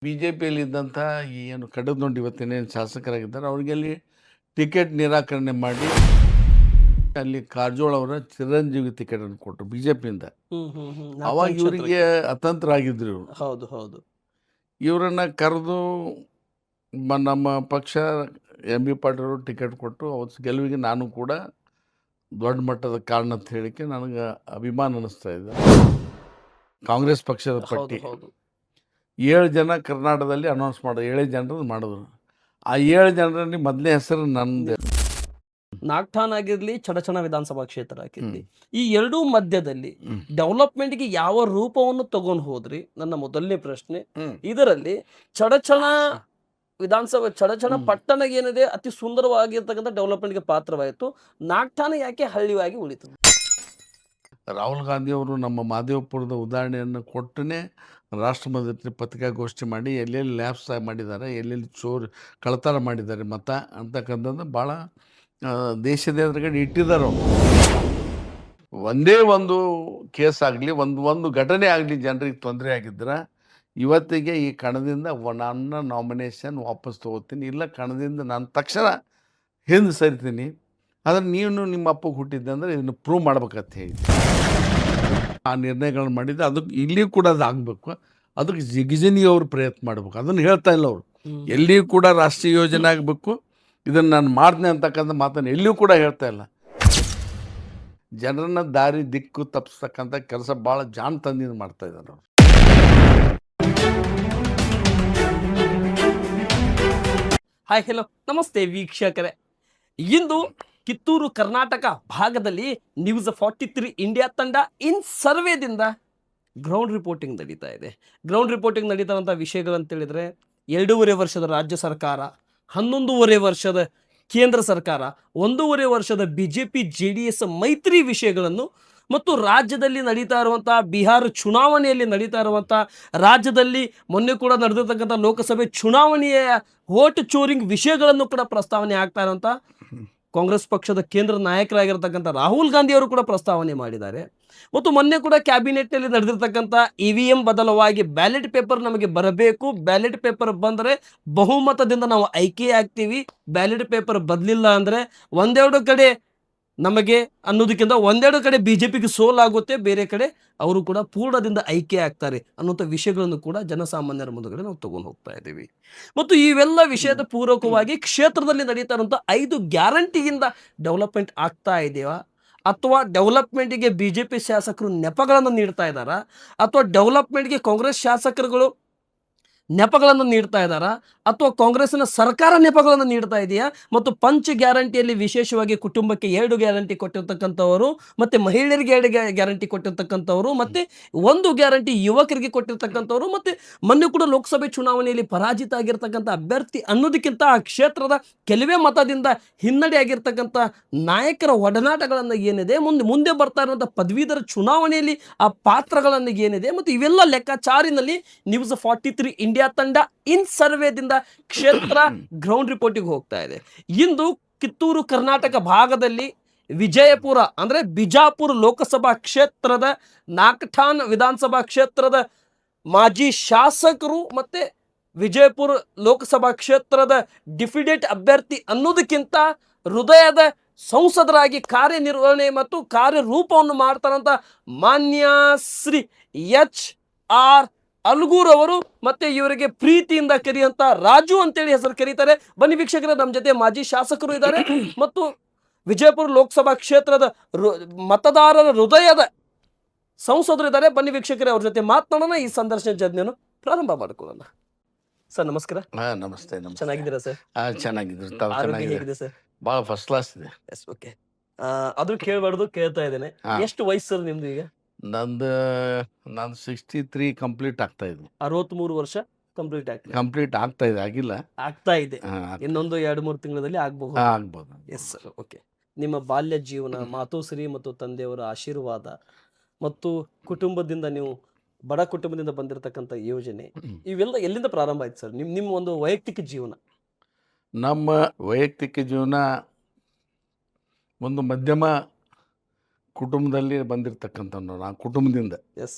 B J ಪಿಯಲ್ಲಿದ್ದಂಥ ಏನು ಕಡದೊಂಡು ಇವತ್ತಿನೇನು ಶಾಸಕರಾಗಿದ್ದಾರೆ ಅವ್ರಿಗೆ ಅಲ್ಲಿ ಟಿಕೆಟ್ ನಿರಾಕರಣೆ ಮಾಡಿ ಅಲ್ಲಿ ಕಾರಜೋಳ ಅವರ ಚಿರಂಜೀವಿ ಟಿಕೆಟನ್ನು ಕೊಟ್ಟರು ಬಿ ಜೆ ಪಿಯಿಂದ. ಅವಾಗ ಇವರಿಗೆ ಅತಂತ್ರ ಆಗಿದ್ರು ಇವರು. ಹೌದು ಹೌದು. ಇವರನ್ನು ಕರೆದು ನಮ್ಮ ಪಕ್ಷ ಎಂ ಬಿ ಪಾಟೀಲ್ ಅವರು ಟಿಕೆಟ್ ಕೊಟ್ಟು ಅವತ್ತು ಗೆಲುವಿಗೆ ನಾನು ಕೂಡ ದೊಡ್ಡ ಮಟ್ಟದ ಕಾರಣ ಅಂತ ಹೇಳಿಕೆ ನನಗೆ ಅಭಿಮಾನ ಅನ್ನಿಸ್ತಾ ಇದೆ. ಕಾಂಗ್ರೆಸ್ ಪಕ್ಷದ ಪಟ್ಟಿ 7 ಜನ ಕರ್ನಾಟಕದಲ್ಲಿ ಅನೌನ್ಸ್ ಮಾಡೋದು, 7 ಜನರನ್ನು ಮಾಡಿದ್ರು. ಆ 7 ಜನರಲ್ಲಿ ಮೊದಲನೇ ಹೆಸರು ನಂದು. ನಾಗ್ಠಾನ್ ಆಗಿರ್ಲಿ, ಚಡಚಣ ವಿಧಾನಸಭಾ ಕ್ಷೇತ್ರ ಆಗಿರ್ಲಿ, ಈ ಎರಡೂ ಮಧ್ಯದಲ್ಲಿ ಡೆವಲಪ್ಮೆಂಟ್ಗೆ ಯಾವ ರೂಪವನ್ನು ತಗೊಂಡು ಹೋದ್ರಿ ನನ್ನ ಮೊದಲನೇ ಪ್ರಶ್ನೆ. ಇದರಲ್ಲಿ ಚಡಚಣ ವಿಧಾನಸಭಾ ಚಡಚಣ ಪಟ್ಟಣ ಏನಿದೆ ಅತಿ ಸುಂದರವಾಗಿರ್ತಕ್ಕಂಥ ಡೆವಲಪ್ಮೆಂಟ್ಗೆ ಪಾತ್ರವಾಯಿತು. ನಾಗ್ಠಾನ ಯಾಕೆ ಹಳ್ಳಿಯಾಗಿ ಉಳಿತು? ರಾಹುಲ್ ಗಾಂಧಿ ಅವರು ನಮ್ಮ ಮಾದೇವಪುರದ ಉದಾಹರಣೆಯನ್ನು ಕೊಟ್ಟನೇ ರಾಷ್ಟ್ರಮಟ್ಟದಲ್ಲಿ ಪತ್ರಿಕಾಗೋಷ್ಠಿ ಮಾಡಿ ಎಲ್ಲೆಲ್ಲಿ ಲ್ಯಾಬ್ಸ್ ಮಾಡಿದ್ದಾರೆ, ಎಲ್ಲೆಲ್ಲಿ ಕಳತನ ಮಾಡಿದ್ದಾರೆ ಮತ ಅಂತಕ್ಕಂಥದ್ದು ಭಾಳ ದೇಶದ ಎದುರುಗಡೆ ಇಟ್ಟಿದ್ದಾರೆ ಅವರು. ಒಂದೇ ಒಂದು ಕೇಸ್ ಆಗಲಿ, ಒಂದು ಘಟನೆ ಆಗಲಿ ಜನರಿಗೆ ತೊಂದರೆ ಆಗಿದ್ರೆ ಇವತ್ತಿಗೆ ಈ ಕಣದಿಂದ ನನ್ನ ನಾಮಿನೇಷನ್ ವಾಪಸ್ ತೊಗೋತೀನಿ, ಇಲ್ಲ ಕಣದಿಂದ ನಾನು ತಕ್ಷಣ ಹಿಂದೆ ಸರಿತೀನಿ. ಆದರೆ ನೀವು ನಿಮ್ಮ ಅಪ್ಪಗೆ ಹುಟ್ಟಿದ್ದೆ ಅಂದರೆ ಇದನ್ನು ಪ್ರೂವ್ ಮಾಡ್ಬೇಕಂತ ಹೇಳಿ ಆ ನಿರ್ಣಯಗಳನ್ನ ಮಾಡಿದ್ದೆ. ಅದಕ್ಕೆ ಇಲ್ಲಿಯೂ ಕೂಡ ಅದು ಆಗಬೇಕು. ಅದಕ್ಕೆ ಜಿಗಜಿನಿಯವರು ಪ್ರಯತ್ನ ಮಾಡಬೇಕು. ಅದನ್ನು ಹೇಳ್ತಾ ಇಲ್ಲ ಅವರು. ಎಲ್ಲಿಯೂ ಕೂಡ ರಾಷ್ಟ್ರೀಯ ಯೋಜನೆ ಆಗಬೇಕು, ಇದನ್ನು ನಾನು ಮಾಡ್ತೀನಿ ಅಂತಕ್ಕಂಥ ಮಾತನ್ನು ಎಲ್ಲಿಯೂ ಕೂಡ ಹೇಳ್ತಾ ಇಲ್ಲ. ಜನರನ್ನ ದಾರಿ ದಿಕ್ಕು ತಪ್ಪಿಸ್ತಕ್ಕಂಥ ಕೆಲಸ ಭಾಳ ಜಾಣತನದಿಂದ ಮಾಡ್ತಾ ಇದ್ದಾರೆ ಅವರು. ಹಾಯ್ ಹೆಲೋ ನಮಸ್ತೆ ವೀಕ್ಷಕರೇ. ಇಂದು ಕಿತ್ತೂರು ಕರ್ನಾಟಕ ಭಾಗದಲ್ಲಿ ನ್ಯೂಸ್ 43 ಇಂಡಿಯಾ ತಂಡ ಇನ್ ಸರ್ವೇದಿಂದ ಗ್ರೌಂಡ್ ರಿಪೋರ್ಟಿಂಗ್ ನಡೀತಾ ಇದೆ. ಗ್ರೌಂಡ್ ರಿಪೋರ್ಟಿಂಗ್ ನಡೀತಾರಂಥ ವಿಷಯಗಳಂತೇಳಿದರೆ 2.5 ವರ್ಷದ ರಾಜ್ಯ ಸರ್ಕಾರ, 11.5 ವರ್ಷದ ಕೇಂದ್ರ ಸರ್ಕಾರ, 1.5 ವರ್ಷದ BJP JDS ಮೈತ್ರಿ ವಿಷಯಗಳನ್ನು ಮತ್ತು ರಾಜ್ಯದಲ್ಲಿ ನಡೀತಾ ಇರುವಂಥ ಬಿಹಾರ ಚುನಾವಣೆಯಲ್ಲಿ ನಡೀತಾ ಇರುವಂಥ, ರಾಜ್ಯದಲ್ಲಿ ಮೊನ್ನೆ ಕೂಡ ನಡೆದಿರ್ತಕ್ಕಂಥ ಲೋಕಸಭೆ ಚುನಾವಣೆಯ ವೋಟ್ ಚೋರಿಂಗ್ ವಿಷಯಗಳನ್ನು ಕೂಡ ಪ್ರಸ್ತಾವನೆ ಆಗ್ತಾ ಇರುವಂಥ ಕಾಂಗ್ರೆಸ್ ಪಕ್ಷದ ಕೇಂದ್ರ ನಾಯಕರಾಗಿರ್ತಕ್ಕಂಥ ರಾಹುಲ್ ಗಾಂಧಿ ಅವರು ಕೂಡ ಪ್ರಸ್ತಾವನೆ ಮಾಡಿದ್ದಾರೆ. ಮತ್ತು ಮೊನ್ನೆ ಕೂಡ ಕ್ಯಾಬಿನೆಟ್ನಲ್ಲಿ ನಡೆದಿರ್ತಕ್ಕಂಥ EVM ಬದಲವಾಗಿ ಬ್ಯಾಲೆಟ್ ಪೇಪರ್ ನಮಗೆ ಬರಬೇಕು, ಬ್ಯಾಲೆಟ್ ಪೇಪರ್ ಬಂದರೆ ಬಹುಮತದಿಂದ ನಾವು ಆಯ್ಕೆ ಆಗ್ತೀವಿ, ಬ್ಯಾಲೆಟ್ ಪೇಪರ್ ಬದಲಿಲ್ಲ ಅಂದರೆ ಒಂದೆರಡು ಕಡೆ ನಮಗೆ ಅನ್ನೋದಕ್ಕಿಂತ ಒಂದೆರಡು ಕಡೆ BJPಗೆ ಸೋಲಾಗುತ್ತೆ, ಬೇರೆ ಕಡೆ ಅವರು ಕೂಡ ಪೂರ್ಣದಿಂದ ಆಯ್ಕೆ ಆಗ್ತಾರೆ ಅನ್ನುವಂಥ ವಿಷಯಗಳನ್ನು ಕೂಡ ಜನಸಾಮಾನ್ಯರ ಮುಂದುಗಡೆ ನಾವು ತಗೊಂಡು ಹೋಗ್ತಾ ಇದ್ದೀವಿ. ಮತ್ತು ಇವೆಲ್ಲ ವಿಷಯದ ಪೂರಕವಾಗಿ ಕ್ಷೇತ್ರದಲ್ಲಿ ನಡೀತಾ ಇರುವಂಥ 5 ಗ್ಯಾರಂಟಿಯಿಂದ ಡೆವಲಪ್ಮೆಂಟ್ ಆಗ್ತಾ ಇದೆಯಾ, ಅಥವಾ ಡೆವಲಪ್ಮೆಂಟಿಗೆ BJP ಶಾಸಕರು ನೆಪಗಳನ್ನು ನೀಡ್ತಾ ಇದ್ದಾರಾ, ಅಥವಾ ಡೆವಲಪ್ಮೆಂಟ್ಗೆ ಕಾಂಗ್ರೆಸ್ ಶಾಸಕರುಗಳು ನೆಪಗಳನ್ನು ನೀಡ್ತಾ ಇದ್ದಾರಾ, ಅಥವಾ ಕಾಂಗ್ರೆಸ್ಸಿನ ಸರ್ಕಾರ ನೆಪಗಳನ್ನು ನೀಡ್ತಾ ಇದೆಯಾ? ಮತ್ತು ಪಂಚ್ ಗ್ಯಾರಂಟಿಯಲ್ಲಿ ವಿಶೇಷವಾಗಿ ಕುಟುಂಬಕ್ಕೆ 2 ಗ್ಯಾರಂಟಿ ಕೊಟ್ಟಿರ್ತಕ್ಕಂಥವರು, ಮತ್ತು ಮಹಿಳೆಯರಿಗೆ 2 ಗ್ಯಾರಂಟಿ ಕೊಟ್ಟಿರ್ತಕ್ಕಂಥವರು, ಮತ್ತು 1 ಗ್ಯಾರಂಟಿ ಯುವಕರಿಗೆ ಕೊಟ್ಟಿರ್ತಕ್ಕಂಥವರು, ಮತ್ತು ಮೊನ್ನೆ ಕೂಡ ಲೋಕಸಭೆ ಚುನಾವಣೆಯಲ್ಲಿ ಪರಾಜಿತ ಆಗಿರ್ತಕ್ಕಂಥ ಅಭ್ಯರ್ಥಿ ಅನ್ನೋದಕ್ಕಿಂತ ಆ ಕ್ಷೇತ್ರದ ಕೆಲವೇ ಮತದಿಂದ ಹಿನ್ನಡೆ ಆಗಿರ್ತಕ್ಕಂಥ ನಾಯಕರ ಒಡನಾಟಗಳನ್ನು ಏನಿದೆ, ಮುಂದೆ ಬರ್ತಾ ಇರುವಂಥ ಪದವೀಧರ ಚುನಾವಣೆಯಲ್ಲಿ ಆ ಪಾತ್ರಗಳನ್ನು ಏನಿದೆ, ಮತ್ತು ಇವೆಲ್ಲ ಲೆಕ್ಕಾಚಾರಿನಲ್ಲಿ ನ್ಯೂಸ್ 43 ಇಂಡಿಯಾ ತಂಡ ಇನ್ ಸರ್ವೇದಿಂದ ಕ್ಷೇತ್ರ ಗ್ರೌಂಡ್ ರಿಪೋರ್ಟಿಗೆ ಹೋಗ್ತಾ ಇದೆ. ಇಂದು ಕಿತ್ತೂರು ಕರ್ನಾಟಕ ಭಾಗದಲ್ಲಿ ವಿಜಯಪುರ ಅಂದರೆ ಬಿಜಾಪುರ ಲೋಕಸಭಾ ಕ್ಷೇತ್ರದ ನಾಗ್ಠಾನ್ ವಿಧಾನಸಭಾ ಕ್ಷೇತ್ರದ ಮಾಜಿ ಶಾಸಕರು ಮತ್ತೆ ವಿಜಯಪುರ ಲೋಕಸಭಾ ಕ್ಷೇತ್ರದ ಡಿಫಿಡೆಂಟ್ ಅಭ್ಯರ್ಥಿ ಅನ್ನೋದಕ್ಕಿಂತ ಹೃದಯದ ಸಂಸದರಾಗಿ ಕಾರ್ಯನಿರ್ವಹಣೆ ಮತ್ತು ಕಾರ್ಯರೂಪವನ್ನು ಮಾಡ್ತಾರಂತ ಮಾನ್ಯ ಶ್ರೀ HR ಅಲ್ಗೂರ್ ಅವರು, ಮತ್ತೆ ಇವರಿಗೆ ಪ್ರೀತಿಯಿಂದ ಕರೆಯುವಂತ ರಾಜು ಅಂತೇಳಿ ಹೆಸರು ಕರೀತಾರೆ. ಬನ್ನಿ ವೀಕ್ಷಕರೇ, ನಮ್ಮ ಜೊತೆ ಮಾಜಿ ಶಾಸಕರು ಇದ್ದಾರೆ ಮತ್ತು ವಿಜಯಪುರ ಲೋಕಸಭಾ ಕ್ಷೇತ್ರದ ಮತದಾರರ ಹೃದಯದ ಸಂಸದರು ಇದ್ದಾರೆ. ಬನ್ನಿ ವೀಕ್ಷಕರೇ, ಅವ್ರ ಜೊತೆ ಮಾತನಾಡೋಣ, ಈ ಸಂದರ್ಶನ ಜರ್ನಿಯನ್ನು ಪ್ರಾರಂಭ ಮಾಡ್ಕೊಳ್ಳೋಣ. ಸರ್ ನಮಸ್ಕಾರ. ನಮಸ್ತೆ. ಚೆನ್ನಾಗಿದ್ದೀರಾ ಸರ್? ಚೆನ್ನಾಗಿದ್ದೀರಿ ಸರ್? ಭಾಳ ಫಸ್ಟ್ ಕ್ಲಾಸ್ ಇದೆ. Yes, okay. ಅದು ಕೇಳಬಾರ್ದು, ಕೇಳ್ತಾ ಇದ್ದೇನೆ. ಎಷ್ಟು ವಯಸ್ಸು ಸರ್ ನಿಮ್ದು ಈಗ? ನಾನು 63 ಕಂಪ್ಲೀಟ್ ಆಗ್ತಾ ಇದೆ. 63 ವರ್ಷ ಕಂಪ್ಲೀಟ್ ಆಗ್ತಾ ಇದೆ, ಆಗಿಲ್ಲ, ಆಗ್ತಾ ಇದೆ. ಇನ್ನೊಂದು 2-3 ತಿಂಗಳಲ್ಲಿ ಆಗ್ಬಹುದು. Yes sir, okay. ನಿಮ್ಮ ಬಾಲ್ಯ ಜೀವನ, ಮಾತೋಶ್ರೀ ಮತ್ತು ತಂದೆಯವರ ಆಶೀರ್ವಾದ ಮತ್ತು ಕುಟುಂಬದಿಂದ, ನೀವು ಬಡ ಕುಟುಂಬದಿಂದ ಬಂದಿರತಕ್ಕಂಥ ಯೋಜನೆ, ಇವೆಲ್ಲ ಎಲ್ಲಿಂದ ಪ್ರಾರಂಭ ಆಯ್ತು ಸರ್? ನಿಮ್ಮ ಒಂದು ವೈಯಕ್ತಿಕ ಜೀವನ? ನಮ್ಮ ವೈಯಕ್ತಿಕ ಜೀವನ ಒಂದು ಮಧ್ಯಮ ಕುಟುಂಬದಲ್ಲಿ ಬಂದಿರತಕ್ಕಂಥವ್ರು. ಆ ಕುಟುಂಬದಿಂದ ಎಸ್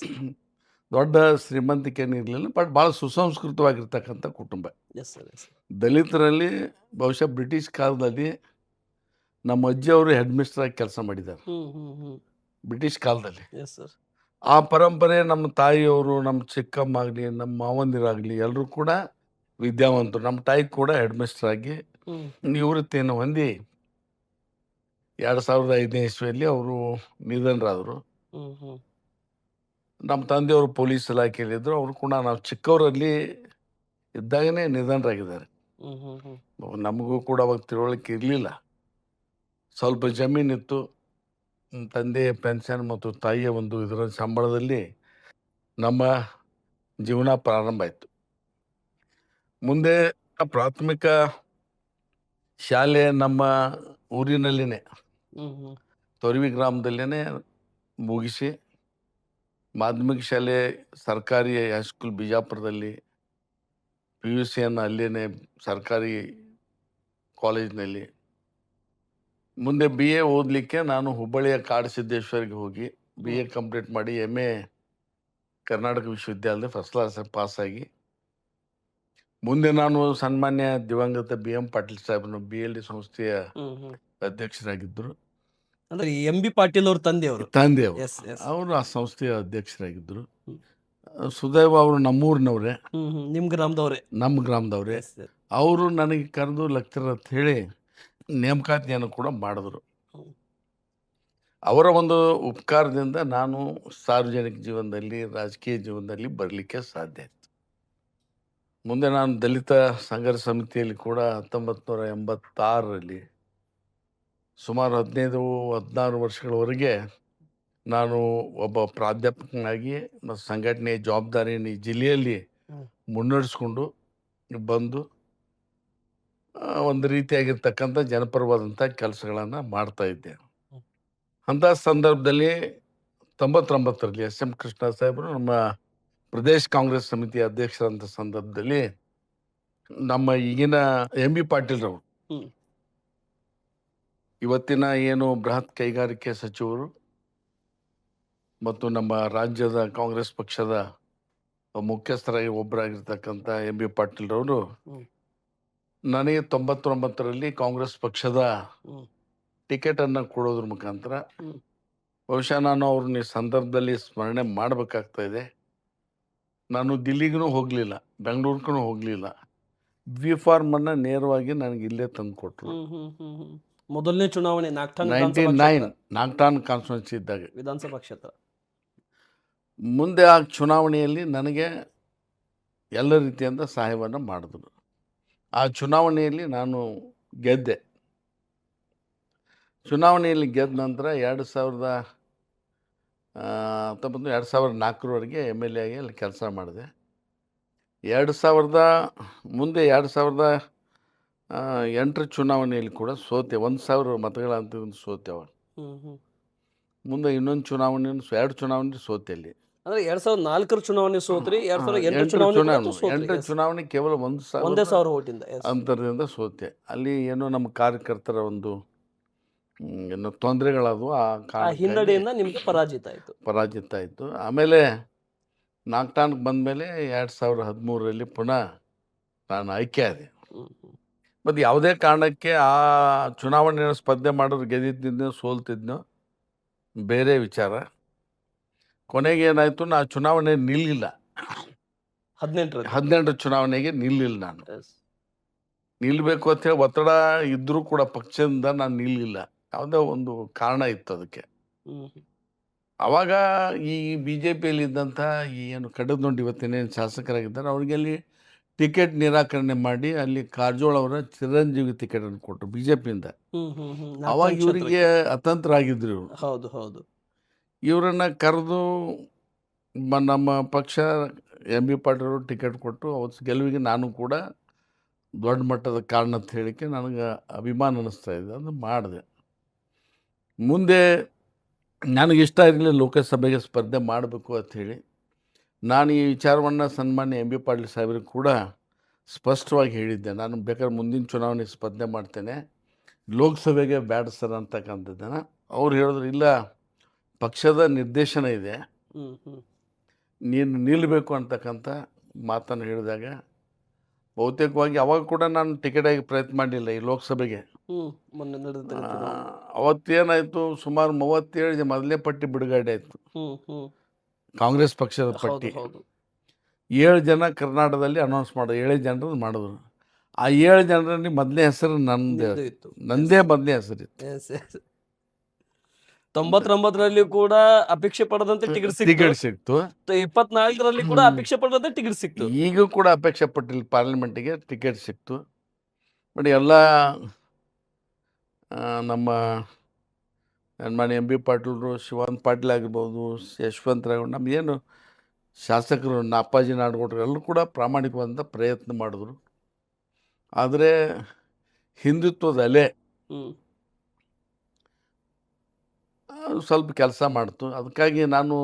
ದೊಡ್ಡ ಶ್ರೀಮಂತಿಕೆನೂ ಇರಲಿಲ್ಲ, ಬಟ್ ಭಾಳ ಸುಸಂಸ್ಕೃತವಾಗಿರ್ತಕ್ಕಂಥ ಕುಟುಂಬ. Yes sir, yes sir. ದಲಿತರಲ್ಲಿ ಬಹುಶಃ ಬ್ರಿಟಿಷ್ ಕಾಲದಲ್ಲಿ ನಮ್ಮ ಅಜ್ಜಿಯವರು ಹೆಡ್ ಮಿಸ್ಟರ್ ಆಗಿ ಕೆಲಸ ಮಾಡಿದ್ದಾರೆ ಬ್ರಿಟಿಷ್ ಕಾಲದಲ್ಲಿ. Yes sir. ಆ ಪರಂಪರೆ ನಮ್ಮ ತಾಯಿಯವರು, ನಮ್ಮ ಚಿಕ್ಕಮ್ಮ ಆಗಲಿ, ನಮ್ಮ ಮಾವಂದಿರಾಗಲಿ ಎಲ್ಲರೂ ಕೂಡ ವಿದ್ಯಾವಂತರು. ನಮ್ಮ ತಾಯಿ ಕೂಡ ಹೆಡ್ ಮಿಸ್ಟರ್ ಆಗಿ ನಿವೃತ್ತಿಯನ್ನು ಹೊಂದಿ 2005ನೇ ಇಸ್ವಿಯಲ್ಲಿ ಅವರು ನಿಧನರಾದರು. ನಮ್ಮ ತಂದೆಯವರು ಪೊಲೀಸ್ ಇಲಾಖೆಯಲ್ಲಿದ್ದರು. ಅವರು ಕೂಡ ನಾವು ಚಿಕ್ಕವರಲ್ಲಿ ಇದ್ದಾಗನೇ ನಿಧನರಾಗಿದ್ದಾರೆ. ನಮಗೂ ಕೂಡ ಅವಾಗ ತಿಳುವಳಿಕೆ ಇರಲಿಲ್ಲ. ಸ್ವಲ್ಪ ಜಮೀನಿತ್ತು, ತಂದೆಯ ಪೆನ್ಷನ್ ಮತ್ತು ತಾಯಿಯ ಒಂದು ಇದರ ಸಂಬಳದಲ್ಲಿ ನಮ್ಮ ಜೀವನ ಪ್ರಾರಂಭ ಆಯಿತು. ಮುಂದೆ ಪ್ರಾಥಮಿಕ ಶಾಲೆ ನಮ್ಮ ಊರಿನಲ್ಲಿನೇ, ತೊರವಿ ಗ್ರಾಮದಲ್ಲೇ ಮುಗಿಸಿ, ಮಾಧ್ಯಮಿಕ ಶಾಲೆ ಸರ್ಕಾರಿ ಹೈಸ್ಕೂಲ್ ಬಿಜಾಪುರದಲ್ಲಿ, PUCಯನ್ನು ಅಲ್ಲೇ ಸರ್ಕಾರಿ ಕಾಲೇಜಿನಲ್ಲಿ, ಮುಂದೆ BA ಓದಲಿಕ್ಕೆ ನಾನು ಹುಬ್ಬಳ್ಳಿಯ ಕಾಡಸಿದ್ದೇಶ್ವರಿಗೆ ಹೋಗಿ BA ಕಂಪ್ಲೀಟ್ ಮಾಡಿ MA ಕರ್ನಾಟಕ ವಿಶ್ವವಿದ್ಯಾಲಯದ ಫಸ್ಟ್ ಕ್ಲಾಸ್ ಪಾಸಾಗಿ, ಮುಂದೆ ನಾನು ಸನ್ಮಾನ್ಯ ದಿವಂಗತ BM ಪಾಟೀಲ್ ಸಾಹೇಬರು BLD ಸಂಸ್ಥೆಯ ಅಧ್ಯಕ್ಷರಾಗಿದ್ದರು. ಅಂದ್ರೆ MB ಪಾಟೀಲ್ ಅವ್ರ ತಂದೆಯವರು. ತಂದೆಯವರು ಎಸ್ ಎಸ್. ಅವರು ಆ ಸಂಸ್ಥೆಯ ಅಧ್ಯಕ್ಷರಾಗಿದ್ದರು. ಸುದೈವ ಅವರು ನಮ್ಮೂರಿನವರೇ, ನಿಮ್ಮ ಗ್ರಾಮದವ್ರೆ. ನಮ್ಮ ಗ್ರಾಮದವ್ರೆ. Yes sir. ಅವರು ನನಗೆ ಕರೆದು ಲೆಕ್ಚರ್ ಅಂತ ಹೇಳಿ ನೇಮಕಾತಿಯನ್ನು ಕೂಡ ಮಾಡಿದ್ರು. ಅವರ ಒಂದು ಉಪಕಾರದಿಂದ ನಾನು ಸಾರ್ವಜನಿಕ ಜೀವನದಲ್ಲಿ, ರಾಜಕೀಯ ಜೀವನದಲ್ಲಿ ಬರಲಿಕ್ಕೆ ಸಾಧ್ಯ ಆಯಿತು. ಮುಂದೆ ನಾನು ದಲಿತ ಸಂಘರ್ಷ ಸಮಿತಿಯಲ್ಲಿ ಕೂಡ 1986ರಲ್ಲಿ ಸುಮಾರು 15-16 ವರ್ಷಗಳವರೆಗೆ ನಾನು ಒಬ್ಬ ಪ್ರಾಧ್ಯಾಪಕನಾಗಿ ಮತ್ತು ಸಂಘಟನೆಯ ಜವಾಬ್ದಾರಿಯನ್ನು ಈ ಜಿಲ್ಲೆಯಲ್ಲಿ ಮುನ್ನಡೆಸ್ಕೊಂಡು ಬಂದು ಒಂದು ರೀತಿಯಾಗಿರ್ತಕ್ಕಂಥ ಜನಪರವಾದಂಥ ಕೆಲಸಗಳನ್ನು ಮಾಡ್ತಾ ಇದ್ದೆ. ಅಂಥ ಸಂದರ್ಭದಲ್ಲಿ 99ರಲ್ಲಿ SM ಕೃಷ್ಣ ಸಾಹೇಬರು ನಮ್ಮ ಪ್ರದೇಶ ಕಾಂಗ್ರೆಸ್ ಸಮಿತಿಯ ಅಧ್ಯಕ್ಷರಂಥ ಸಂದರ್ಭದಲ್ಲಿ ನಮ್ಮ ಈಗಿನ MB ಪಾಟೀಲ್ರವರು, ಇವತ್ತಿನ ಏನು ಬೃಹತ್ ಕೈಗಾರಿಕೆ ಸಚಿವರು ಮತ್ತು ನಮ್ಮ ರಾಜ್ಯದ ಕಾಂಗ್ರೆಸ್ ಪಕ್ಷದ ಮುಖ್ಯಸ್ಥರಾಗಿ ಒಬ್ಬರಾಗಿರ್ತಕ್ಕಂಥ MB ಪಾಟೀಲ್ರವರು ನನಗೆ 99ರಲ್ಲಿ ಕಾಂಗ್ರೆಸ್ ಪಕ್ಷದ ಟಿಕೆಟನ್ನು ಕೊಡೋದ್ರ ಮುಖಾಂತರ, ಬಹುಶಃ ನಾನು ಅವ್ರನ್ನ ಈ ಸಂದರ್ಭದಲ್ಲಿ ಸ್ಮರಣೆ ಮಾಡಬೇಕಾಗ್ತಾ ಇದೆ. ನಾನು ದಿಲ್ಲಿಗೂ ಹೋಗಲಿಲ್ಲ, ಬೆಂಗಳೂರಿಗೂ ಹೋಗಲಿಲ್ಲ. B.Pharm ನೇರವಾಗಿ ನನಗೆ ಇಲ್ಲೇ ತಂದು ಕೊಟ್ಟರು. ಮೊದಲನೇ ಚುನಾವಣೆ 99 ನಾಗ್ಟಾನ್ ಕಾನ್ಸ್ಟಿಟ್ಯೂನ್ಸಿ ಇದ್ದಾಗ ವಿಧಾನಸಭಾ ಕ್ಷೇತ್ರ. ಮುಂದೆ ಆ ಚುನಾವಣೆಯಲ್ಲಿ ನನಗೆ ಎಲ್ಲ ರೀತಿಯಿಂದ ಸಹಾಯವನ್ನು ಮಾಡಿದ್ರು. ಆ ಚುನಾವಣೆಯಲ್ಲಿ ನಾನು ಗೆದ್ದೆ. ಚುನಾವಣೆಯಲ್ಲಿ ಗೆದ್ದ ನಂತರ 2004ರವರೆಗೆ MLA ಆಗಿ ಅಲ್ಲಿ ಕೆಲಸ ಮಾಡಿದೆ. 2008 ಚುನಾವಣೆಯಲ್ಲಿ ಕೂಡ ಸೋತೆ. 1000 ಮತಗಳ ಅಂತಂದು ಸೋತೆ. ಅವಾಗ ಮುಂದೆ ಇನ್ನೊಂದು ಚುನಾವಣೆಯನ್ನು 2 ಚುನಾವಣೆ ಸೋತೆ. ಅಲ್ಲಿ ಅಂದ್ರೆ 2004 ಚುನಾವಣೆ ಸೋತ್ರಿ, 2008 ಚುನಾವಣೆ ಕೇವಲ 1,000 ಓಟಿಂದ ಅಂತರದಿಂದ ಸೋತೆ. ಅಲ್ಲಿ ಏನೋ ನಮ್ಮ ಕಾರ್ಯಕರ್ತರ ಒಂದು ಏನೋ ತೊಂದರೆಗಳಾದವು. ಆ ಹಿನ್ನಡೆಯಿಂದ ನಿಮ್ಗೆ ಪರಾಜಿತ ಆಯಿತು. ಆಮೇಲೆ ನಾಗ್ಟಾನ್ಗೆ ಬಂದಮೇಲೆ 2013ರಲ್ಲಿ ಪುನಃ ನಾನು ಆಯ್ಕೆ ಆದೆ. ಮತ್ತು ಯಾವುದೇ ಕಾರಣಕ್ಕೆ ಆ ಚುನಾವಣೆಯನ್ನು ಸ್ಪರ್ಧೆ ಮಾಡೋರು ಗೆದ್ದಿದ್ದೋ ಸೋಲ್ತಿದ್ನೋ ಬೇರೆ ವಿಚಾರ. ಕೊನೆಗೆ ಏನಾಯಿತು, ನಾ ಚುನಾವಣೆ ನಿಲ್ಲಿಲ್ಲ. 18 ಚುನಾವಣೆಗೆ ನಿಲ್ಲಿಲ್ಲ. ನಾನು ನಿಲ್ಲಬೇಕು ಅಂತೇಳಿ ಒತ್ತಡ ಇದ್ದರೂ ಕೂಡ ಪಕ್ಷದಿಂದ ನಾನು ನಿಲ್ಲಿಲ್ಲ. ಯಾವುದೋ ಒಂದು ಕಾರಣ ಇತ್ತು ಅದಕ್ಕೆ. ಆವಾಗ ಈ BJPಯಲ್ಲಿದ್ದಂಥ ಈ ಏನು ಕಡದೊಂಡು ಇವತ್ತೇನೇನು ಶಾಸಕರಾಗಿದ್ದಾರೆ ಅವ್ರಿಗೆ ಅಲ್ಲಿ ಟಿಕೆಟ್ ನಿರಾಕರಣೆ ಮಾಡಿ ಅಲ್ಲಿ ಕಾರಜೋಳ ಅವರ ಚಿರಂಜೀವಿ ಟಿಕೆಟನ್ನು ಕೊಟ್ಟರು BJPಯಿಂದ. ಅವಾಗ ಇವರಿಗೆ ಅತಂತ್ರ ಆಗಿದ್ರು ಇವರು. ಹೌದು. ಇವರನ್ನು ಕರೆದು ನಮ್ಮ ಪಕ್ಷ MB ಪಾಟೀಲ್ ಟಿಕೆಟ್ ಕೊಟ್ಟು ಅವತ್ತು ಗೆಲುವಿಗೆ ನಾನು ಕೂಡ ದೊಡ್ಡ ಮಟ್ಟದ ಕಾರಣ ಅಂತ ಹೇಳಿಕೆ ನನಗೆ ಅಭಿಮಾನ ಅನ್ನಿಸ್ತಾ ಇದೆ. ಅದು ಮಾಡಿದೆ. ಮುಂದೆ ನನಗಿಷ್ಟ ಇರಲಿಲ್ಲ ಲೋಕಸಭೆಗೆ ಸ್ಪರ್ಧೆ ಮಾಡಬೇಕು ಅಂಥೇಳಿ. ನಾನು ಈ ವಿಚಾರವನ್ನು ಸನ್ಮಾನ್ಯ MB ಪಾಟೀಲ್ ಸಾಹೇಬರಿಗೆ ಕೂಡ ಸ್ಪಷ್ಟವಾಗಿ ಹೇಳಿದ್ದೆ. ನಾನು ಬೇಕಾದ್ರೆ ಮುಂದಿನ ಚುನಾವಣೆಗೆ ಸ್ಪರ್ಧೆ ಮಾಡ್ತೇನೆ, ಲೋಕಸಭೆಗೆ ಬ್ಯಾಡ ಸರ್ ಅಂತಕ್ಕಂಥದ್ದನ್ನು. ಅವ್ರು ಹೇಳಿದ್ರು, ಇಲ್ಲ ಪಕ್ಷದ ನಿರ್ದೇಶನ ಇದೆ, ನೀನು ನಿಲ್ಲಬೇಕು ಅಂತಕ್ಕಂಥ ಮಾತನ್ನು ಹೇಳಿದಾಗ ಬಹುತೇಕವಾಗಿ ಅವಾಗ ಕೂಡ ನಾನು ಟಿಕೆಟಾಗಿ ಪ್ರಯತ್ನ ಮಾಡಲಿಲ್ಲ ಈ ಲೋಕಸಭೆಗೆ. ಮೊನ್ನೆ ನಡೆದ ಅವತ್ತೇನಾಯಿತು, ಸುಮಾರು 37 ಮೊದಲನೇ ಪಟ್ಟಿ ಬಿಡುಗಡೆ ಆಯಿತು, ಕಾಂಗ್ರೆಸ್ ಪಕ್ಷದ ಪಟ್ಟಿ. 7 ಜನ ಕರ್ನಾಟಕದಲ್ಲಿ ಅನೌನ್ಸ್ ಮಾಡೋದು, 7 ಜನರನ್ನು ಮಾಡಿದ್ರು. ಆ 7 ಜನರಲ್ಲಿ ಮೊದಲನೇ ಹೆಸರು ನಂದೇ ಮೊದಲನೇ ಹೆಸರಿತ್ತು. 99ರಲ್ಲಿ ಕೂಡ ಅಪೇಕ್ಷೆ ಪಡದಂತೆ ಟಿಕೆಟ್ ಸಿಕ್ತು. 24ರಲ್ಲಿ ಕೂಡ ಅಪೇಕ್ಷೆ ಪಡದಂತೆ ಟಿಕೆಟ್ ಸಿಕ್ತು. ಈಗ ಕೂಡ ಅಪೇಕ್ಷೆ ಪಟ್ಟಿಲ್ಲ, ಪಾರ್ಲಿಮೆಂಟಿಗೆ ಟಿಕೆಟ್ ಸಿಕ್ತು. ಬಟ್ ಎಲ್ಲ ನಮ್ಮ ಮಾನ್ಯ ಎಂ ಬಿ ಪಾಟೀಲರು, ಶಿವಾನಂದ ಪಾಟೀಲ್ ಆಗಿರ್ಬೋದು, ಯಶವಂತರಾವ್, ನಮಗೇನು ಶಾಸಕರು ಅಪ್ಪಾಜಿ ನಾಡಗೌಡರು ಎಲ್ಲರೂ ಕೂಡ ಪ್ರಾಮಾಣಿಕವಾದಂಥ ಪ್ರಯತ್ನ ಮಾಡಿದ್ರು. ಆದರೆ ಹಿಂದುತ್ವದ ಅಲೆ ಸ್ವಲ್ಪ ಕೆಲಸ ಮಾಡ್ತು. ಅದಕ್ಕಾಗಿ ನಾನು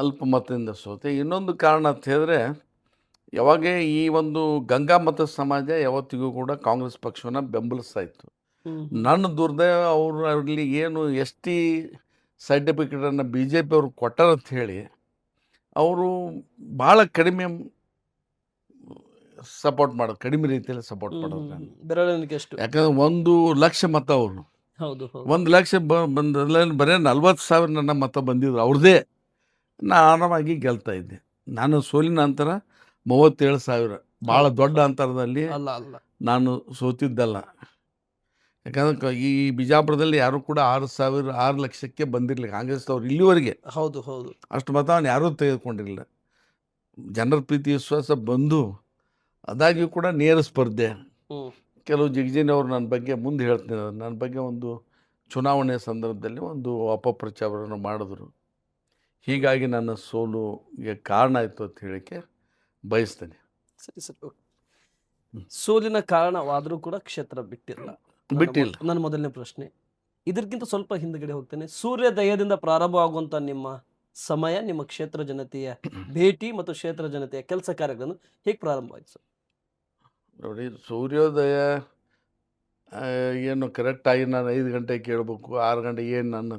ಅಲ್ಪಮತದಿಂದ ಸೋತೆ. ಇನ್ನೊಂದು ಕಾರಣ ಅಂತ ಹೇಳಿದ್ರೆ, ಯಾವಾಗ ಈ ಒಂದು ಗಂಗಾ ಮತ ಸಮಾಜ ಯಾವತ್ತಿಗೂ ಕೂಡ ಕಾಂಗ್ರೆಸ್ ಪಕ್ಷವನ್ನು ಬೆಂಬಲಿಸ್ತಾ ಇತ್ತು. ನನ್ನ ದುರ್ದೈವ, ಅವರು ಅಲ್ಲಿ ಏನು ST ಸರ್ಟಿಫಿಕೇಟನ್ನು BJP ಅವ್ರು ಕೊಟ್ಟಾರಂತ ಹೇಳಿ ಅವರು ಭಾಳ ಕಡಿಮೆ ಸಪೋರ್ಟ್ ಮಾಡೋದು, ಕಡಿಮೆ ರೀತಿಯಲ್ಲಿ ಸಪೋರ್ಟ್ ಮಾಡೋದು. ಯಾಕಂದ್ರೆ 1 ಲಕ್ಷ ಮತ ಅವರು 1 ಲಕ್ಷ ಬಂದ್ರಲ್ಲಿ ಬರೀ 40,000 ನನ್ನ ಮತ ಬಂದಿದ್ರು ಅವ್ರದ್ದೇ. ನಾನು ಆರಾಮಾಗಿ ಗೆಲ್ತಾ ಇದ್ದೆ. ನಾನು ಸೋಲಿನ ನಂತರ 37,000, ಭಾಳ ದೊಡ್ಡ ಅಂತರದಲ್ಲಿ ನಾನು ಸೋತಿದ್ದಲ್ಲ. ಯಾಕಂದ್ರೆ ಈ ಬಿಜಾಪುರದಲ್ಲಿ ಯಾರು ಕೂಡ 6 ಲಕ್ಷಕ್ಕೆ ಬಂದಿರಲಿಲ್ಲ ಕಾಂಗ್ರೆಸ್ ಅವ್ರು ಇಲ್ಲಿವರೆಗೆ. ಅಷ್ಟು ಮತವನ್ನು ಯಾರೂ ತೆಗೆದುಕೊಂಡಿರಲಿಲ್ಲ. ಜನರ ಪ್ರೀತಿ ವಿಶ್ವಾಸ ಬಂದು ಅದಾಗಿಯೂ ಕೂಡ ನೇರ ಸ್ಪರ್ಧೆ. ಕೆಲವು ಜಿಗಜಿನವರು ನನ್ನ ಬಗ್ಗೆ ಮುಂದೆ ಹೇಳ್ತೀನಿ, ನನ್ನ ಬಗ್ಗೆ ಒಂದು ಚುನಾವಣೆ ಸಂದರ್ಭದಲ್ಲಿ ಒಂದು ಅಪಪ್ರಚಾರವನ್ನು ಮಾಡಿದ್ರು. ಹೀಗಾಗಿ ನನ್ನ ಸೋಲುಗೆ ಕಾರಣ ಆಯಿತು ಅಂತ ಹೇಳಿಕೆ ಬಯಸ್ತೇನೆ. ಸರಿ. ಸೋಲಿನ ಕಾರಣವಾದರೂ ಕೂಡ ಕ್ಷೇತ್ರ ಬಿಟ್ಟಿಲ್ಲ. ನನ್ನ ಮೊದಲನೇ ಪ್ರಶ್ನೆ, ಇದಕ್ಕಿಂತ ಸ್ವಲ್ಪ ಹಿಂದ್ಗಡೆ ಹೋಗ್ತೇನೆ. ಸೂರ್ಯೋದಯದಿಂದ ಪ್ರಾರಂಭವಾಗುವಂಥ ನಿಮ್ಮ ಸಮಯ, ನಿಮ್ಮ ಕ್ಷೇತ್ರ ಜನತೆಯ ಭೇಟಿ ಮತ್ತು ಕ್ಷೇತ್ರ ಜನತೆಯ ಕೆಲಸ ಕಾರ್ಯಗಳನ್ನು ಹೇಗೆ ಪ್ರಾರಂಭವಾಯಿತು ಸರ್? ನೋಡಿ, ಸೂರ್ಯೋದಯ ಏನು ಕರೆಕ್ಟಾಗಿ ನಾನು 5 ಗಂಟೆಗೆ ಕೇಳಬೇಕು, 6 ಗಂಟೆಗೆ ಏನು ನನ್ನ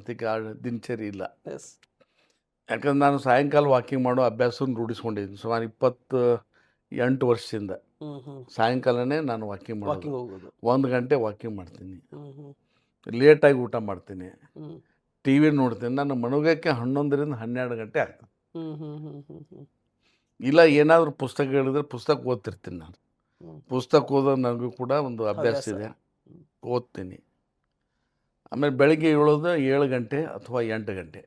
ದಿನಚರಿ ಇಲ್ಲ. ಯಾಕಂದ್ರೆ ನಾನು ಸಾಯಂಕಾಲ ವಾಕಿಂಗ್ ಮಾಡೋ ಅಭ್ಯಾಸವನ್ನು ರೂಢಿಸ್ಕೊಂಡಿದ್ದೀನಿ ಸುಮಾರು 28 ವರ್ಷದಿಂದ. ಸಾಯಂಕಾಲನೇ ನಾನು ವಾಕಿಂಗ್ ಮಾಡೋದು. 1 ಗಂಟೆ ವಾಕಿಂಗ್ ಮಾಡ್ತೀನಿ, ಲೇಟಾಗಿ ಊಟ ಮಾಡ್ತೀನಿ, TV ನೋಡ್ತೀನಿ. ನನ್ನ ಮನೋಗಕ್ಕೆ 11ರಿಂದ 12 ಗಂಟೆ ಆಗ್ತದೆ. ಇಲ್ಲ ಏನಾದರೂ ಪುಸ್ತಕ ಹೇಳಿದ್ರೆ ಪುಸ್ತಕ ಓದ್ತಿರ್ತೀನಿ. ನಾನು ಪುಸ್ತಕ ಓದೋದು ನನಗೂ ಕೂಡ ಒಂದು ಅಭ್ಯಾಸ ಇದೆ, ಓದ್ತೀನಿ. ಆಮೇಲೆ ಬೆಳಗ್ಗೆ ಏಳೋದು 7 ಗಂಟೆ ಅಥವಾ 8 ಗಂಟೆ.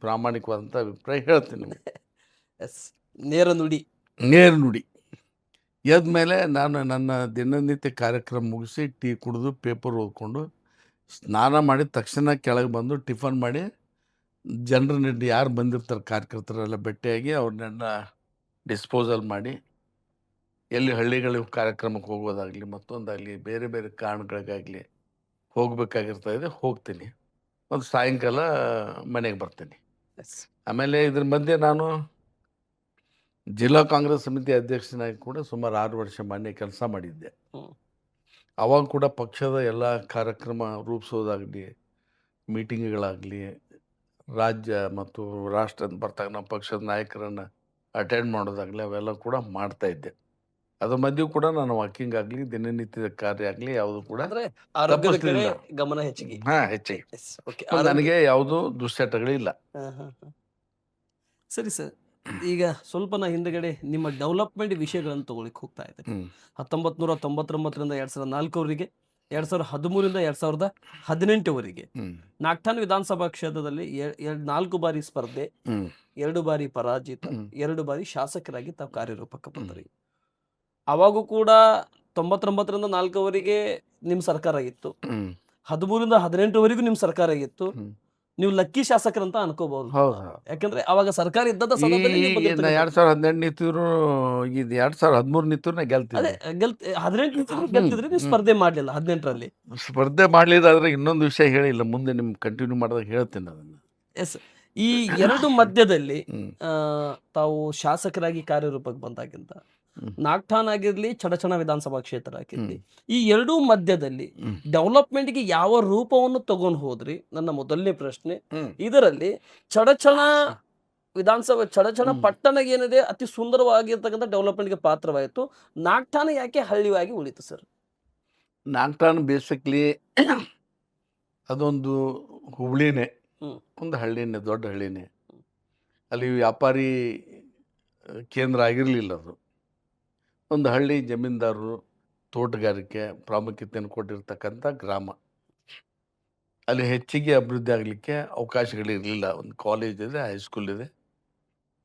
ಪ್ರಾಮಾಣಿಕವಾದಂಥ ಅಭಿಪ್ರಾಯ ಹೇಳ್ತೀನಿ. ನೇರ ನುಡಿ ಎದ್ದ ಮೇಲೆ ನಾನು ನನ್ನ ದಿನನಿತ್ಯ ಕಾರ್ಯಕ್ರಮ ಮುಗಿಸಿ ಟೀ ಕುಡಿದು ಪೇಪರ್ ಓದ್ಕೊಂಡು ಸ್ನಾನ ಮಾಡಿ ತಕ್ಷಣ ಕೆಳಗೆ ಬಂದು ಟಿಫನ್ ಮಾಡಿ ಜನರನ್ನ ಯಾರು ಬಂದಿರ್ತಾರೆ ಕಾರ್ಯಕರ್ತರೆಲ್ಲ ಭೇಟಿಯಾಗಿ ಅವ್ರನ್ನೆಲ್ಲ ಡಿಸ್ಪೋಸಲ್ ಮಾಡಿ, ಎಲ್ಲಿ ಹಳ್ಳಿಗಳಿಗೆ ಕಾರ್ಯಕ್ರಮಕ್ಕೆ ಹೋಗೋದಾಗಲಿ ಮತ್ತೊಂದಾಗಲಿ ಬೇರೆ ಬೇರೆ ಕಾರಣಗಳಿಗಾಗಲಿ ಹೋಗಬೇಕಾಗಿರ್ತದೆ, ಹೋಗ್ತೀನಿ. ಮತ್ತು ಸಾಯಂಕಾಲ ಮನೆಗೆ ಬರ್ತೀನಿ. ಆಮೇಲೆ ಇದ್ರ ಮಧ್ಯೆ ನಾನು ಜಿಲ್ಲಾ ಕಾಂಗ್ರೆಸ್ ಸಮಿತಿ ಅಧ್ಯಕ್ಷನಾಗಿ ಕೂಡ ಸುಮಾರು 6 ವರ್ಷ ಮಾನ್ಯ ಕೆಲಸ ಮಾಡಿದ್ದೆ. ಅವಾಗ ಕೂಡ ಪಕ್ಷದ ಎಲ್ಲ ಕಾರ್ಯಕ್ರಮ ರೂಪಿಸೋದಾಗಲಿ, ಮೀಟಿಂಗ್ಗಳಾಗಲಿ, ರಾಜ್ಯ ಮತ್ತು ರಾಷ್ಟ್ರ ಬರ್ತಾಗ ನಮ್ಮ ಪಕ್ಷದ ನಾಯಕರನ್ನು ಅಟೆಂಡ್ ಮಾಡೋದಾಗಲಿ ಅವೆಲ್ಲ ಕೂಡ ಮಾಡ್ತಾಯಿದ್ದೆ. ಅದ್ರ ಮಧ್ಯೆ ಕೂಡ ನಾನು ವಾಕಿಂಗ್ ಆಗಲಿ ದಿನನಿತ್ಯದ ಕಾರ್ಯ ಆಗಲಿ ಯಾವುದು ಕೂಡ ಗಮನ ಹೆಚ್ಚಿಗೆ. ನನಗೆ ಯಾವುದೂ ದುಶ್ಚಟಗಳಿಲ್ಲ. ಸರಿ ಸರ್, ಈಗ ಸ್ವಲ್ಪ ನಾ ಹಿಂದಗಡೆ ನಿಮ್ಮ ಡೆವಲಪ್ಮೆಂಟ್ ವಿಷಯಗಳನ್ನು ತಗೊಳ್ಳಿಕ್ಕೆ ಹೋಗ್ತಾ ಇದ್ದೆ. 1999ರಿಂದ 2004ವರೆಗೆ, 2013ರಿಂದ 2018ವರೆಗೆ ನಾಗ್ಠಾಣ್ ವಿಧಾನಸಭಾ ಕ್ಷೇತ್ರದಲ್ಲಿ 4 ಬಾರಿ ಸ್ಪರ್ಧೆ, 2 ಬಾರಿ ಪರಾಜಿತ, 2 ಬಾರಿ ಶಾಸಕರಾಗಿ ತಾವು ಕಾರ್ಯರೂಪಕ್ಕೆ ಬಂದ್ರಿ. ಅವಾಗೂ ಕೂಡ 99ರಿಂದ 4ವರೆಗೆ ನಿಮ್ಮ ಸರ್ಕಾರ ಆಗಿತ್ತು, 13ರಿಂದ 18ವರೆಗೂ ನಿಮ್ಮ ಸರ್ಕಾರ ಆಗಿತ್ತು. ನೀವು ಲಕ್ಕಿ ಶಾಸಕರಂತ ಅನ್ಕೋಬಹುದು. ಯಾಕಂದ್ರೆ ಅವಾಗ ಸರ್ಕಾರ ಇದ್ದದ 2018 ನಿಂತಿದ್ರು, 2013 ನಿಂತಿದ್ರು ಗೆಲ್ತಿದ್ದೆ. 18 ಗೆಲ್ತಿದ್ರಿ, ನೀವು ಸ್ಪರ್ಧೆ ಮಾಡ್ಲಿಲ್ಲ. 18ರಲ್ಲಿ ಸ್ಪರ್ಧೆ ಮಾಡ್ಲಿಲ್ಲ. ಇನ್ನೊಂದು ವಿಷಯ ಹೇಳಿಲ್ಲ, ಮುಂದೆ ನಿಮ್ ಕಂಟಿನ್ಯೂ ಮಾಡಿದಾಗ ಹೇಳ್ತೀನಿ ಅದನ್ನ. ಎಸ್, ಈ 2 ಮಧ್ಯದಲ್ಲಿ ತಾವು ಶಾಸಕರಾಗಿ ಕಾರ್ಯರೂಪಕ್ಕೆ ಬಂದಾಗಿಂತ ನಾಗ್ಠಾಣ್ ಆಗಿರ್ಲಿ, ಚಡಚಣ ವಿಧಾನಸಭಾ ಕ್ಷೇತ್ರ ಆಗಿರ್ಲಿ, ಈ 2 ಮಧ್ಯದಲ್ಲಿ ಡೆವಲಪ್ಮೆಂಟ್ಗೆ ಯಾವ ರೂಪವನ್ನು ತಗೊಂಡು ಹೋದ್ರಿ? ನನ್ನ ಮೊದಲನೇ ಪ್ರಶ್ನೆ. ಇದರಲ್ಲಿ ಚಡಚಣ ವಿಧಾನಸಭೆ ಚಡಚಣ ಪಟ್ಟಣ ಏನಿದೆ ಅತಿ ಸುಂದರವಾಗಿರ್ತಕ್ಕಂಥ ಡೆವಲಪ್ಮೆಂಟ್ಗೆ ಪಾತ್ರವಾಯಿತು. ನಾಗ್ಠಾಣ ಯಾಕೆ ಹಳ್ಳಿಯಾಗಿ ಉಳಿತು ಸರ್? ನಾಗ್ಟಾನ್ ಬೇಸಿಕ್ಲಿ ಅದೊಂದು ಹುಬ್ಳಿನೇ, ಹ್ಮ್. ಒಂದು ಹಳ್ಳಿನೇ, ದೊಡ್ಡ ಹಳ್ಳಿನೇ. ಅಲ್ಲಿ ವ್ಯಾಪಾರಿ ಕೇಂದ್ರ ಆಗಿರಲಿಲ್ಲ. ಅದು ಒಂದು ಹಳ್ಳಿ, ಜಮೀನ್ದಾರರು, ತೋಟಗಾರಿಕೆ ಪ್ರಾಮುಖ್ಯತೆಯನ್ನು ಕೊಟ್ಟಿರ್ತಕ್ಕಂಥ ಗ್ರಾಮ. ಅಲ್ಲಿ ಹೆಚ್ಚಿಗೆ ಅಭಿವೃದ್ಧಿ ಆಗಲಿಕ್ಕೆ ಅವಕಾಶಗಳಿರಲಿಲ್ಲ. ಒಂದು ಕಾಲೇಜ್ ಇದೆ, ಹೈಸ್ಕೂಲ್ ಇದೆ,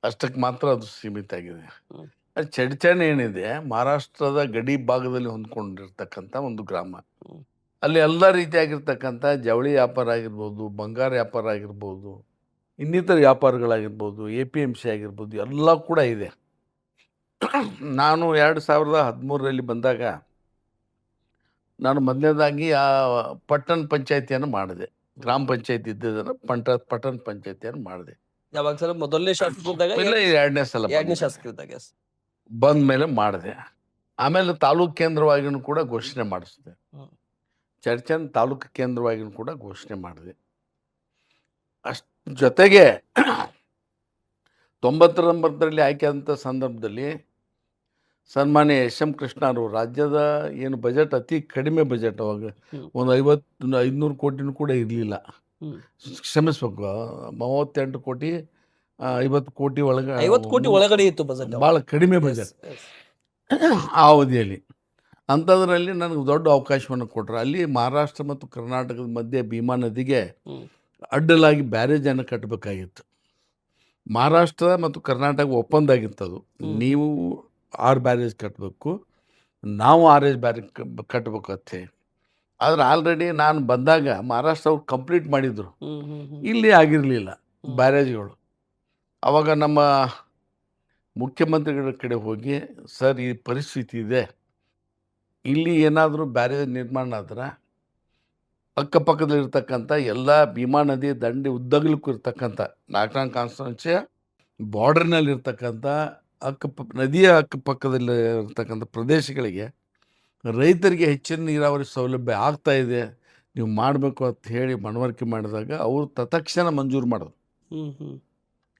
ಅಷ್ಟಕ್ಕೆ ಮಾತ್ರ ಅದು ಸೀಮಿತ ಆಗಿದೆ. ಹ್ಮ್. ಅದು ಚಡ್ಚಣ್ ಏನಿದೆ, ಮಹಾರಾಷ್ಟ್ರದ ಗಡಿ ಭಾಗದಲ್ಲಿ ಹೊಂದ್ಕೊಂಡಿರ್ತಕ್ಕಂಥ ಒಂದು ಗ್ರಾಮ. ಹ್ಮ್. ಅಲ್ಲಿ ಎಲ್ಲ ರೀತಿಯಾಗಿರ್ತಕ್ಕಂಥ ಜವಳಿ ವ್ಯಾಪಾರ ಆಗಿರ್ಬೋದು, ಬಂಗಾರ ವ್ಯಾಪಾರ ಆಗಿರ್ಬೋದು, ಇನ್ನಿತರ ವ್ಯಾಪಾರಗಳಾಗಿರ್ಬೋದು, APMC ಆಗಿರ್ಬೋದು, ಎಲ್ಲ ಕೂಡ ಇದೆ. ನಾನು 2013ರಲ್ಲಿ ಬಂದಾಗ ನಾನು ಮೊದಲನೇದಾಗಿ ಆ ಪಟ್ಟಣ ಪಂಚಾಯತಿಯನ್ನು ಮಾಡಿದೆ. ಗ್ರಾಮ ಪಂಚಾಯತಿ ಇದ್ದಿದ್ದನ್ನು ಪಟ್ಟಣ ಪಂಚಾಯತಿಯನ್ನು ಮಾಡಿದೆ. ಯಾವಾಗ ಸರ್? ಮೊದಲನೇ ಶಾಸಕರಿದ್ದಾಗ? ಇಲ್ಲ, 2ನೇ ಸಲ ಎರಡನೇ ಶಾಸಕರಿದ್ದಾಗ. ಬಂದ ಮೇಲೆ ಮಾಡಿದೆ. ಆಮೇಲೆ ತಾಲೂಕು ಕೇಂದ್ರವಾಗಿಯೂ ಕೂಡ ಘೋಷಣೆ ಮಾಡಿಸಿದೆ. ಚಡ್ಚನ್ ತಾಲೂಕು ಕೇಂದ್ರವಾಗಿಯೂ ಕೂಡ ಘೋಷಣೆ ಮಾಡಿದೆ. ಅಷ್ಟು ಜೊತೆಗೆ 99ರಲ್ಲಿ ಆಯ್ಕೆ ಆದಂಥ ಸಂದರ್ಭದಲ್ಲಿ ಸನ್ಮಾನ್ಯ SM ಕೃಷ್ಣರು ರಾಜ್ಯದ ಏನು ಬಜೆಟ್ ಅತಿ ಕಡಿಮೆ ಬಜೆಟ್, ಅವಾಗ ಒಂದು 500 ಕೋಟಿನೂ ಕೂಡ ಇರಲಿಲ್ಲ. ಕ್ಷಮಿಸ್ಬೇಕು, 38 ಕೋಟಿ 50 ಕೋಟಿ ಒಳಗೆ, 50 ಕೋಟಿ ಒಳಗಡೆ ಇತ್ತು ಬಜೆಟ್. ಭಾಳ ಕಡಿಮೆ ಬಜೆಟ್ ಆ ಅವಧಿಯಲ್ಲಿ. ಅಂಥದ್ರಲ್ಲಿ ನನಗೆ ದೊಡ್ಡ ಅವಕಾಶವನ್ನು ಕೊಟ್ಟರು. ಅಲ್ಲಿ ಮಹಾರಾಷ್ಟ್ರ ಮತ್ತು ಕರ್ನಾಟಕದ ಮಧ್ಯೆ ಭೀಮಾ ನದಿಗೆ ಅಡ್ಡಲಾಗಿ ಬ್ಯಾರೇಜನ್ನು ಕಟ್ಟಬೇಕಾಗಿತ್ತು. ಮಹಾರಾಷ್ಟ್ರ ಮತ್ತು ಕರ್ನಾಟಕ ಒಪ್ಪಂದ ಆಗಿತ್ತದು. ನೀವು 6 ಬ್ಯಾರೇಜ್ ಕಟ್ಟಬೇಕು, ನಾವು 6 ಬ್ಯಾರೇಜ್ ಕಟ್ಟಬೇಕತ್ತೆ. ಆದರೆ ಆಲ್ರೆಡಿ ನಾನು ಬಂದಾಗ ಮಹಾರಾಷ್ಟ್ರ ಅವ್ರು ಕಂಪ್ಲೀಟ್ ಮಾಡಿದರು, ಇಲ್ಲಿ ಆಗಿರಲಿಲ್ಲ ಬ್ಯಾರೇಜ್ಗಳು. ಆವಾಗ ನಮ್ಮ ಮುಖ್ಯಮಂತ್ರಿಗಳ ಕಡೆ ಹೋಗಿ, ಸರ್ ಈ ಪರಿಸ್ಥಿತಿ ಇದೆ, ಇಲ್ಲಿ ಏನಾದರೂ ಬ್ಯಾರೇಜ್ ನಿರ್ಮಾಣ ಆದ್ರೆ ಅಕ್ಕಪಕ್ಕದಲ್ಲಿರ್ತಕ್ಕಂಥ ಎಲ್ಲ ಭೀಮಾ ನದಿ ದಂಡೆ ಉದ್ದಗಲಕ್ಕೂ ಇರ್ತಕ್ಕಂಥ ನಾಗ್ಟಾನ್ ಕಾನ್ಸ್ಟಿಟ್ಯೂನ್ಸಿಯ ಬಾರ್ಡರ್ನಲ್ಲಿರ್ತಕ್ಕಂಥ ನದಿಯ ಅಕ್ಕಪಕ್ಕದಲ್ಲಿ ಇರ್ತಕ್ಕಂಥ ಪ್ರದೇಶಗಳಿಗೆ ರೈತರಿಗೆ ಹೆಚ್ಚಿನ ನೀರಾವರಿ ಸೌಲಭ್ಯ ಆಗ್ತಾ ಇದೆ, ನೀವು ಮಾಡಬೇಕು ಅಂತ ಹೇಳಿ ಮನವರಿಕೆ ಮಾಡಿದಾಗ ಅವರು ತತ್ಕ್ಷಣ ಮಂಜೂರು ಮಾಡೋದು.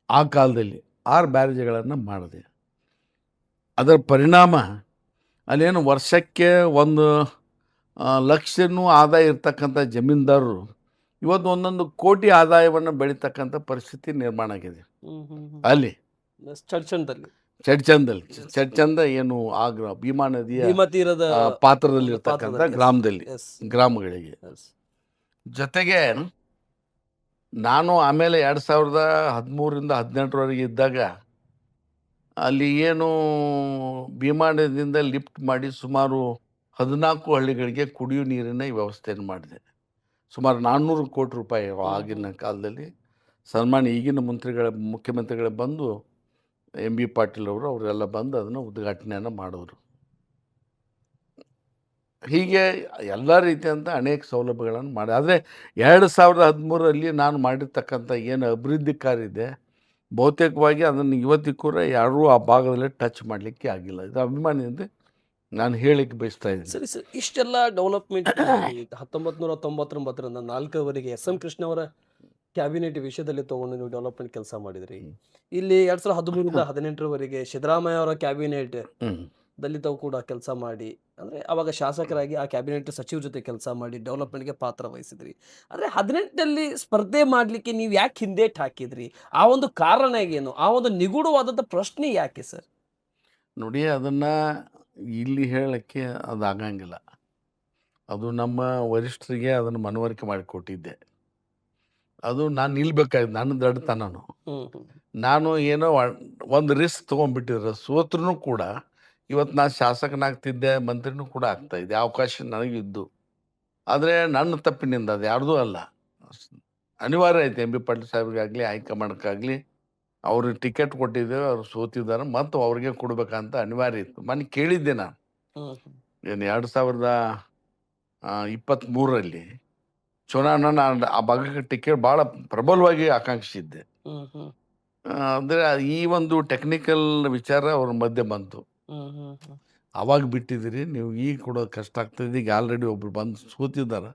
ಆ ಕಾಲದಲ್ಲಿ 6 ಬ್ಯಾರೇಜ್ಗಳನ್ನು ಮಾಡಿದೆ. ಅದರ ಪರಿಣಾಮ ಅಲ್ಲೇನು ವರ್ಷಕ್ಕೆ 1 ಲಕ್ಷನೂ ಆದಾಯ ಇರ್ತಕ್ಕಂಥ ಜಮೀನ್ದಾರರು ಇವತ್ತು 1 ಕೋಟಿ ಆದಾಯವನ್ನು ಬೆಳೀತಕ್ಕಂಥ ಪರಿಸ್ಥಿತಿ ನಿರ್ಮಾಣ ಆಗಿದೆ. ಅಲ್ಲಿ ಚಡ್ಚಂದ ಏನು ಆ ಭೀಮಾ ನದಿಯ ತೀರದ ಪಾತ್ರದಲ್ಲಿ ಇರ್ತಕ್ಕಂಥ ಗ್ರಾಮಗಳಿಗೆ. ಜೊತೆಗೆ ನಾನು ಆಮೇಲೆ 2013ರಿಂದ 2018ರವರೆಗೆ ಇದ್ದಾಗ ಅಲ್ಲಿ ಏನು ಭೀಮಾ ನದಿಯಿಂದ ಲಿಫ್ಟ್ ಮಾಡಿ ಸುಮಾರು 14 ಹಳ್ಳಿಗಳಿಗೆ ಕುಡಿಯುವ ನೀರಿನ ವ್ಯವಸ್ಥೆಯನ್ನು ಮಾಡಿದೆ. ಸುಮಾರು 400 ಕೋಟಿ ರೂಪಾಯಿ ಆಗಿನ ಕಾಲದಲ್ಲಿ ಸನ್ಮಾನ್ಯ ಈಗಿನ ಮುಖ್ಯಮಂತ್ರಿಗಳೇ ಬಂದು MB ಪಾಟೀಲ್ ಅವರೆಲ್ಲ ಬಂದು ಅದನ್ನು ಉದ್ಘಾಟನೆಯನ್ನು ಮಾಡೋರು. ಹೀಗೆ ಎಲ್ಲ ರೀತಿಯಂಥ ಅನೇಕ ಸೌಲಭ್ಯಗಳನ್ನು ಮಾಡಿ. ಆದರೆ 2013ರಲ್ಲಿ ನಾನು ಮಾಡಿರ್ತಕ್ಕಂಥ ಏನು ಅಭಿವೃದ್ಧಿ ಕಾರ್ಯ ಇದೆ, ಬಹುತೇಕವಾಗಿ ಅದನ್ನು ಇವತ್ತಿಗೂ ಯಾರೂ ಆ ಭಾಗದಲ್ಲಿ ಟಚ್ ಮಾಡಲಿಕ್ಕೆ ಆಗಿಲ್ಲ. ಇದು ಅಭಿಮಾನಿಯಿಂದ ನಾನು ಹೇಳಿಕ್ಕೆ ಬಯಸ್ತಾ ಇದ್ದೀನಿ. ಸರಿ ಸರ್, ಇಷ್ಟೆಲ್ಲ ಡೆವಲಪ್ಮೆಂಟ್ 1999ರಿಂದ 4ರವರೆಗೆ SM ಕೃಷ್ಣ ಅವರ ಕ್ಯಾಬಿನೆಟ್ ವಿಷಯದಲ್ಲಿ ತಗೊಂಡು ನೀವು ಡೆವಲಪ್ಮೆಂಟ್ ಕೆಲಸ ಮಾಡಿದ್ರಿ. ಇಲ್ಲಿ 2013ರಿಂದ 2018ರವರೆಗೆ ಸಿದ್ದರಾಮಯ್ಯ ಅವರ ಕ್ಯಾಬಿನೆಟ್ ದಲ್ಲಿ ತಾವು ಕೂಡ ಕೆಲಸ ಮಾಡಿ, ಅಂದರೆ ಅವಾಗ ಶಾಸಕರಾಗಿ ಆ ಕ್ಯಾಬಿನೆಟ್ ಸಚಿವ ಜೊತೆ ಕೆಲಸ ಮಾಡಿ ಡೆವಲಪ್ಮೆಂಟ್ಗೆ ಪಾತ್ರ ವಹಿಸಿದ್ರಿ. ಆದರೆ 18ರಲ್ಲಿ ಸ್ಪರ್ಧೆ ಮಾಡಲಿಕ್ಕೆ ನೀವು ಯಾಕೆ ಹಿಂದೇಟು ಹಾಕಿದ್ರಿ? ಆ ಒಂದು ಕಾರಣ ಏನು? ಆ ಒಂದು ನಿಗೂಢವಾದಂಥ ಪ್ರಶ್ನೆ ಯಾಕೆ ಸರ್? ನೋಡಿ, ಅದನ್ನು ಇಲ್ಲಿ ಹೇಳೋಕ್ಕೆ ಅದಾಗಂಗಿಲ್ಲ. ಅದು ನಮ್ಮ ವರಿಷ್ಠರಿಗೆ ಅದನ್ನು ಮನವರಿಕೆ ಮಾಡಿಕೊಟ್ಟಿದ್ದೆ. ಅದು ನಾನು ನಿಲ್ಬೇಕಾಗಿದ್ದು, ನನ್ನ ದಡ್ತನನು. ನಾನು ಏನೋ ಒಂದು ರಿಸ್ಕ್ ತೊಗೊಂಡ್ಬಿಟ್ಟಿದ್ರೆ ಸೋತ್ರೂ ಕೂಡ ಇವತ್ತು ನಾನು ಶಾಸಕನಾಗ್ತಿದ್ದೆ, ಮಂತ್ರಿನೂ ಕೂಡ ಆಗ್ತಾಯಿದ್ದೆ, ಅವಕಾಶ ನನಗಿದ್ದು. ಆದರೆ ನನ್ನ ತಪ್ಪಿನಿಂದ, ಅದು ಯಾರ್ದೂ ಅಲ್ಲ, ಅನಿವಾರ್ಯ ಐತೆ. MB ಪಾಟೀಲ್ ಸಾಹೇಬ್ರಿಗಾಗಲಿ ಹೈಕಮಾಂಡ್ಗಾಗಲಿ ಅವ್ರಿಗೆ ಟಿಕೆಟ್ ಕೊಟ್ಟಿದ್ದೇವೆ, ಅವ್ರು ಸೋತಿದ್ದಾರೆ, ಮತ್ತು ಅವ್ರಿಗೆ ಕೊಡ್ಬೇಕಂತ ಅನಿವಾರ್ಯ ಇತ್ತು. ಮೊನ್ನೆ ಕೇಳಿದ್ದೆ ನಾನು, ಏನು 2023ರಲ್ಲಿ ಚುನಾವಣೆ ನಾನು ಆ ಭಾಗಕ್ಕೆ ಟಿಕೆಟ್ ಭಾಳ ಪ್ರಬಲವಾಗಿ ಆಕಾಂಕ್ಷಿಸಿದ್ದೆ. ಅಂದರೆ ಈ ಒಂದು ಟೆಕ್ನಿಕಲ್ ವಿಚಾರ ಅವ್ರ ಮಧ್ಯೆ ಬಂತು. ಆವಾಗ ಬಿಟ್ಟಿದ್ದೀರಿ ನೀವು, ಈಗ ಕೊಡೋದು ಕಷ್ಟ ಆಗ್ತದೆ. ಈಗ ಆಲ್ರೆಡಿ ಒಬ್ರು ಬಂದು ಸೋತಿದ್ದಾರೆ,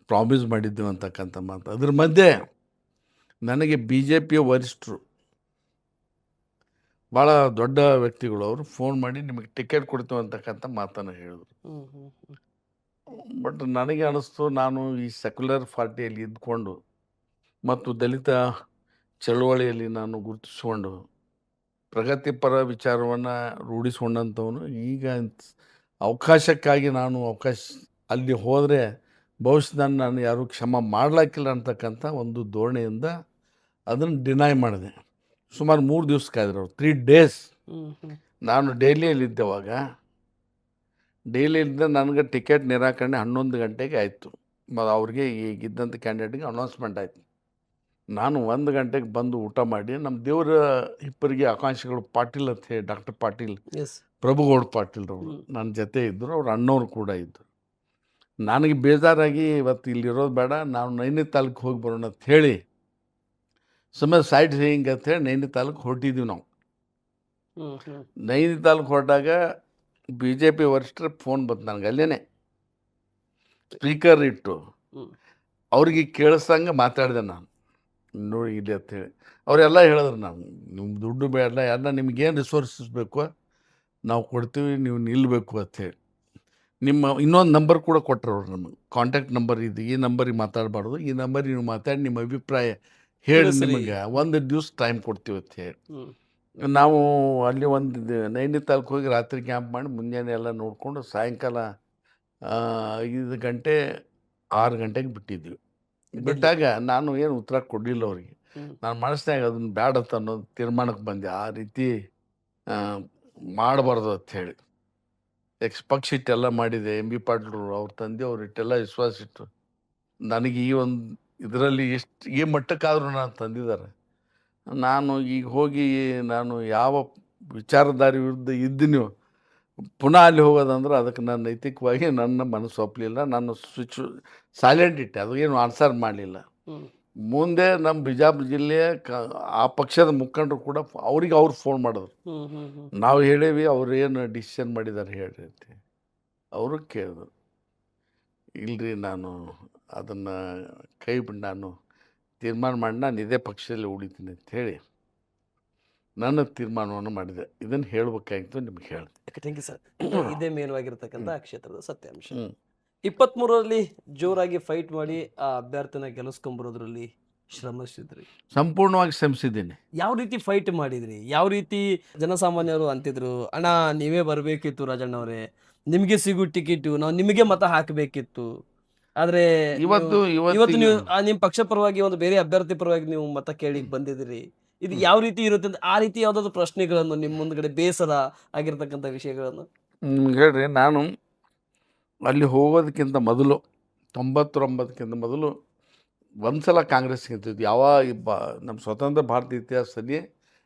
ಪ್ರಾಮಿಸ್ ಮಾಡಿದ್ದೇವೆ ಅಂತಕ್ಕಂಥ ಮಾತು. ಅದ್ರ ಮಧ್ಯೆ ನನಗೆ BJPಯ ವರಿಷ್ಠರು ಭಾಳ ದೊಡ್ಡ ವ್ಯಕ್ತಿಗಳು ಅವರು ಫೋನ್ ಮಾಡಿ ನಿಮಗೆ ಟಿಕೆಟ್ ಕೊಡ್ತೀವಿ ಅಂತಕ್ಕಂಥ ಮಾತನ್ನು ಹೇಳಿದ್ರು. ಹ್ಮ್ ಹ್ಮ್ ಹ್ಮ್ ಬಟ್ ನನಗೆ ಅನ್ನಿಸ್ತು ನಾನು ಈ ಸೆಕ್ಯುಲರ್ ಪಾರ್ಟಿಯಲ್ಲಿ ಇದ್ಕೊಂಡು ಮತ್ತು ದಲಿತ ಚಳವಳಿಯಲ್ಲಿ ನಾನು ಗುರುತಿಸ್ಕೊಂಡು ಪ್ರಗತಿಪರ ವಿಚಾರವನ್ನು ರೂಢಿಸ್ಕೊಂಡಂಥವನು ಈಗ ಅವಕಾಶಕ್ಕಾಗಿ ನಾನು ಅಲ್ಲಿ ಹೋದರೆ ಬಹುಶಃ ನಾನು ಯಾರೂ ಕ್ಷಮ ಮಾಡಲಾಕಿಲ್ಲ ಅಂತಕ್ಕಂಥ ಒಂದು ಧೋರಣೆಯಿಂದ ಅದನ್ನು ಡಿನೈ ಮಾಡಿದೆ. ಸುಮಾರು 3 ದಿವಸ ಕಾಯ್ದ್ರು ಅವ್ರು, 3 ಡೇಸ್. ಹ್ಮ್ ಹ್ಮ್ ನಾನು ಡೈಲಿಯಲ್ಲಿದ್ದೆ ಅವಾಗ. ಡೈಲಿಯಿಂದ ನನಗೆ ಟಿಕೆಟ್ ನಿರಾಕರಣೆ 11 ಗಂಟೆಗೆ ಆಯಿತು. ಅವ್ರಿಗೆ ಈಗಿದ್ದಂಥ ಕ್ಯಾಂಡಿಡೇಟ್ಗೆ ಅನೌನ್ಸ್ಮೆಂಟ್ ಆಯಿತು. ನಾನು 1 ಗಂಟೆಗೆ ಬಂದು ಊಟ ಮಾಡಿ ನಮ್ಮ ದೇವರ ಇಬ್ಬರಿಗೆ ಆಕಾಂಕ್ಷಿಗಳು ಪಾಟೀಲ್ ಅಂತ ಹೇಳಿ, ಡಾಕ್ಟರ್ ಪಾಟೀಲ್, ಎಸ್ ಪ್ರಭುಗೌಡ ಪಾಟೀಲ್ರವರು ನನ್ನ ಜೊತೆ ಇದ್ದರು. ಅವ್ರ ಅಣ್ಣವರು ಕೂಡ ಇದ್ದರು. ನನಗೆ ಬೇಜಾರಾಗಿ ಇವತ್ತು ಇಲ್ಲಿರೋದು ಬೇಡ, ನಾವು ನೈನಿತಾಲಕ್ಕೆ ಹೋಗಿ ಬರೋಣ ಅಂತ ಹೇಳಿ ಸುಮ್ಮನೆ ಸೈಡ್ ಸೀಯಿಂಗ್ ಅಂತೇಳಿ ನೈನಿತಾಲಕ್ಕೆ ಹೊರಟಿದ್ದೀವಿ ನಾವು. ಹ್ಮ್ ಹ್ಮ್ ನೈನಿತಾಲಕ್ಕೆ ಹೊರಟಾಗ BJP ವರಿಷ್ಠರ ಫೋನ್ ಬಂತು ನನಗೆ. ಅಲ್ಲೇ ಸ್ಪೀಕರ್ ಇಟ್ಟು ಹ್ಮ್ ಅವ್ರಿಗೆ ಕೇಳಿಸ್ದಂಗೆ ಮಾತಾಡಿದೆ ನಾನು. ನೋಡಿ ಇಲ್ಲಿ ಅಂತೇಳಿ ಅವರೆಲ್ಲ ಹೇಳಿದ್ರು, ನಾನು ನಿಮ್ಮ ದುಡ್ಡು ಬೇಡ, ಎಲ್ಲ ನಿಮಗೇನು ರಿಸೋರ್ಸಸ್ ಬೇಕು ನಾವು ಕೊಡ್ತೀವಿ, ನೀವು ನಿಲ್ಲಬೇಕು ಅಂಥೇಳಿ. ನಿಮ್ಮ ಇನ್ನೊಂದು ನಂಬರ್ ಕೂಡ ಕೊಟ್ಟರು ಅವ್ರು ನಮಗೆ, ಕಾಂಟ್ಯಾಕ್ಟ್ ನಂಬರ್ ಇದು, ಈ ನಂಬರಿಗೆ ಮಾತಾಡಬಾರ್ದು, ಈ ನಂಬರಿಗೆ ನೀವು ಮಾತಾಡಿ ನಿಮ್ಮ ಅಭಿಪ್ರಾಯ ಹೇಳಿ, ಸರಿ. ನಿಮಗೆ 1 ದಿವಸ ಟೈಮ್ ಕೊಡ್ತೀವಿ ಅಂತ ಹೇಳಿ. ಹ್ಮ್ ನಾವು ಅಲ್ಲಿ ಒಂದು ನೈನಿತಾಲಕ್ಕೆ ಹೋಗಿ ರಾತ್ರಿ ಕ್ಯಾಂಪ್ ಮಾಡಿ ಮುಂಜಾನೆ ಎಲ್ಲ ನೋಡಿಕೊಂಡು ಸಾಯಂಕಾಲ 5 ಗಂಟೆ 6 ಗಂಟೆಗೆ ಬಿಟ್ಟಿದ್ವಿ. ಬಿಟ್ಟಾಗ ನಾನು ಏನು ಉತ್ತರ ಕೊಡಲಿಲ್ಲ ಅವ್ರಿಗೆ. ಹ್ಮ್ ನಾನು ಮನಸ್ಸಿನಾಗ ಅದನ್ನು ಬ್ಯಾಡ ಅಂತ ಅನ್ನೋದು ತೀರ್ಮಾನಕ್ಕೆ ಬಂದೆ. ಆ ರೀತಿ ಮಾಡಬಾರ್ದು ಅಂಥೇಳಿ ಪಕ್ಷ ಇಟ್ಟೆಲ್ಲ ಮಾಡಿದೆ. MB ಪಾಟೀಲ್ರು ಅವ್ರ ತಂದೆ ಅವ್ರು ಇಟ್ಟೆಲ್ಲ ವಿಶ್ವಾಸ ಇಟ್ಟು ನನಗೆ ಈ ಒಂದು ಇದರಲ್ಲಿ ಎಷ್ಟು ಈ ಮಟ್ಟಕ್ಕಾದರೂ ನಾನು ತಂದಿದ್ದಾರೆ. ನಾನು ಈಗ ಹೋಗಿ ನಾನು ಯಾವ ವಿಚಾರಧಾರೆ ವಿರುದ್ಧ ಇದ್ದೀನೋ ಪುನಃ ಅಲ್ಲಿ ಹೋಗೋದಂದ್ರೆ ಅದಕ್ಕೆ ನಾನು ನೈತಿಕವಾಗಿ ನನ್ನ ಮನಸ್ಸು ಒಪ್ಪಲಿಲ್ಲ. ನಾನು ಸೈಲೆಂಟ್ ಇಟ್ಟೆ, ಅದು ಏನು ಆನ್ಸರ್ ಮಾಡಲಿಲ್ಲ. ಹ್ಮ್ ಮುಂದೆ ನಮ್ಮ ಬಿಜಾಪುರ ಜಿಲ್ಲೆಯ ಆ ಪಕ್ಷದ ಮುಖಂಡರು ಕೂಡ ಅವ್ರಿಗೆ ಅವ್ರು ಫೋನ್ ಮಾಡಿದ್ರು. ಹ್ಮ್ ಹ್ಮ್ ಹ್ಮ್ ನಾವು ಹೇಳೇವಿ, ಅವ್ರು ಏನು ಡಿಸಿಷನ್ ಮಾಡಿದ್ದಾರೆ ಹೇಳ್ರಿ ಅಂತ. ಅವರು ಕೇಳಿದ್ರು, ಇಲ್ರಿ ನಾನು ಅದನ್ನು ಕೈ ಬಿಟ್ಟು ನಾನು ತೀರ್ಮಾನ ಮಾಡಿ ನಾನು ಇದೇ ಪಕ್ಷದಲ್ಲಿ ಉಳಿತೀನಿ ಅಂತ ಹೇಳಿ ನನ್ನ ತೀರ್ಮಾನವನ್ನು ಮಾಡಿದೆ. ಇದನ್ನು ಹೇಳಬೇಕಾಗಿತ್ತು, ನಿಮ್ಗೆ ಹೇಳಿದೆ. Thank you sir. ಇದೇ ಮೇಲವಾಗಿರ್ತಕ್ಕಂಥ ಕ್ಷೇತ್ರದ ಸತ್ಯಾಂಶ. 23 23ರಲ್ಲಿ ಜೋರಾಗಿ ಫೈಟ್ ಮಾಡಿ ಆ ಅಭ್ಯರ್ಥಿನ ಗೆಲ್ಲಿಸ್ಕೊಂಬರೋದ್ರಲ್ಲಿ ಶ್ರಮಿಸಿದ್ರಿ. ಸಂಪೂರ್ಣವಾಗಿ ಶ್ರಮಿಸಿದ್ದೀನಿ. ಯಾವ ರೀತಿ ಫೈಟ್ ಮಾಡಿದ್ರಿ? ಯಾವ ರೀತಿ ಜನಸಾಮಾನ್ಯರು ಅಂತಿದ್ರು, ಅಣ್ಣ ನೀವೇ ಬರಬೇಕಿತ್ತು ರಾಜಣ್ಣವ್ರೆ, ನಿಮಗೆ ಸಿಗೋ ಟಿಕೆಟು ನಾವು ನಿಮಗೆ ಮತ ಹಾಕಬೇಕಿತ್ತು, ಆದ್ರೆ ಇವತ್ತು ಇವತ್ತು ನೀವು ನಿಮ್ಮ ಪಕ್ಷ ಪರವಾಗಿ ಒಂದು ಬೇರೆ ಅಭ್ಯರ್ಥಿ ಪರವಾಗಿ ನೀವು ಮತ ಕೇಳಿ ಬಂದಿದ್ದೀರಿ. ಇದು ಯಾವ ರೀತಿ ಇರುತ್ತೆ ಅಂತ ಆ ರೀತಿ ಯಾವ್ದಾದ್ರು ಪ್ರಶ್ನೆಗಳನ್ನು ನಿಮ್ಮ ಮುಂದ್ಗಡೆ ಬೇಸರ ಆಗಿರ್ತಕ್ಕಂಥ ವಿಷಯಗಳನ್ನು? ನಿಮ್ಗೆ ಹೇಳ್ರಿ, ನಾನು ಅಲ್ಲಿ ಹೋಗೋದಕ್ಕಿಂತ ಮೊದಲು 99ಕ್ಕಿಂತ ಮೊದಲು ಒಂದು ಸಲ ಕಾಂಗ್ರೆಸ್ ಗೆದ್ದಿದ್ದು. ನಮ್ಮ ಸ್ವತಂತ್ರ ಭಾರತ ಇತಿಹಾಸದಲ್ಲಿ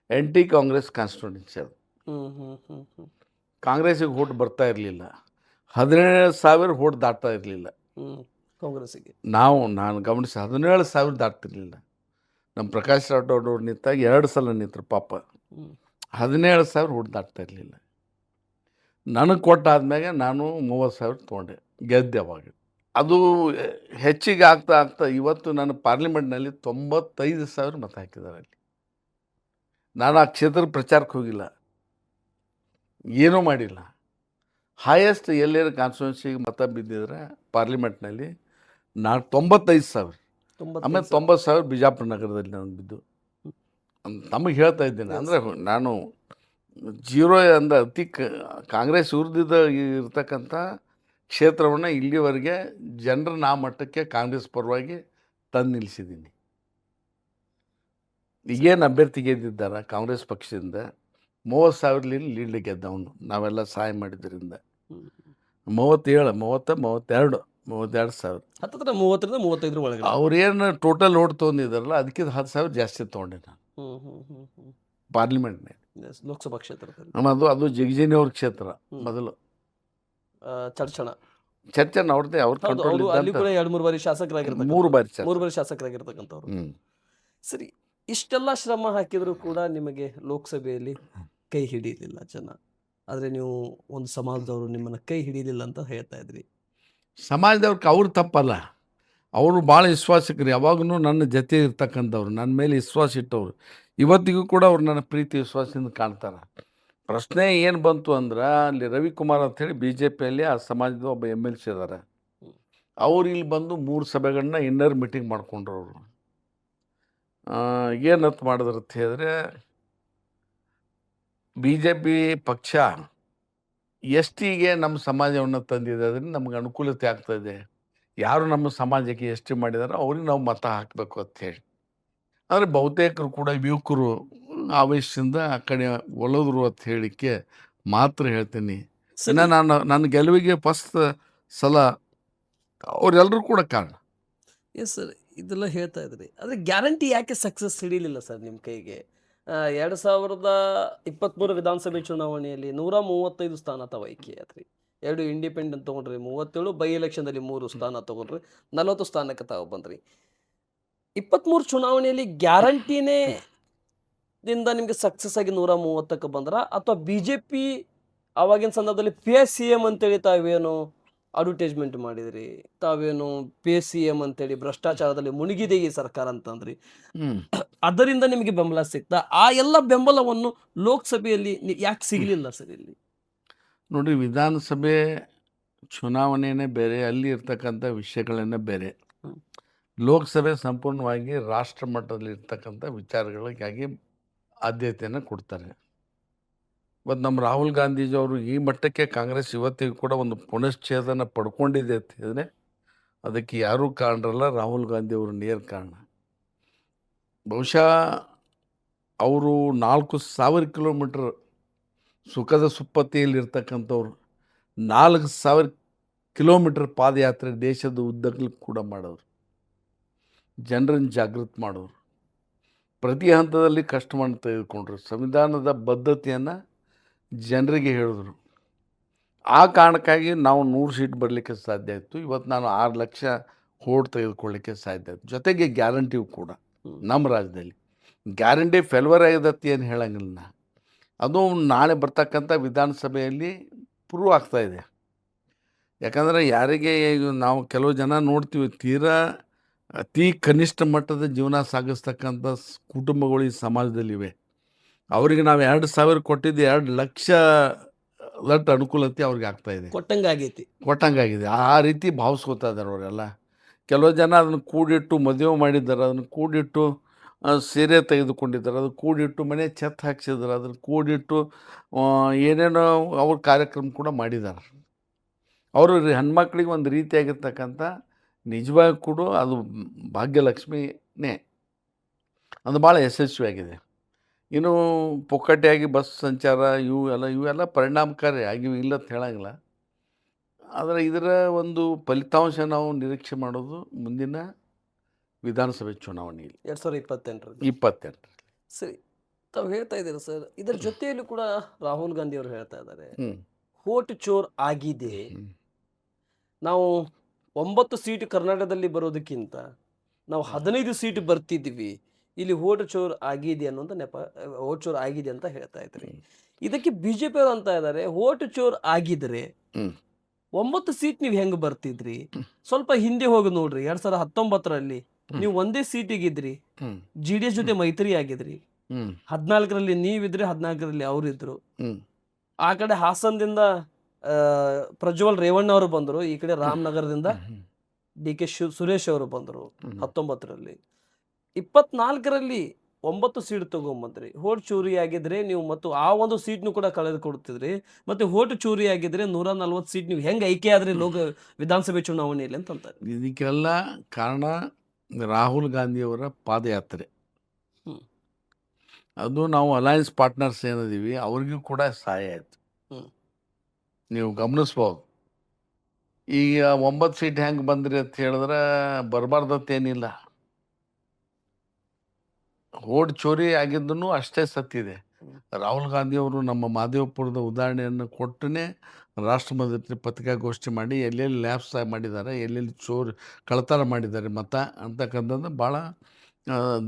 ಆ್ಯಂಟಿ ಕಾಂಗ್ರೆಸ್ ಕಾನ್ಸ್ಟಿಟ್ಯೂನ್ಸಿ ಅದು. ಹ್ಮ್ ಹ್ಮ್ ಹ್ಮ್ ಹ್ಮ್ ಕಾಂಗ್ರೆಸ್ಸಿಗೆ ಓಟ್ ಬರ್ತಾ ಇರಲಿಲ್ಲ. 17,000 ಓಟ್ ದಾಟ್ತಾ ಇರಲಿಲ್ಲ. ಹ್ಮ್ ಕಾಂಗ್ರೆಸ್ಸಿಗೆ ನಾನು ಗಮನಿಸಿ 17,000 ದಾಟ್ತಿರ್ಲಿಲ್ಲ. ನಮ್ಮ ಪ್ರಕಾಶ್ ರಾಠೋಡ್ ಅವ್ರು ನಿಂತಾಗ 2 ಸಲ ನಿಂತರು ಪಾಪ. ಹ್ಮ್ 17,000 ಓಟ್ ದಾಟ್ತಾ ಇರಲಿಲ್ಲ. ನನಗೆ ಕೊಟ್ಟಾದ್ಮೇಲೆ ನಾನು 30,000 ತೊಗೊಂಡೆ, ಗೆದ್ದೆ ಅವಾಗ. ಅದು ಹೆಚ್ಚಿಗೆ ಆಗ್ತಾ ಇವತ್ತು ನಾನು ಪಾರ್ಲಿಮೆಂಟ್ನಲ್ಲಿ 95,000 ಮತ ಹಾಕಿದ್ದಾರೆ ಅಲ್ಲಿ. ನಾನು ಆ ಕ್ಷೇತ್ರದ ಪ್ರಚಾರಕ್ಕೆ ಹೋಗಿಲ್ಲ, ಏನೂ ಮಾಡಿಲ್ಲ. ಹೈಯೆಸ್ಟ್ ಎಲ್ಲೇನು ಕಾನ್ಸ್ಟಿಟ್ಯೂನ್ಸಿಗೆ ಮತ ಬಿದ್ದಿದ್ರೆ ಪಾರ್ಲಿಮೆಂಟ್ನಲ್ಲಿ ನಾನು 95,000. ಆಮೇಲೆ 90,000 ಬಿಜಾಪುರ ನಗರದಲ್ಲಿ ನಾನು ಬಿದ್ದು. ತಮಗೆ ಹೇಳ್ತಾ ಇದ್ದೇನೆ, ಅಂದರೆ ನಾನು ಜೀರೋ ಅಂದ ಕಾಂಗ್ರೆಸ್ ಇರ್ತಕ್ಕಂಥ ಕ್ಷೇತ್ರವನ್ನು ಇಲ್ಲಿವರೆಗೆ ಜನರನ್ನ ಆ ಮಟ್ಟಕ್ಕೆ ಕಾಂಗ್ರೆಸ್ ಪರವಾಗಿ ತಂದು ನಿಲ್ಲಿಸಿದ್ದೀನಿ. ಈಗೇನು ಅಭ್ಯರ್ಥಿ ಗೆದ್ದಿದ್ದಾರೆ ಕಾಂಗ್ರೆಸ್ ಪಕ್ಷದಿಂದ 30,000 ಲೀಡ್ ಗೆದ್ದವನು, ನಾವೆಲ್ಲ ಸಹಾಯ ಮಾಡಿದ್ರಿಂದ. 32,000 ಹತ್ತತ್ರ 30ರಿಂದ 35 ಒಳಗಡೆ ಅವ್ರೇನು ಟೋಟಲ್ ಓಟ್ ತೊಗೊಂಡಿದ್ದಾರಲ್ಲ ಅದಕ್ಕಿಂತ 10,000 ಜಾಸ್ತಿ ತೊಗೊಂಡೆ ನಾನು ಪಾರ್ಲಿಮೆಂಟ್ನಲ್ಲಿ. ಲೋಕಸಭಾ ಕ್ಷೇತ್ರದಲ್ಲಿ ಅದು ಜಗಜೀನಿ ಅವ್ರ ಕ್ಷೇತ್ರ ಮೊದಲು. ಚರ್ಚೆ ಅವ್ರದ್ದೇ, ಅವ್ರ ಅಲ್ಲಿ ಕೂಡ 2-3 ಬಾರಿ ಶಾಸಕರಾಗಿರ್ತಾರೆ, 3 ಬಾರಿ 3 ಬಾರಿ ಶಾಸಕರಾಗಿರ್ತಕ್ಕಂಥವ್ರು. ಸರಿ, ಇಷ್ಟೆಲ್ಲ ಶ್ರಮ ಹಾಕಿದ್ರು ಕೂಡ ನಿಮಗೆ ಲೋಕಸಭೆಯಲ್ಲಿ ಕೈ ಹಿಡಿಯಲಿಲ್ಲ ಜನ. ಆದ್ರೆ ನೀವು ಒಂದು ಸಮಾಜದವರು ನಿಮ್ಮನ್ನ ಕೈ ಹಿಡಿಯಲಿಲ್ಲ ಅಂತ ಹೇಳ್ತಾ ಇದ್ರಿ. ಸಮಾಜದವ್ರಿಗೆ ಅವ್ರು ತಪ್ಪಲ್ಲ, ಅವರು ಭಾಳ ವಿಶ್ವಾಸಿಕರು, ಯಾವಾಗಲೂ ನನ್ನ ಜೊತೆ ಇರ್ತಕ್ಕಂಥವ್ರು, ನನ್ನ ಮೇಲೆ ವಿಶ್ವಾಸ ಇಟ್ಟವ್ರು. ಇವತ್ತಿಗೂ ಕೂಡ ಅವ್ರು ನನ್ನ ಪ್ರೀತಿ ವಿಶ್ವಾಸದಿಂದ ಕಾಣ್ತಾರೆ. ಪ್ರಶ್ನೆ ಏನು ಬಂತು ಅಂದ್ರೆ, ಅಲ್ಲಿ ರವಿಕುಮಾರ್ ಅಂಥೇಳಿ ಬಿ ಜೆ ಪಿಯಲ್ಲಿ ಆ ಸಮಾಜದ ಒಬ್ಬ ಎಮ್ ಎಲ್ ಸಿ ಇದ್ದಾರೆ. ಅವ್ರು ಇಲ್ಲಿ ಬಂದು 3 ಸಭೆಗಳನ್ನ ಇನ್ನರ್ ಮೀಟಿಂಗ್ ಮಾಡ್ಕೊಂಡ್ರು ಅವರು. ಏನಂತ ಮಾಡಿದ್ರು ಅಂತ ಹೇಳಿದ್ರೆ, ಬಿ ಜೆ ಪಿ ಪಕ್ಷ ಎಸ್ ಟಿಗೆ ನಮ್ಮ ಸಮಾಜವನ್ನು ತಂದಿದೆ, ಅದರಿಂದ ನಮ್ಗೆ ಅನುಕೂಲತೆ ಆಗ್ತಾಯಿದೆ. ಯಾರು ನಮ್ಮ ಸಮಾಜಕ್ಕೆ ಎಸ್ ಟಿ ಮಾಡಿದಾರೋ ಅವ್ರಿಗೆ ನಾವು ಮತ ಹಾಕಬೇಕು ಅಂಥೇಳಿ. ಆದರೆ ಬಹುತೇಕರು ಕೂಡ ಯುವಕರು ಆವೇಶದಿಂದ ಆ ಕಡೆ ಒಲದ್ರು ಅಂತ ಹೇಳಿಕ್ಕೆ ಮಾತ್ರ ಹೇಳ್ತೀನಿ. ಸರಿ. ಇನ್ನು ನನ್ನ ಗೆಲುವಿಗೆ ಫಸ್ಟ್ ಸಲ ಅವರೆಲ್ಲರೂ ಕೂಡ ಕಾರಣ. ಎಸ್ ಸರ್, ಇದೆಲ್ಲ ಹೇಳ್ತಾ ಇದ್ರಿ. ಆದರೆ ಗ್ಯಾರಂಟಿ ಯಾಕೆ ಸಕ್ಸಸ್ ಹಿಡಿಲಿಲ್ಲ ಸರ್ ನಿಮ್ಮ ಕೈಗೆ? 2023 ವಿಧಾನಸಭೆ ಚುನಾವಣೆಯಲ್ಲಿ 135 ಸ್ಥಾನ ತಾವು ಆಯ್ಕೆ ಆದ್ರಿ. 2 ಇಂಡಿಪೆಂಡೆಂಟ್ ತೊಗೊಂಡ್ರಿ, 37, ಬೈ ಎಲೆಕ್ಷನ್ದಲ್ಲಿ 3 ಸ್ಥಾನ ತೊಗೊಂಡ್ರಿ, 40 ಸ್ಥಾನಕ್ಕೆ ತಾವು ಬಂದ್ರಿ. 23 ಚುನಾವಣೆಯಲ್ಲಿ ಗ್ಯಾರಂಟಿನೇ ದಿಂದ ನಿಮಗೆ ಸಕ್ಸಸ್ ಆಗಿ 130ಕ್ಕೆ ಬಂದ್ರ, ಅಥವಾ ಬಿಜೆಪಿ ಆವಾಗಿನ ಸಂದರ್ಭದಲ್ಲಿ ಪಿ ಎಸ್ ಸಿ ಎಂ ಅಂತೇಳಿ ತಾವೇನು ಅಡ್ವರ್ಟೈಸ್ಮೆಂಟ್ ಮಾಡಿದ್ರಿ, ತಾವೇನು ಪಿ ಎಸ್ ಸಿ ಎಂ ಅಂತೇಳಿ ಭ್ರಷ್ಟಾಚಾರದಲ್ಲಿ ಮುಳುಗಿದೆ ಈ ಸರ್ಕಾರ ಅಂತಂದ್ರಿ, ಹ್ಮ್. ಅದರಿಂದ ನಿಮಗೆ ಬೆಂಬಲ ಸಿಗ್ತಾ? ಆ ಎಲ್ಲ ಬೆಂಬಲವನ್ನು ಲೋಕಸಭೆಯಲ್ಲಿ ಯಾಕೆ ಸಿಗಲಿಲ್ಲ ಸರ್ ಇಲ್ಲಿ? ನೋಡಿ, ವಿಧಾನಸಭೆ ಚುನಾವಣೆನೇ ಬೇರೆ, ಅಲ್ಲಿ ಇರ್ತಕ್ಕಂಥ ವಿಷಯಗಳನ್ನೇ ಬೇರೆ. ಹ್ಮ್. ಲೋಕಸಭೆ ಸಂಪೂರ್ಣವಾಗಿ ರಾಷ್ಟ್ರ ಮಟ್ಟದಲ್ಲಿ ಇರ್ತಕ್ಕಂಥ ವಿಚಾರಗಳಿಗಾಗಿ ಆದ್ಯತೆಯನ್ನು ಕೊಡ್ತಾರೆ. ಇವತ್ತು ನಮ್ಮ ರಾಹುಲ್ ಗಾಂಧೀಜಿಯವರು ಈ ಮಟ್ಟಕ್ಕೆ ಕಾಂಗ್ರೆಸ್ ಇವತ್ತಿಗೂ ಕೂಡ ಒಂದು ಪುನಶ್ಚೇತನ ಪಡ್ಕೊಂಡಿದೆ ಅಂತ ಹೇಳಿದ್ರೆ ಅದಕ್ಕೆ ಯಾರೂ ಕಾರಣರಲ್ಲ, ರಾಹುಲ್ ಗಾಂಧಿಯವರು ನೇರ ಕಾರಣ. ಬಹುಶಃ ಅವರು 4,000 ಕಿಲೋಮೀಟ್ರ್ ಸುಖದ ಸುಪ್ಪತ್ತಿಯಲ್ಲಿರ್ತಕ್ಕಂಥವ್ರು 4,000 ಕಿಲೋಮೀಟ್ರ್ ಪಾದಯಾತ್ರೆ ದೇಶದ ಉದ್ದಕ್ಕೂ ಕೂಡ ಮಾಡೋರು, ಜನರನ್ನು ಜಾಗೃತಿ ಮಾಡೋರು, ಪ್ರತಿ ಹಂತದಲ್ಲಿ ಕಷ್ಟವನ್ನು ತೆಗೆದುಕೊಂಡ್ರು, ಸಂವಿಧಾನದ ಬದ್ಧತೆಯನ್ನು ಜನರಿಗೆ ಹೇಳಿದ್ರು. ಆ ಕಾರಣಕ್ಕಾಗಿ ನಾವು 100 ಸೀಟ್ ಬರಲಿಕ್ಕೆ ಸಾಧ್ಯ ಆಯಿತು. ಇವತ್ತು ನಾನು 6 ಲಕ್ಷ ಓಟ್ ತೆಗೆದುಕೊಳ್ಳಿಕ್ಕೆ ಸಾಧ್ಯ ಆಯಿತು. ಜೊತೆಗೆ ಗ್ಯಾರಂಟಿಯೂ ಕೂಡ ನಮ್ಮ ರಾಜ್ಯದಲ್ಲಿ ಗ್ಯಾರಂಟಿ ಫೇಲ್ವರ್ ಆಗಿದತ್ತೆ ಏನು ಹೇಳಂಗಿಲ್ಲ ನಾ. ಅದು ನಾಳೆ ಬರ್ತಕ್ಕಂಥ ವಿಧಾನಸಭೆಯಲ್ಲಿ ಪ್ರೂವ್ ಆಗ್ತಾಯಿದೆ. ಯಾಕಂದರೆ ಯಾರಿಗೆ ಈಗ ನಾವು ಕೆಲವು ಜನ ನೋಡ್ತೀವಿ, ತೀರಾ ಅತಿ ಕನಿಷ್ಠ ಮಟ್ಟದ ಜೀವನ ಸಾಗಿಸ್ತಕ್ಕಂಥ ಕುಟುಂಬಗಳು ಈ ಸಮಾಜದಲ್ಲಿವೆ. ಅವರಿಗೆ ನಾವು 2,000 ಕೊಟ್ಟಿದ್ದು 2 ಲಕ್ಷ ಲಟ್ ಅನುಕೂಲತೆ ಅವ್ರಿಗೆ ಆಗ್ತಾಯಿದೆ, ಕೊಟ್ಟಂಗಾಗಿದೆ. ಆ ರೀತಿ ಭಾವಿಸ್ಕೋತಾ ಇದ್ದಾರೆ ಅವರೆಲ್ಲ. ಕೆಲವು ಜನ ಅದನ್ನು ಕೂಡಿಟ್ಟು ಮದುವೆ ಮಾಡಿದ್ದಾರೆ, ಅದನ್ನು ಕೂಡಿಟ್ಟು ಸೀರೆ ತೆಗೆದುಕೊಂಡಿದ್ದಾರೆ, ಅದು ಕೂಡಿಟ್ಟು ಮನೆ ಛತ್ ಹಾಕ್ಸಿದ್ದಾರೆ, ಅದನ್ನು ಕೂಡಿಟ್ಟು ಏನೇನೋ ಅವ್ರ ಕಾರ್ಯಕ್ರಮ ಕೂಡ ಮಾಡಿದ್ದಾರೆ. ಅವರು ಹೆಣ್ಮಕ್ಳಿಗೆ ಒಂದು ರೀತಿಯಾಗಿರ್ತಕ್ಕಂಥ ನಿಜವಾಗಿ ಕೂಡ ಅದು ಭಾಗ್ಯಲಕ್ಷ್ಮಿನೇ, ಅದು ಭಾಳ ಯಶಸ್ವಿಯಾಗಿದೆ. ಇನ್ನು ಪುಕ್ಕಟೆಯಾಗಿ ಬಸ್ ಸಂಚಾರ ಇವೆಲ್ಲ ಪರಿಣಾಮಕಾರಿ ಆಗಿವೆ, ಇಲ್ಲ ಅಂತ ಹೇಳಂಗಿಲ್ಲ. ಆದರೆ ಇದರ ಒಂದು ಫಲಿತಾಂಶ ನಾವು ನಿರೀಕ್ಷೆ ಮಾಡೋದು ಮುಂದಿನ ವಿಧಾನಸಭೆ ಚುನಾವಣೆಯಲ್ಲಿ 2028. ಸರಿ, ತಾವು ಹೇಳ್ತಾ ಇದ್ದೀರಾ ಸರ್. ಇದರ ಜೊತೆಯಲ್ಲೂ ಕೂಡ ರಾಹುಲ್ ಗಾಂಧಿ ಅವರು ಹೇಳ್ತಾ ಇದ್ದಾರೆ, ವೋಟ್ ಚೋರ್ ಆಗಿದೆ. ನಾವು 9 ಸೀಟ್ ಕರ್ನಾಟಕದಲ್ಲಿ ಬರೋದಕ್ಕಿಂತ ನಾವು 15 ಸೀಟ್ ಬರ್ತಿದ್ದೀವಿ, ಇಲ್ಲಿ ವೋಟ್ ಚೋರ್ ಆಗಿದೆ ಅನ್ನೋಂಥ ವೋಟ್ ಚೋರ್ ಆಗಿದೆ ಅಂತ ಹೇಳ್ತಾ ಇದ್ರಿ. ಇದಕ್ಕೆ ಬಿಜೆಪಿ ಅವರು ಅಂತ ಇದ್ದಾರೆ, ವೋಟ್ ಚೋರ್ ಆಗಿದ್ರೆ 9 ಸೀಟ್ ನೀವು ಹೆಂಗ್ ಬರ್ತಿದ್ರಿ? ಸ್ವಲ್ಪ ಹಿಂದೆ ಹೋಗಿ ನೋಡ್ರಿ, 2019ರಲ್ಲಿ ನೀವು ಒಂದೇ ಸೀಟಿಗಿದ್ರಿ, ಜೆ ಡಿ ಎಸ್ ಜೊತೆ ಮೈತ್ರಿ ಆಗಿದ್ರಿ. 14ರಲ್ಲಿ ನೀವಿದ್ರಿ, 14ರಲ್ಲಿ ಅವರಿದ್ರು. ಆ ಕಡೆ ಹಾಸನದಿಂದ ಪ್ರಜ್ವಲ್ ರೇವಣ್ಣ ಅವರು ಬಂದರು, ಈ ಕಡೆ ರಾಮನಗರದಿಂದ ಡಿ ಕೆ ಸುರೇಶ್ ಅವರು ಬಂದರು 19ರಲ್ಲಿ. 24ರಲ್ಲಿ 9 ಸೀಟ್ ತಗೊಂಬಂದ್ರಿ. ವೋಟ್ ಚೋರಿ ಆಗಿದ್ರೆ ನೀವು ಮತ್ತು ಆ ಒಂದು ಸೀಟ್ನು ಕೂಡ ಕಳೆದುಕೊಡ್ತಿದ್ರಿ, ಮತ್ತೆ ವೋಟ್ ಚೋರಿ ಆಗಿದ್ರೆ 140 ಸೀಟ್ ನೀವು ಹೆಂಗೆ ಆಯ್ಕೆ ಆದ್ರಿ ವಿಧಾನಸಭೆ ಚುನಾವಣೆಯಲ್ಲಿ ಅಂತಂತಾರೆ. ಇದಕ್ಕೆಲ್ಲ ಕಾರಣ ರಾಹುಲ್ ಗಾಂಧಿಯವರ ಪಾದಯಾತ್ರೆ. ಅದು ನಾವು ಅಲಯನ್ಸ್ ಪಾರ್ಟ್ನರ್ಸ್ ಏನಿದ್ದೀವಿ ಅವ್ರಿಗೂ ಕೂಡ ಸಹಾಯ ಆಯಿತು. ನೀವು ಗಮನಿಸ್ಬೋದು. ಈಗ 9 ಸೀಟ್ ಹೆಂಗೆ ಬಂದ್ರಿ ಅಂತ ಹೇಳಿದ್ರೆ ಬರಬಾರ್ದತ್ತೇನಿಲ್ಲ. ವೋಟ್ ಚೋರಿ ಆಗಿದ್ದೂ ಅಷ್ಟೇ ಸತ್ತಿದೆ. ರಾಹುಲ್ ಗಾಂಧಿಯವರು ನಮ್ಮ ಮಾದೇವಪುರದ ಉದಾಹರಣೆಯನ್ನು ಕೊಟ್ಟೇ ರಾಷ್ಟ್ರ ಮಟ್ಟದಲ್ಲಿ ಪತ್ರಿಕಾಗೋಷ್ಠಿ ಮಾಡಿ ಎಲ್ಲೆಲ್ಲಿ ಲ್ಯಾಬ್ಸ್ ಮಾಡಿದ್ದಾರೆ, ಎಲ್ಲೆಲ್ಲಿ ಕಳ್ತನ ಮಾಡಿದ್ದಾರೆ ಮತ ಅಂತಕ್ಕಂಥದ್ದು ಭಾಳ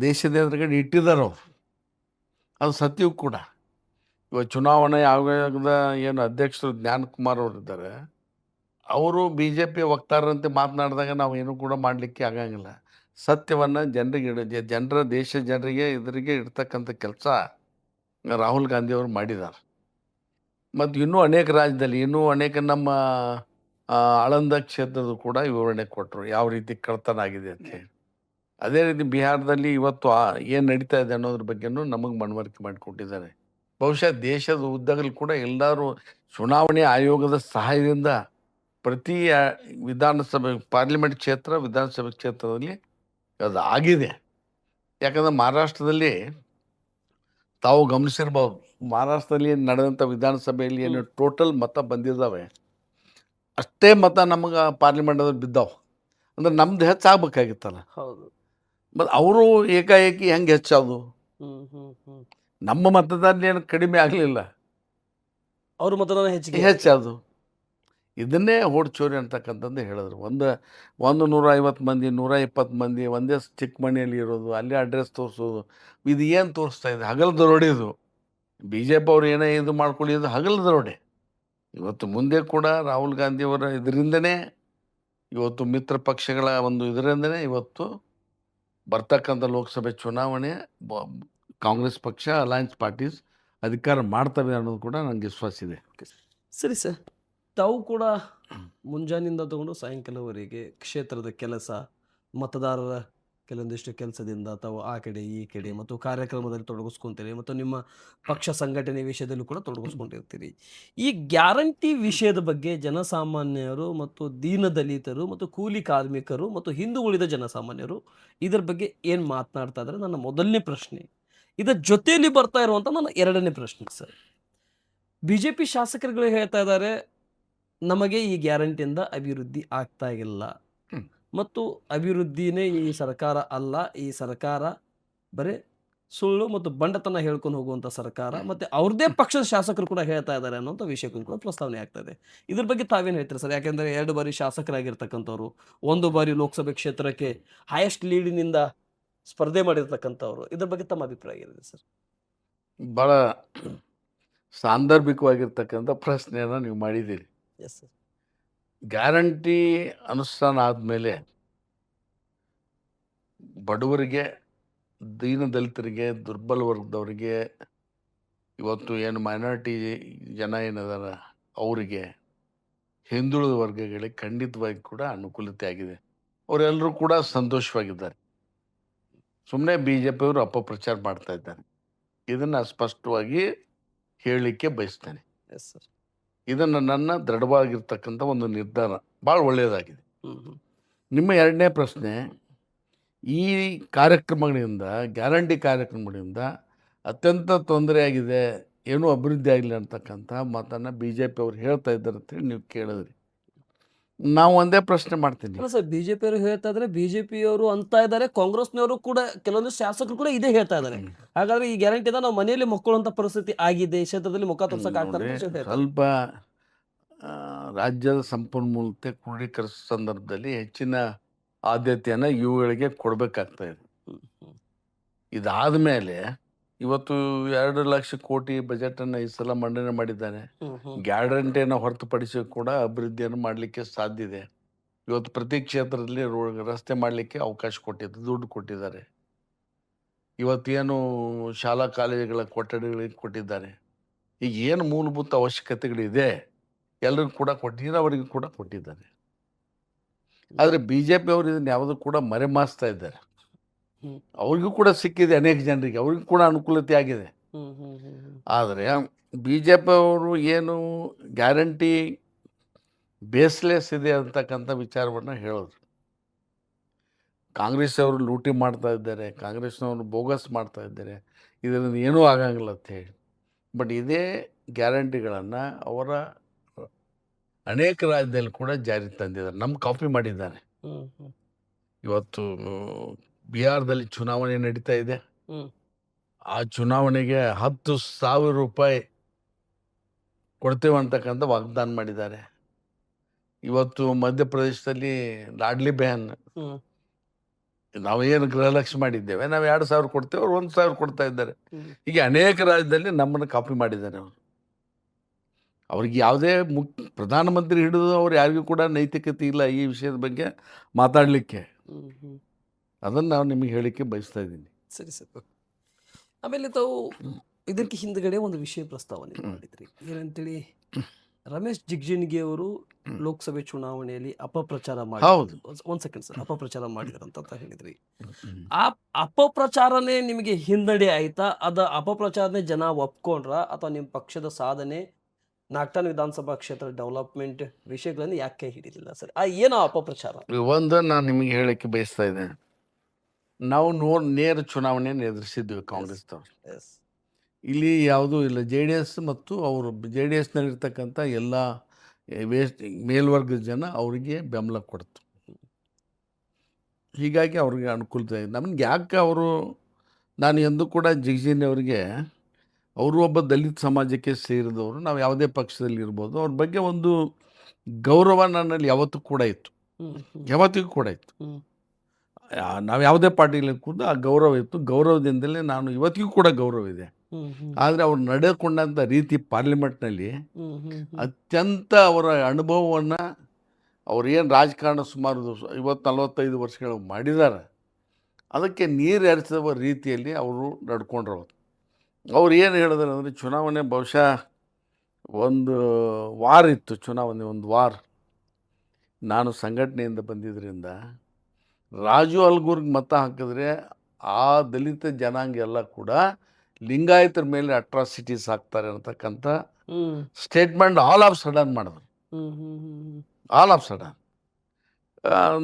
ದೇಶದ ಎದುರುಗಡೆ ಇಟ್ಟಿದ್ದಾರೆ ಅವರು. ಅದು ಸತ್ಯವೂ ಕೂಡ. ಇವಾಗ ಚುನಾವಣೆ ಆಯೋಗದ ಏನು ಅಧ್ಯಕ್ಷರು ಜ್ಞಾನಕುಮಾರ್ ಅವರಿದ್ದಾರೆ, ಅವರು ಬಿ ಜೆ ಪಿ ವಕ್ತಾರರಂತೆ ಮಾತನಾಡಿದಾಗ ನಾವು ಏನೂ ಕೂಡ ಮಾಡಲಿಕ್ಕೆ ಆಗಂಗಿಲ್ಲ. ಸತ್ಯವನ್ನು ಜನರಿಗೆ ಜನರ ದೇಶ ಜನರಿಗೆ ಇದರಿಗೆ ಇಡ್ತಕ್ಕಂಥ ಕೆಲಸ ರಾಹುಲ್ ಗಾಂಧಿಯವರು ಮಾಡಿದ್ದಾರೆ. ಮತ್ತು ಇನ್ನೂ ಅನೇಕ ರಾಜ್ಯದಲ್ಲಿ ಇನ್ನೂ ಅನೇಕ ನಮ್ಮ ಆಳಂದ ಕ್ಷೇತ್ರದ ಕೂಡ ವಿವರಣೆ ಕೊಟ್ಟರು ಯಾವ ರೀತಿ ಕಳ್ತನ ಆಗಿದೆ ಅಂತೇಳಿ. ಅದೇ ರೀತಿ ಬಿಹಾರದಲ್ಲಿ ಇವತ್ತು ಏನು ನಡೀತಾ ಇದೆ ಅನ್ನೋದ್ರ ಬಗ್ಗೆನೂ ನಮಗೆ ಮನವರಿಕೆ ಮಾಡಿಕೊಟ್ಟಿದ್ದಾರೆ. ಬಹುಶಃ ದೇಶದ ಉದ್ದಗಲೂ ಕೂಡ ಎಲ್ಲರೂ ಚುನಾವಣೆ ಆಯೋಗದ ಸಹಾಯದಿಂದ ಪ್ರತಿ ವಿಧಾನಸಭೆ ಪಾರ್ಲಿಮೆಂಟ್ ಕ್ಷೇತ್ರ ವಿಧಾನಸಭೆ ಕ್ಷೇತ್ರದಲ್ಲಿ ಅದು ಆಗಿದೆ. ಯಾಕಂದರೆ ಮಹಾರಾಷ್ಟ್ರದಲ್ಲಿ ತಾವು ಗಮನಿಸಿರ್ಬೋದು, ಮಹಾರಾಷ್ಟ್ರದಲ್ಲಿ ನಡೆದಂಥ ವಿಧಾನಸಭೆಯಲ್ಲಿ ಏನು ಟೋಟಲ್ ಮತ ಬಂದಿದ್ದಾವೆ ಅಷ್ಟೇ ಮತ ನಮಗೆ ಪಾರ್ಲಿಮೆಂಟಲ್ಲಿ ಬಿದ್ದಾವೆ. ಅಂದ್ರೆ ನಮ್ದು ಹೆಚ್ಚಾಗಬೇಕಾಗಿತ್ತಲ್ಲ. ಹೌದು. ಮತ್ತು ಅವರು ಏಕಾಏಕಿ ಹೆಂಗೆ ಹೆಚ್ಚಾದು? ನಮ್ಮ ಮತದಾರರು ಏನು ಕಡಿಮೆ ಆಗಲಿಲ್ಲ, ಅವ್ರ ಮತದಾನ ಹೆಚ್ಚಿಗೆ ಹೆಚ್ಚಾದು. ಇದನ್ನೇ ಚೋರಿ ಅಂತಕ್ಕಂಥದ್ದು ಹೇಳಿದ್ರು. 150 ಮಂದಿ 120 ಮಂದಿ ಒಂದೇ ಚಿಕ್ಕ ಮನೆಯಲ್ಲಿ ಇರೋದು, ಅಲ್ಲೇ ಅಡ್ರೆಸ್ ತೋರಿಸೋದು, ಇದು ಏನು ತೋರಿಸ್ತಾ ಇದೆ? ಹಗಲು ದರೋಡೆ. ಬಿ ಜೆ ಪಿ ಅವ್ರು ಏನೇ ಇದು ಮಾಡ್ಕೊಳ್ಳಿದ್ದು ಹಗಲು ದರೋಡೆ. ಇವತ್ತು ಮುಂದೆ ಕೂಡ ರಾಹುಲ್ ಗಾಂಧಿಯವರ ಇದರಿಂದನೇ ಇವತ್ತು ಮಿತ್ರ ಪಕ್ಷಗಳ ಒಂದು ಇದರಿಂದನೇ ಇವತ್ತು ಬರ್ತಕ್ಕಂಥ ಲೋಕಸಭೆ ಚುನಾವಣೆ ಕಾಂಗ್ರೆಸ್ ಪಕ್ಷ ಅಲಯನ್ಸ್ ಪಾರ್ಟೀಸ್ ಅಧಿಕಾರ ಮಾಡ್ತವೆ ಅನ್ನೋದು ಕೂಡ ನನಗೆ ವಿಶ್ವಾಸ ಇದೆ. ಸರಿ ಸರ್, ತಾವು ಕೂಡ ಮುಂಜಾನಿಂದ ತಗೊಂಡು ಸಾಯಂಕಾಲವರೆಗೆ ಕ್ಷೇತ್ರದ ಕೆಲಸ, ಮತದಾರರ ಕೆಲವೊಂದಿಷ್ಟು ಕೆಲಸದಿಂದ ತಾವು ಆ ಕಡೆ ಈ ಕಡೆ ಮತ್ತು ಕಾರ್ಯಕ್ರಮದಲ್ಲಿ ತೊಡಗಿಸ್ಕೊತೀರಿ ಮತ್ತು ನಿಮ್ಮ ಪಕ್ಷ ಸಂಘಟನೆ ವಿಷಯದಲ್ಲೂ ಕೂಡ ತೊಡಗಿಸ್ಕೊಂಡಿರ್ತೀರಿ. ಈ ಗ್ಯಾರಂಟಿ ವಿಷಯದ ಬಗ್ಗೆ ಜನಸಾಮಾನ್ಯರು ಮತ್ತು ದೀನದಲಿತರು ಮತ್ತು ಕೂಲಿ ಕಾರ್ಮಿಕರು ಮತ್ತು ಹಿಂದುಳಿದ ಜನಸಾಮಾನ್ಯರು ಇದರ ಬಗ್ಗೆ ಏನು ಮಾತನಾಡ್ತಾ ಇದ್ದಾರೆ ನನ್ನ ಮೊದಲನೇ ಪ್ರಶ್ನೆ. ಇದರ ಜೊತೆಯಲ್ಲಿ ಬರ್ತಾ ಇರುವಂಥ ನನ್ನ ಎರಡನೇ ಪ್ರಶ್ನೆ ಸರ್, ಬಿ ಜೆ ಪಿ ಶಾಸಕರುಗಳು ಹೇಳ್ತಾ ಇದ್ದಾರೆ ನಮಗೆ ಈ ಗ್ಯಾರಂಟಿಯಿಂದ ಅಭಿವೃದ್ಧಿ ಆಗ್ತಾ ಇಲ್ಲ ಮತ್ತು ಅಭಿವೃದ್ಧಿನೇ ಈ ಸರ್ಕಾರ ಅಲ್ಲ, ಈ ಸರ್ಕಾರ ಬರೀ ಸುಳ್ಳು ಮತ್ತು ಬಂಡತನ ಹೇಳ್ಕೊಂಡು ಹೋಗುವಂಥ ಸರ್ಕಾರ, ಮತ್ತು ಅವ್ರದ್ದೇ ಪಕ್ಷದ ಶಾಸಕರು ಕೂಡ ಹೇಳ್ತಾ ಇದ್ದಾರೆ ಅನ್ನೋಂಥ ವಿಷಯಕ್ಕೂ ಕೂಡ ಪ್ರಸ್ತಾವನೆ ಆಗ್ತಾ ಇದೆ. ಇದ್ರ ಬಗ್ಗೆ ತಾವೇನು ಹೇಳ್ತೀರಿ ಸರ್? ಯಾಕೆಂದರೆ 2 ಬಾರಿ ಶಾಸಕರಾಗಿರ್ತಕ್ಕಂಥವ್ರು, 1 ಬಾರಿ ಲೋಕಸಭೆ ಕ್ಷೇತ್ರಕ್ಕೆ ಹೈಯೆಸ್ಟ್ ಲೀಡಿನಿಂದ ಸ್ಪರ್ಧೆ ಮಾಡಿರ್ತಕ್ಕಂಥವ್ರು, ಇದ್ರ ಬಗ್ಗೆ ತಮ್ಮ ಅಭಿಪ್ರಾಯ ಏನಿದೆ ಸರ್? ಭಾಳ ಸಾಂದರ್ಭಿಕವಾಗಿರ್ತಕ್ಕಂಥ ಪ್ರಶ್ನೆಯನ್ನು ನೀವು ಮಾಡಿದ್ದೀರಿ. Yes sir. ಗ್ಯಾರಂಟಿ ಅನುಷ್ಠಾನ ಆದಮೇಲೆ ಬಡವರಿಗೆ, ದೀನದಲಿತರಿಗೆ, ದುರ್ಬಲ ವರ್ಗದವರಿಗೆ, ಇವತ್ತು ಏನು ಮೈನಾರಿಟಿ ಜನ ಏನಿದಾರ ಅವರಿಗೆ, ಹಿಂದುಳಿದ ವರ್ಗಗಳಿಗೆ ಖಂಡಿತವಾಗಿ ಕೂಡ ಅನುಕೂಲತೆ ಆಗಿದೆ. ಅವರೆಲ್ಲರೂ ಕೂಡ ಸಂತೋಷವಾಗಿದ್ದಾರೆ. ಸುಮ್ಮನೆ ಬಿ ಜೆ ಪಿಯವರು ಅಪಪ್ರಚಾರ ಮಾಡ್ತಾ ಇದ್ದಾರೆ. ಇದನ್ನು ಸ್ಪಷ್ಟವಾಗಿ ಹೇಳಲಿಕ್ಕೆ ಬಯಸ್ತೇನೆ. Yes sir. ಇದನ್ನು ನನ್ನ ದೃಢವಾಗಿರ್ತಕ್ಕಂಥ ಒಂದು ನಿರ್ಧಾರ, ಭಾಳ ಒಳ್ಳೆಯದಾಗಿದೆ. ನಿಮ್ಮ ಎರಡನೇ ಪ್ರಶ್ನೆ, ಈ ಕಾರ್ಯಕ್ರಮಗಳಿಂದ, ಗ್ಯಾರಂಟಿ ಕಾರ್ಯಕ್ರಮಗಳಿಂದ ಅತ್ಯಂತ ತೊಂದರೆಯಾಗಿದೆ, ಏನೂ ಅಭಿವೃದ್ಧಿ ಆಗಿಲ್ಲ ಅಂತಕ್ಕಂಥ ಮಾತನ್ನು ಬಿ ಜೆ ಪಿ ಅವ್ರು ಹೇಳ್ತಾ ಇದ್ದಾರೆ ಅಂತೇಳಿ ನೀವು ಕೇಳಿದ್ರಿ. ನಾವು ಒಂದೇ ಪ್ರಶ್ನೆ ಮಾಡ್ತೀನಿ. ಅಲ್ಲ ಸರ್, ಬಿಜೆಪಿಯವರು ಹೇಳ್ತಾ ಇದ್ದಾರೆ, ಬಿಜೆಪಿಯವರು ಅಂತ ಇದ್ದಾರೆ, ಕಾಂಗ್ರೆಸ್ನವರು ಕೂಡ ಕೆಲವೊಂದು ಶಾಸಕರು ಕೂಡ ಇದೇ ಹೇಳ್ತಾ ಇದ್ದಾರೆ. ಹಾಗಾದ್ರೆ ಈ ಗ್ಯಾರಂಟಿಯಿಂದ ನಾವು ಮನೆಯಲ್ಲಿ ಮಕ್ಕಳುವಂತ ಪರಿಸ್ಥಿತಿ ಆಗಿದೆ, ಕ್ಷೇತ್ರದಲ್ಲಿ ಮುಖ ತೋರ್ಸಕ್ ಆಗ್ತಾರೆ. ಸ್ವಲ್ಪ ರಾಜ್ಯದ ಸಂಪನ್ಮೂಲತೆ ಕ್ರೋಢೀಕರಿಸೋ ಸಂದರ್ಭದಲ್ಲಿ ಹೆಚ್ಚಿನ ಆದ್ಯತೆಯನ್ನು ಇವುಗಳಿಗೆ ಕೊಡಬೇಕಾಗ್ತಾ ಇದೆ. ಇದಾದ ಮೇಲೆ ಇವತ್ತು 2 ಲಕ್ಷ ಕೋಟಿ ಬಜೆಟನ್ನು ಈ ಸಲ ಮಂಡನೆ ಮಾಡಿದ್ದಾನೆ. ಗ್ಯಾರಂಟಿಯನ್ನು ಹೊರತುಪಡಿಸಿ ಕೂಡ ಅಭಿವೃದ್ಧಿಯನ್ನು ಮಾಡಲಿಕ್ಕೆ ಸಾಧ್ಯ ಇದೆ. ಇವತ್ತು ಪ್ರತಿ ಕ್ಷೇತ್ರದಲ್ಲಿ ರಸ್ತೆ ಮಾಡಲಿಕ್ಕೆ ಅವಕಾಶ ಕೊಟ್ಟಿದ್ದು, ದುಡ್ಡು ಕೊಟ್ಟಿದ್ದಾರೆ. ಇವತ್ತೇನು ಶಾಲಾ ಕಾಲೇಜುಗಳ ಕೊಠಡಿಗಳಿಗೆ ಕೊಟ್ಟಿದ್ದಾರೆ. ಈಗ ಏನು ಮೂಲಭೂತ ಅವಶ್ಯಕತೆಗಳಿದೆ ಎಲ್ಲರಿಗೂ ಕೂಡ ನೀರಾವರಿಗೂ ಕೂಡ ಕೊಟ್ಟಿದ್ದಾರೆ. ಆದರೆ ಬಿ ಜೆ ಪಿ ಅವರು ಇದನ್ನು ಯಾವುದೂ ಕೂಡ ಮರೆಮಾಚ್ತಾ ಇದ್ದಾರೆ. ಅವ್ರಿಗೂ ಕೂಡ ಸಿಕ್ಕಿದೆ, ಅನೇಕ ಜನರಿಗೆ ಅವ್ರಿಗೂ ಕೂಡ ಅನುಕೂಲತೆ ಆಗಿದೆ. ಆದರೆ ಬಿ ಜೆ ಪಿ ಅವರು ಏನು ಗ್ಯಾರಂಟಿ ಬೇಸ್ಲೆಸ್ ಇದೆ ಅಂತಕ್ಕಂಥ ವಿಚಾರವನ್ನು ಹೇಳಿದ್ರು. ಕಾಂಗ್ರೆಸ್ ಅವರು ಲೂಟಿ ಮಾಡ್ತಾ ಇದ್ದಾರೆ, ಕಾಂಗ್ರೆಸ್ನವರು ಬೋಗಸ್ ಮಾಡ್ತಾ ಇದ್ದಾರೆ, ಇದರಿಂದ ಏನೂ ಆಗಂಗಿಲ್ಲ ಅಂತ ಹೇಳಿ. ಬಟ್ ಇದೇ ಗ್ಯಾರಂಟಿಗಳನ್ನು ಅವರ ಅನೇಕ ರಾಜ್ಯದಲ್ಲಿ ಕೂಡ ಜಾರಿ ತಂದಿದ್ದಾರೆ, ನಮ್ಮ ಕಾಪಿ ಮಾಡಿದ್ದಾರೆ. ಇವತ್ತು ಬಿಹಾರದಲ್ಲಿ ಚುನಾವಣೆ ನಡೀತಾ ಇದೆ. ಆ ಚುನಾವಣೆಗೆ 10,000 ರೂಪಾಯಿ ಕೊಡ್ತೇವೆ ಅಂತಕ್ಕಂಥ ವಾಗ್ದಾನ ಮಾಡಿದ್ದಾರೆ. ಇವತ್ತು ಮಧ್ಯಪ್ರದೇಶದಲ್ಲಿ ಲಾಡ್ಲಿ ಬೆಹನ್, ನಾವೇನು ಗೃಹಲಕ್ಷ್ಮಿ ಮಾಡಿದ್ದೇವೆ, ನಾವು 2,000 ಕೊಡ್ತೇವೆ, ಅವ್ರು 1,000 ಕೊಡ್ತಾ ಇದ್ದಾರೆ. ಹೀಗೆ ಅನೇಕ ರಾಜ್ಯದಲ್ಲಿ ನಮ್ಮನ್ನು ಕಾಪಿ ಮಾಡಿದ್ದಾರೆ ಅವರು. ಅವ್ರಿಗೆ ಯಾವುದೇ ಪ್ರಧಾನಮಂತ್ರಿ ಹಿಡಿದು ಅವ್ರು ಯಾರಿಗೂ ಕೂಡ ನೈತಿಕತೆ ಇಲ್ಲ ಈ ವಿಷಯದ ಬಗ್ಗೆ ಮಾತಾಡಲಿಕ್ಕೆ. ಅದನ್ನು ನಾವು ನಿಮಗೆ ಹೇಳಲಿಕ್ಕೆ ಬಯಸ್ತಾ ಇದ್ದೀನಿ. ಸರಿ ಸರ್. ಆಮೇಲೆ ತಾವು ಇದಕ್ಕೆ ಹಿಂದ್ಗಡೆ ಒಂದು ವಿಷಯ ಪ್ರಸ್ತಾವನೆ ಮಾಡಿದ್ರಿ, ಏನಂತೇಳಿ ರಮೇಶ್ ಜಿಗಜಿಣಗಿ ಅವರು ಲೋಕಸಭೆ ಚುನಾವಣೆಯಲ್ಲಿ ಅಪಪ್ರಚಾರ ಮಾಡಿ, ಹೌದು. ಒಂದ್ ಸೆಕೆಂಡ್ ಸರ್, ಅಪಪ್ರಚಾರ ಮಾಡಿದ್ರಂತ ಹೇಳಿದ್ರಿ. ಆ ಅಪಪ್ರಚಾರನೇ ನಿಮಗೆ ಹಿನ್ನಡೆ ಆಯ್ತಾ? ಅದ ಅಪಪ್ರಚಾರನೇ ಜನ ಒಪ್ಕೊಂಡ್ರ, ಅಥವಾ ನಿಮ್ಮ ಪಕ್ಷದ ಸಾಧನೆ, ನಾಗ್ತಾನ್ ವಿಧಾನಸಭಾ ಕ್ಷೇತ್ರ ಡೆವಲಪ್ಮೆಂಟ್ ವಿಷಯಗಳನ್ನು ಯಾಕೆ ಹಿಡಿಲಿಲ್ಲ ಸರ್? ಏನೋ ಅಪಪ್ರಚಾರ. ಒಂದು ನಾನು ನಿಮಗೆ ಹೇಳಕ್ಕೆ ಬಯಸ್ತಾ ಇದ್ದೇನೆ, ನಾವು ನೇರ ಚುನಾವಣೆಯನ್ನು ಎದುರಿಸಿದ್ವಿ ಕಾಂಗ್ರೆಸ್ದವ್ರು. ಎಸ್. ಇಲ್ಲಿ ಯಾವುದೂ ಇಲ್ಲ. ಜೆ ಡಿ ಎಸ್ ಮತ್ತು ಅವರು ಜೆ ಡಿ ಎಸ್ನಲ್ಲಿರ್ತಕ್ಕಂಥ ಎಲ್ಲ ಮೇಲ್ವರ್ಗದ ಜನ ಅವರಿಗೆ ಬೆಂಬಲ ಕೊಡ್ತು. ಹೀಗಾಗಿ ಅವ್ರಿಗೆ ಅನುಕೂಲತೆ ಇದೆ. ನಮ್ಗೆ ಯಾಕೆ ಅವರು, ನಾನು ಎಂದೂ ಕೂಡ ಜಿಗಜಿಣಗಿ ಅವರಿಗೆ, ಅವರು ಒಬ್ಬ ದಲಿತ ಸಮಾಜಕ್ಕೆ ಸೇರಿದವರು, ನಾವು ಯಾವುದೇ ಪಕ್ಷದಲ್ಲಿ ಇರ್ಬೋದು, ಅವ್ರ ಬಗ್ಗೆ ಒಂದು ಗೌರವ ನನ್ನಲ್ಲಿ ಯಾವತ್ತೂ ಕೂಡ ಇತ್ತು, ಯಾವತ್ತಿಗೂ ಕೂಡ ಇತ್ತು. ನಾವು ಯಾವುದೇ ಪಾರ್ಟಿಯಲ್ಲಿ ಕೂತು ಆ ಗೌರವ ಇತ್ತು. ಗೌರವದಿಂದಲೇ ನಾನು ಇವತ್ತಿಗೂ ಕೂಡ ಗೌರವ ಇದೆ. ಆದರೆ ಅವ್ರು ನಡೆದುಕೊಂಡಂಥ ರೀತಿ ಪಾರ್ಲಿಮೆಂಟ್ನಲ್ಲಿ ಅತ್ಯಂತ ಅವರ ಅನುಭವವನ್ನು, ಅವ್ರು ಏನು ರಾಜಕಾರಣ ಸುಮಾರು 40-45 ವರ್ಷಗಳು ಮಾಡಿದ್ದಾರೆ, ಅದಕ್ಕೆ ನೀರು ಎರಚುವ ರೀತಿಯಲ್ಲಿ ಅವರು ನಡ್ಕೊಂಡ್ರು. ಅವ್ರು ಏನು ಹೇಳಿದ್ರು ಅಂದರೆ, ಚುನಾವಣೆ ಬಹುಶಃ ಒಂದು ವಾರ ಇತ್ತು, ಚುನಾವಣೆ ಒಂದು ವಾರ. ನಾನು ಸಂಘಟನೆಯಿಂದ ಬಂದಿದ್ದರಿಂದ ರಾಜು ಅಲ್ಗೂರ್ಗೆ ಮತ ಹಾಕಿದ್ರೆ ಆ ದಲಿತ ಜನಾಂಗ ಎಲ್ಲ ಕೂಡ ಲಿಂಗಾಯತರ ಮೇಲೆ ಅಟ್ರಾಸಿಟೀಸ್ ಹಾಕ್ತಾರೆ ಅಂತಕ್ಕಂಥ ಸ್ಟೇಟ್ಮೆಂಟ್ ಆಲ್ ಆಫ್ ಸಡನ್ ಮಾಡಿದ್ರು. ಆಲ್ ಆಫ್ ಸಡನ್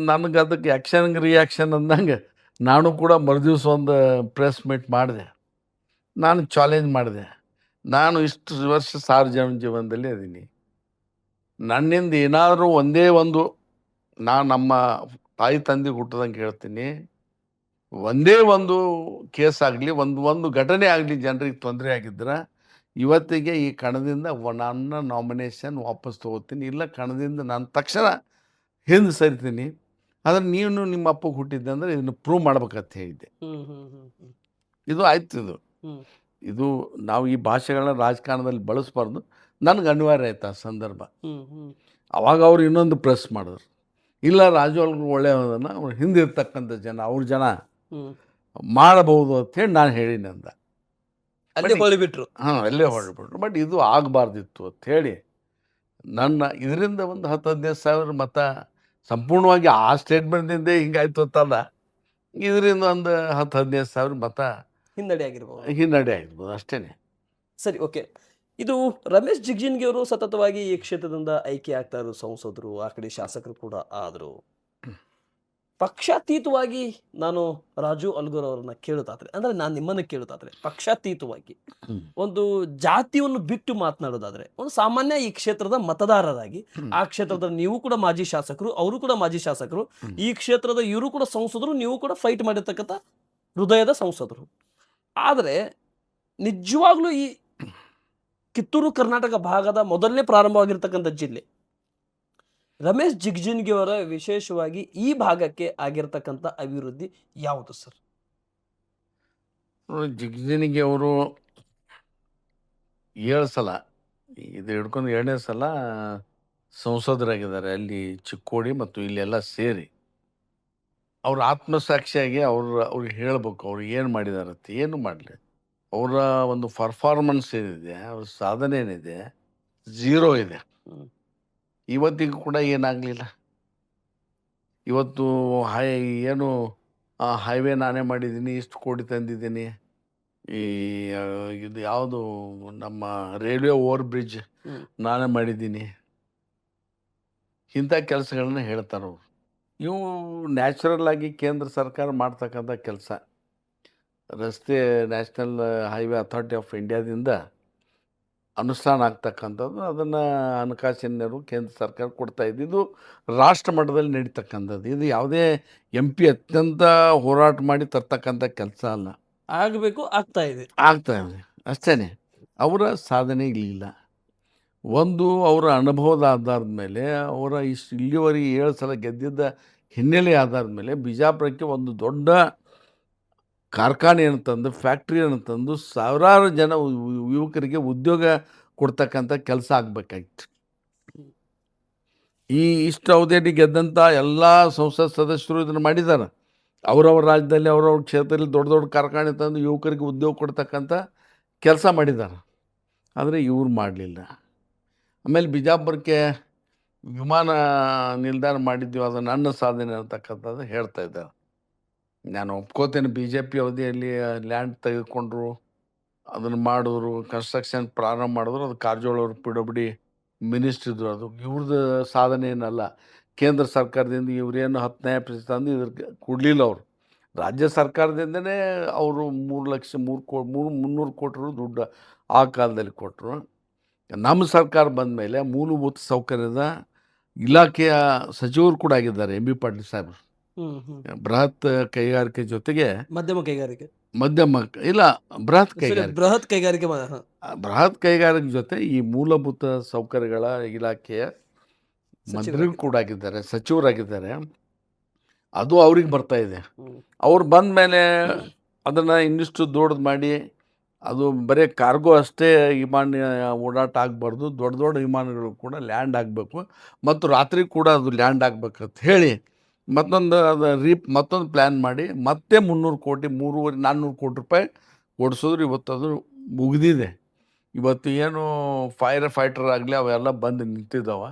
ನನಗೆ ಅದಕ್ಕೆ ಆ್ಯಕ್ಷನ್ಗೆ ರಿಯಾಕ್ಷನ್ ಅಂದಂಗೆ ನಾನು ಕೂಡ ಮರುದಿವ್ಸ ಒಂದು ಪ್ರೆಸ್ ಮೀಟ್ ಮಾಡಿದೆ. ನಾನು ಚಾಲೆಂಜ್ ಮಾಡಿದೆ, ನಾನು ಇಷ್ಟು ವರ್ಷ ಸಾರ್ವಜನಿಕ ಜೀವನದಲ್ಲಿ ಅದೀನಿ, ನನ್ನಿಂದ ಏನಾದರೂ ಒಂದೇ ಒಂದು, ನಾನು ನಮ್ಮ ತಾಯಿ ತಂದೆ ಹುಟ್ಟದಂಗೆ ಹೇಳ್ತೀನಿ, ಒಂದೇ ಒಂದು ಕೇಸ್ ಆಗಲಿ, ಒಂದು ಘಟನೆ ಆಗಲಿ ಜನರಿಗೆ ತೊಂದರೆ ಆಗಿದ್ರೆ ಇವತ್ತಿಗೆ ಈ ಕಣದಿಂದ ನನ್ನ ನಾಮಿನೇಷನ್ ವಾಪಸ್ ತೊಗೋತೀನಿ, ಇಲ್ಲ ಕಣದಿಂದ ನಾನು ತಕ್ಷಣ ಹಿಂದೆ ಸರಿತೀನಿ. ಆದರೆ ನೀವು ನಿಮ್ಮ ಅಪ್ಪಗೆ ಹುಟ್ಟಿದ್ದೆ ಅಂದರೆ ಇದನ್ನು ಪ್ರೂವ್ ಮಾಡ್ಬೇಕಂತ ಹೇಳಿದ್ದೆ. ಇದು ಆಯ್ತು. ಇದು ನಾವು ಈ ಭಾಷೆಗಳನ್ನ ರಾಜಕಾರಣದಲ್ಲಿ ಬಳಸಬಾರ್ದು. ನನಗೆ ಅನಿವಾರ್ಯ ಆಯ್ತು ಆ ಸಂದರ್ಭ. ಅವಾಗ ಅವ್ರು ಇನ್ನೊಂದು ಪ್ರೆಸ್ ಮಾಡಿದ್ರು, ಇಲ್ಲ ರಾಜು ಅಲ್ಗೂರ್ ಒಳ್ಳೆಯದನ್ನು ಅವ್ರು ಹಿಂದಿರ್ತಕ್ಕಂಥ ಜನ, ಅವ್ರ ಜನ ಮಾಡಬಹುದು ಅಂಥೇಳಿ ನಾನು ಹೇಳಿನಿ ಅಂದ. ಅಲ್ಲೇ ಹೊಳಿಬಿಟ್ರು. ಅಲ್ಲೇ ಹೊರಬಿಟ್ರು. ಬಟ್ ಇದು ಆಗಬಾರ್ದಿತ್ತು ಅಂಥೇಳಿ ನನ್ನ ಇದರಿಂದ ಒಂದು 10-15 ಸಾವಿರ ಮತ ಸಂಪೂರ್ಣವಾಗಿ ಆ ಸ್ಟೇಟ್ಮೆಂಟ್ದಿಂದ ಹಿಂಗಾಯ್ತು ಅಂತಲ್ಲ, ಇದರಿಂದ ಒಂದು 10-15 ಸಾವಿರ ಮತ ಹಿನ್ನಡೆ ಆಗಿರ್ಬೋದು, ಹಿನ್ನಡೆ ಆಗಿರ್ಬೋದು ಅಷ್ಟೇ. ಸರಿ, ಓಕೆ. ಇದು ರಮೇಶ್ ಜಿಗಜಿಣಗಿ ಅವರು ಸತತವಾಗಿ ಈ ಕ್ಷೇತ್ರದಿಂದ ಆಯ್ಕೆ ಆಗ್ತಾ ಇರೋ ಸಂಸದರು, ಆ ಕಡೆ ಶಾಸಕರು ಕೂಡ ಆದರು. ಪಕ್ಷಾತೀತವಾಗಿ ನಾನು ರಾಜು ಅಲ್ಗೂರ್ ಅವರನ್ನ ಕೇಳೋದಾದ್ರೆ, ಅಂದ್ರೆ ನಾನು ನಿಮ್ಮನ್ನು ಕೇಳೋದಾದ್ರೆ, ಪಕ್ಷಾತೀತವಾಗಿ ಒಂದು ಜಾತಿಯನ್ನು ಬಿಟ್ಟು ಮಾತನಾಡೋದಾದ್ರೆ, ಒಂದು ಸಾಮಾನ್ಯ ಈ ಕ್ಷೇತ್ರದ ಮತದಾರರಾಗಿ, ಆ ಕ್ಷೇತ್ರದ ನೀವು ಕೂಡ ಮಾಜಿ ಶಾಸಕರು, ಅವರು ಕೂಡ ಮಾಜಿ ಶಾಸಕರು, ಈ ಕ್ಷೇತ್ರದ ಇವರು ಕೂಡ ಸಂಸದರು, ನೀವು ಕೂಡ ಫೈಟ್ ಮಾಡಿರ್ತಕ್ಕಂಥ ಹೃದಯದ ಸಂಸದರು. ಆದರೆ ನಿಜವಾಗ್ಲೂ ಈ ಕಿತ್ತೂರು ಕರ್ನಾಟಕ ಭಾಗದ ಮೊದಲನೇ ಪ್ರಾರಂಭವಾಗಿರ್ತಕ್ಕಂಥ ಜಿಲ್ಲೆ ರಮೇಶ್ ಜಿಗಜಿಣಗಿ ಅವರ ವಿಶೇಷವಾಗಿ ಈ ಭಾಗಕ್ಕೆ ಆಗಿರ್ತಕ್ಕಂಥ ಅಭಿವೃದ್ಧಿ ಯಾವುದು ಸರ್? ಜಿಗಜಿಣಗಿ ಅವರು 7 ಸಲ, ಇದು ಹಿಡ್ಕೊಂಡು 2ನೇ ಸಲ ಸಂಸದರಾಗಿದ್ದಾರೆ, ಅಲ್ಲಿ ಚಿಕ್ಕೋಡಿ ಮತ್ತು ಇಲ್ಲೆಲ್ಲ ಸೇರಿ. ಅವ್ರ ಆತ್ಮಸಾಕ್ಷಿಯಾಗಿ ಅವ್ರಿಗೆ ಹೇಳ್ಬೇಕು ಅವ್ರು ಏನು ಮಾಡಿದಾರಂತ. ಏನು ಮಾಡಲಿ, ಅವರ ಒಂದು ಪರ್ಫಾರ್ಮೆನ್ಸ್ ಏನಿದೆ, ಅವ್ರ ಸಾಧನೆ ಏನಿದೆ, 0 ಇದೆ. ಇವತ್ತಿಗೂ ಕೂಡ ಏನಾಗಲಿಲ್ಲ. ಇವತ್ತು ಏನು ಹೈವೇ ನಾನೇ ಮಾಡಿದ್ದೀನಿ, ಇಷ್ಟು ಕೋಟಿ ತಂದಿದ್ದೀನಿ, ಇದು ಯಾವುದು ನಮ್ಮ ರೈಲ್ವೆ ಓವರ್ ಬ್ರಿಡ್ಜ್ ನಾನೇ ಮಾಡಿದ್ದೀನಿ, ಇಂಥ ಕೆಲಸಗಳನ್ನ ಹೇಳ್ತಾರೆ ಅವರು. ಇವು ನ್ಯಾಚುರಲ್ ಆಗಿ ಕೇಂದ್ರ ಸರ್ಕಾರ ಮಾಡ್ತಕ್ಕಂಥ ಕೆಲಸ. ರಸ್ತೆ ನ್ಯಾಷನಲ್ ಹೈವೇ ಅಥಾರಿಟಿ ಆಫ್ ಇಂಡಿಯಾದಿಂದ ಅನುಷ್ಠಾನ ಆಗ್ತಕ್ಕಂಥದ್ದು, ಅದನ್ನು ಹಣಕಾಸಿನ ಕೇಂದ್ರ ಸರ್ಕಾರ ಕೊಡ್ತಾ ಇದೆ. ಇದು ರಾಷ್ಟ್ರ ಮಟ್ಟದಲ್ಲಿ ನಡೀತಕ್ಕಂಥದ್ದು. ಇದು ಯಾವುದೇ MP ಅತ್ಯಂತ ಹೋರಾಟ ಮಾಡಿ ತರ್ತಕ್ಕಂಥ ಕೆಲಸ ಅಲ್ಲ. ಆಗಬೇಕು, ಆಗ್ತಾ ಇದೆ ಅಷ್ಟೇ. ಅವರ ಸಾಧನೆ ಇಲ್ಲಿಲ್ಲ. ಒಂದು ಅವರ ಅನುಭವದ ಆಧಾರದ ಮೇಲೆ, ಅವರ ಇಲ್ಲಿವರೆಗೆ 7 ಸಲ ಗೆದ್ದಿದ್ದ ಹಿನ್ನೆಲೆ ಆಧಾರದ ಮೇಲೆ ಬಿಜಾಪುರಕ್ಕೆ ಒಂದು ದೊಡ್ಡ ಕಾರ್ಖಾನೆಯನ್ನು ತಂದು, ಫ್ಯಾಕ್ಟ್ರಿಯನ್ನು ತಂದು, ಸಾವಿರಾರು ಜನ ಯುವಕರಿಗೆ ಉದ್ಯೋಗ ಕೊಡ್ತಕ್ಕಂಥ ಕೆಲಸ ಆಗಬೇಕಾಗಿತ್ತು. ಇಷ್ಟು ಅವಧಿಯಲ್ಲಿ ಗೆದ್ದಂಥ ಎಲ್ಲ ಸಂಸತ್ ಸದಸ್ಯರು ಇದನ್ನು ಮಾಡಿದ್ದಾರೆ. ಅವರವ್ರ ರಾಜ್ಯದಲ್ಲಿ ಅವರವ್ರ ಕ್ಷೇತ್ರದಲ್ಲಿ ದೊಡ್ಡ ದೊಡ್ಡ ಕಾರ್ಖಾನೆ ತಂದು ಯುವಕರಿಗೆ ಉದ್ಯೋಗ ಕೊಡ್ತಕ್ಕಂಥ ಕೆಲಸ ಮಾಡಿದ್ದಾರೆ. ಆದರೆ ಇವ್ರು ಮಾಡಲಿಲ್ಲ. ಆಮೇಲೆ ಬಿಜಾಪುರಕ್ಕೆ ವಿಮಾನ ನಿಲ್ದಾಣ ಮಾಡಿದ್ದೀವಿ, ಅದು ನನ್ನ ಸಾಧನೆ ಅಂತಕ್ಕಂಥದ್ದು ಹೇಳ್ತಾ ಇದ್ದಾರೆ. ನಾನು ಒಪ್ಕೋತೇನೆ, ಬಿ ಜೆ ಪಿ ಅವಧಿಯಲ್ಲಿ ಲ್ಯಾಂಡ್ ತೆಗೆದುಕೊಂಡ್ರು, ಅದನ್ನು ಮಾಡಿದ್ರು, ಕನ್ಸ್ಟ್ರಕ್ಷನ್ ಪ್ರಾರಂಭ ಮಾಡಿದ್ರು. ಅದು ಕಾರಜೋಳ ಅವರು PWD ಮಿನಿಸ್ಟ್ರ್ ಇದ್ರು. ಅದು ಇವ್ರದ್ದು ಸಾಧನೆ ಏನಲ್ಲ. ಕೇಂದ್ರ ಸರ್ಕಾರದಿಂದ ಇವರೇನು 10% ತಂದು ಇದ್ರಿಗೆ ಕೊಡಲಿಲ್ಲ. ಅವರು ರಾಜ್ಯ ಸರ್ಕಾರದಿಂದನೇ ಅವರು 300 ಕೋಟಿ ದುಡ್ಡು ಆ ಕಾಲದಲ್ಲಿ ಕೊಟ್ಟರು. ನಮ್ಮ ಸರ್ಕಾರ ಬಂದ ಮೇಲೆ ಮೂಲಭೂತ ಸೌಕರ್ಯದ ಇಲಾಖೆಯ ಸಚಿವರು ಕೂಡ ಆಗಿದ್ದಾರೆ ಎಂ ಬಿ ಪಾಟೀಲ್ ಸಾಹೇಬರು. ಬೃಹತ್ ಕೈಗಾರಿಕೆ ಜೊತೆಗೆ ಮಧ್ಯಮ ಕೈಗಾರಿಕೆ, ಬೃಹತ್ ಕೈಗಾರಿಕೆ, ಬೃಹತ್ ಕೈಗಾರಿಕೆ ಜೊತೆ ಈ ಮೂಲಭೂತ ಸೌಕರ್ಯಗಳ ಇಲಾಖೆಯ ಮಂತ್ರಿಗಳು ಕೂಡ ಆಗಿದ್ದಾರೆ, ಸಚಿವರಾಗಿದ್ದಾರೆ. ಅದು ಅವ್ರಿಗೆ ಬರ್ತಾ ಇದೆ. ಅವ್ರು ಬಂದ ಮೇಲೆ ಅದನ್ನು ಇನ್ನಿಷ್ಟು ದೊಡ್ಡದು ಮಾಡಿ, ಅದು ಬರೀ ಕಾರ್ಗೋ ಅಷ್ಟೇ ವಿಮಾನ ಓಡಾಟ ಆಗಬಾರ್ದು, ದೊಡ್ಡ ದೊಡ್ಡ ವಿಮಾನಗಳು ಕೂಡ ಲ್ಯಾಂಡ್ ಆಗಬೇಕು, ಮತ್ತು ರಾತ್ರಿ ಕೂಡ ಅದು ಲ್ಯಾಂಡ್ ಆಗ್ಬೇಕಂತ ಹೇಳಿ ಮತ್ತೊಂದು ಪ್ಲ್ಯಾನ್ ಮಾಡಿ ಮತ್ತೆ 300 ಕೋಟಿ 400 ಕೋಟಿ ರೂಪಾಯಿ ಓಡಿಸಿದ್ರು. ಇವತ್ತು ಅದು ಮುಗಿದಿದೆ. ಇವತ್ತು ಏನು ಫೈಟರ್ ಆಗಲಿ ಅವೆಲ್ಲ ಬಂದು ನಿಂತಿದ್ದಾವೆ.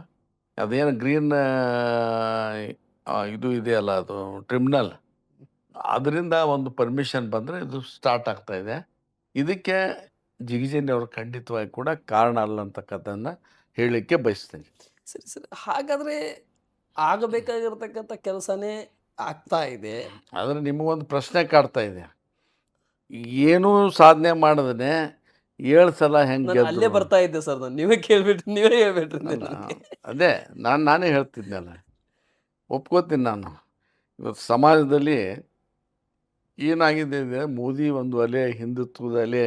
ಅದೇನು ಗ್ರೀನ್ ಇದು ಇದೆಯಲ್ಲ, ಅದು ಟ್ರಿಬ್ಯುನಲ್, ಅದರಿಂದ ಒಂದು ಪರ್ಮಿಷನ್ ಬಂದರೆ ಇದು ಸ್ಟಾರ್ಟ್ ಆಗ್ತಾ ಇದೆ. ಇದಕ್ಕೆ ಜಿಗಜಿಣಗಿ ಅವರು ಖಂಡಿತವಾಗಿ ಕೂಡ ಕಾರಣ ಅಲ್ಲ ಅಂತಕ್ಕಂಥದ್ದನ್ನು ಹೇಳಲಿಕ್ಕೆ ಬಯಸ್ತೇನೆ. ಸರಿ ಸರಿ, ಹಾಗಾದರೆ ಆಗಬೇಕಾಗಿರ್ತಕ್ಕಂಥ ಕೆಲಸನೇ ಆಗ್ತಾ ಇದೆ. ಆದರೆ ನಿಮಗೊಂದು ಪ್ರಶ್ನೆ ಕಾಡ್ತಾ ಇದೆ, ಏನೂ ಸಾಧನೆ ಮಾಡಿದ್ರೆ 7 ಸಲ ಹೆಂಗೆ ಅಲ್ಲೇ ಬರ್ತಾ ಇದ್ದೆ ಸರ್, ನಾನು ನೀವೇ ಹೇಳ್ಬಿಟ್ರಿ. ಅದೇ ನಾನೇ ಹೇಳ್ತಿದ್ನಲ್ಲ, ಒಪ್ಕೋತೀನಿ ನಾನು. ಇವತ್ತು ಸಮಾಜದಲ್ಲಿ ಏನಾಗಿದೆ ಅಂದರೆ, ಮೋದಿ ಒಂದು ಅಲೆ, ಹಿಂದುತ್ವದ ಅಲೆ,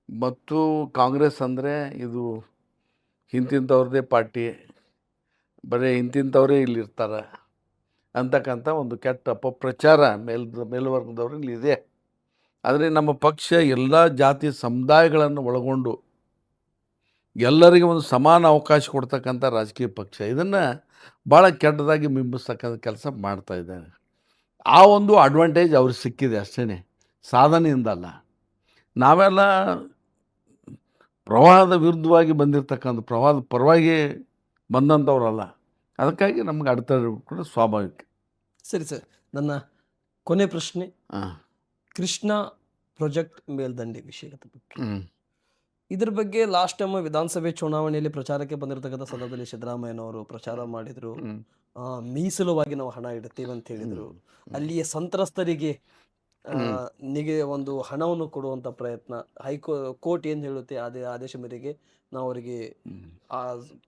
ಮತ್ತು ಕಾಂಗ್ರೆಸ್ ಅಂದರೆ ಇದು ಇಂತಿಂಥವ್ರದ್ದೇ ಪಾರ್ಟಿ, ಬರೀ ಇಂತಿಂಥವರೇ ಇಲ್ಲಿರ್ತಾರೆ ಅಂತಕ್ಕಂಥ ಒಂದು ಕೆಟ್ಟ ಅಪಪ್ರಚಾರ ಮೇಲ್ವರ್ಗದವ್ರಲ್ಲಿ ಇದೆ. ಆದರೆ ನಮ್ಮ ಪಕ್ಷ ಎಲ್ಲ ಜಾತಿ ಸಮುದಾಯಗಳನ್ನು ಒಳಗೊಂಡು ಎಲ್ಲರಿಗೂ ಒಂದು ಸಮಾನ ಅವಕಾಶ ಕೊಡ್ತಕ್ಕಂಥ ರಾಜಕೀಯ ಪಕ್ಷ. ಇದನ್ನು ಭಾಳ ಕೆಟ್ಟದಾಗಿ ಬಿಂಬಿಸ್ತಕ್ಕಂಥ ಕೆಲಸ ಮಾಡ್ತಾ ಇದ್ದಾರೆ. ಆ ಒಂದು ಅಡ್ವಾಂಟೇಜ್ ಅವ್ರಿಗೆ ಸಿಕ್ಕಿದೆ ಅಷ್ಟೇ, ಸಾಧನೆಯಿಂದಲ್ಲ. ನಾವೆಲ್ಲ ಪ್ರವಾಹದ ವಿರುದ್ಧವಾಗಿ ಬಂದಿರತಕ್ಕಂಥ, ಪ್ರವಾಹದ ಪರವಾಗಿ ಬಂದಂಥವ್ರಲ್ಲ. ಅದಕ್ಕಾಗಿ ನಮ್ಗೆ ಅಡೆತಡೆ ಕೂಡ ಸ್ವಾಭಾವಿಕ. ಸರಿ ಸರ್, ನನ್ನ ಕೊನೆ ಪ್ರಶ್ನೆ, ಕೃಷ್ಣ ಪ್ರಾಜೆಕ್ಟ್ ಮೇಲ್ದಂಡೆ ವಿಷಯದ ಬಗ್ಗೆ. ಇದ್ರ ಬಗ್ಗೆ ಲಾಸ್ಟ್ ಟೈಮ್ ವಿಧಾನಸಭೆ ಚುನಾವಣೆಯಲ್ಲಿ ಪ್ರಚಾರಕ್ಕೆ ಬಂದಿರತಕ್ಕಂಥ ಸಂದರ್ಭದಲ್ಲಿ ಸಿದ್ದರಾಮಯ್ಯನವರು ಪ್ರಚಾರ ಮಾಡಿದ್ರು, ಮೀಸಲುವಾಗಿ ನಾವು ಹಣ ಇಡ್ತೇವೆ ಅಂತ ಹೇಳಿದ್ರು. ಅಲ್ಲಿಯ ಸಂತ್ರಸ್ತರಿಗೆ ಒಂದು ಹಣವನ್ನು ಕೊಡುವಂತ ಪ್ರಯತ್ನ, ಕೋರ್ಟ್ ಏನ್ ಹೇಳುತ್ತೆ ಅದೇ ಆದೇಶ ಮೇರೆಗೆ ನಾವು ಅವರಿಗೆ ಆ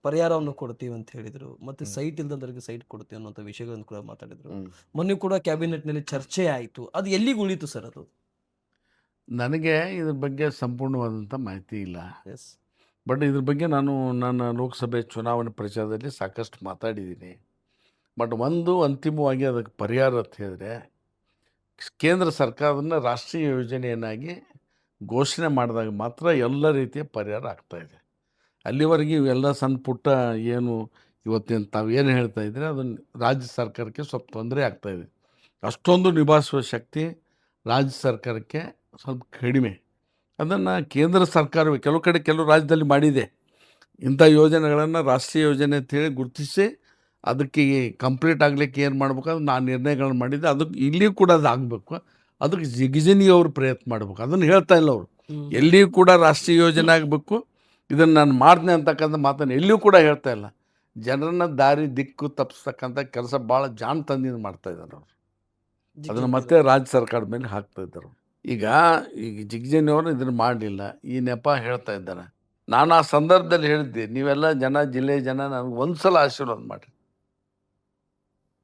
ಪರಿಹಾರವನ್ನು ಕೊಡ್ತೀವಿ ಅಂತ ಹೇಳಿದ್ರು. ಮತ್ತೆ ಸೈಟ್ ಇಲ್ದಂತವರಿಗೆ ಸೈಟ್ ಕೊಡ್ತೀವಿ ಅನ್ನುವಂಥ ವಿಷಯಗಳನ್ನು ಕೂಡ ಮಾತಾಡಿದ್ರು. ಮೊನ್ನೆ ಕೂಡ ಕ್ಯಾಬಿನೆಟ್ ನಲ್ಲಿ ಚರ್ಚೆ ಆಯಿತು. ಅದು ಎಲ್ಲಿಗೆ ಉಳಿತು ಸರ್? ಅದು ನನಗೆ ಇದ್ರ ಬಗ್ಗೆ ಸಂಪೂರ್ಣವಾದಂಥ ಮಾಹಿತಿ ಇಲ್ಲ. ಎಸ್, ಬಟ್ ಇದ್ರ ಬಗ್ಗೆ ನಾನು ನನ್ನ ಲೋಕಸಭೆ ಚುನಾವಣೆ ಪ್ರಚಾರದಲ್ಲಿ ಸಾಕಷ್ಟು ಮಾತಾಡಿದ್ದೀನಿ. ಬಟ್ ಒಂದು ಅಂತಿಮವಾಗಿ ಅದಕ್ಕೆ ಪರಿಹಾರ ಅಂತ ಹೇಳಿದ್ರೆ, ಕೇಂದ್ರ ಸರ್ಕಾರದನ್ನು ರಾಷ್ಟ್ರೀಯ ಯೋಜನೆಯನ್ನಾಗಿ ಘೋಷಣೆ ಮಾಡಿದಾಗ ಮಾತ್ರ ಎಲ್ಲ ರೀತಿಯ ಪರಿಹಾರ ಆಗ್ತಾಯಿದೆ. ಅಲ್ಲಿವರೆಗೆ ಇವೆಲ್ಲ ಸಣ್ಣ ಪುಟ್ಟ ಏನು ಇವತ್ತೇನು ತಾವೇನು ಹೇಳ್ತಾ ಇದ್ರೆ ಅದನ್ನು ರಾಜ್ಯ ಸರ್ಕಾರಕ್ಕೆ ಸ್ವಲ್ಪ ತೊಂದರೆ ಆಗ್ತಾಯಿದೆ. ಅಷ್ಟೊಂದು ನಿಭಾಯಿಸುವ ಶಕ್ತಿ ರಾಜ್ಯ ಸರ್ಕಾರಕ್ಕೆ ಸ್ವಲ್ಪ ಕಡಿಮೆ. ಅದನ್ನು ಕೇಂದ್ರ ಸರ್ಕಾರವೇ ಕೆಲವು ರಾಜ್ಯದಲ್ಲಿ ಮಾಡಿದೆ. ಇಂಥ ಯೋಜನೆಗಳನ್ನು ರಾಷ್ಟ್ರೀಯ ಯೋಜನೆ ಅಂತೇಳಿ ಗುರುತಿಸಿ ಅದಕ್ಕೆ ಕಂಪ್ಲೀಟ್ ಆಗಲಿಕ್ಕೆ ಏನು ಮಾಡ್ಬೇಕು ನಾನು ನಿರ್ಣಯಗಳನ್ನ ಮಾಡಿದ್ದೆ. ಅದಕ್ಕೆ ಇಲ್ಲಿಯೂ ಕೂಡ ಅದು ಆಗಬೇಕು. ಅದಕ್ಕೆ ಜಿಗಜಿಣಗಿ ಅವರು ಪ್ರಯತ್ನ ಮಾಡಬೇಕು. ಅದನ್ನು ಹೇಳ್ತಾ ಇಲ್ಲ ಅವರು. ಎಲ್ಲಿಯೂ ಕೂಡ ರಾಷ್ಟ್ರೀಯ ಯೋಜನೆ ಆಗಬೇಕು, ಇದನ್ನು ನಾನು ಮಾಡ್ತೀನಿ ಅಂತಕ್ಕಂಥ ಮಾತನ್ನು ಎಲ್ಲಿಯೂ ಕೂಡ ಹೇಳ್ತಾ ಇಲ್ಲ. ಜನರನ್ನ ದಿಕ್ಕು ತಪ್ಪಿಸ್ತಕ್ಕಂಥ ಕೆಲಸ ಭಾಳ ಜಾಣತನದಿಂದ ಮಾಡ್ತಾಯಿದ್ದಾರೆ ಅವರು. ಅದನ್ನು ಮತ್ತೆ ರಾಜ್ಯ ಸರ್ಕಾರದ ಮೇಲೆ ಹಾಕ್ತಾ ಇದ್ದಾರೆ. ಈಗ ಜಿಗಜಿಣಗಿ ಅವರು ಇದನ್ನು ಮಾಡಲಿಲ್ಲ, ಈ ನೆಪ ಹೇಳ್ತಾ ಇದ್ದಾರೆ. ನಾನು ಆ ಸಂದರ್ಭದಲ್ಲಿ ಹೇಳಿದ್ದೆ, ನೀವೆಲ್ಲ ಜಿಲ್ಲೆಯ ಜನ ನನಗೆ ಒಂದು ಸಲ ಆಶೀರ್ವಾದ ಮಾಡಿರಿ.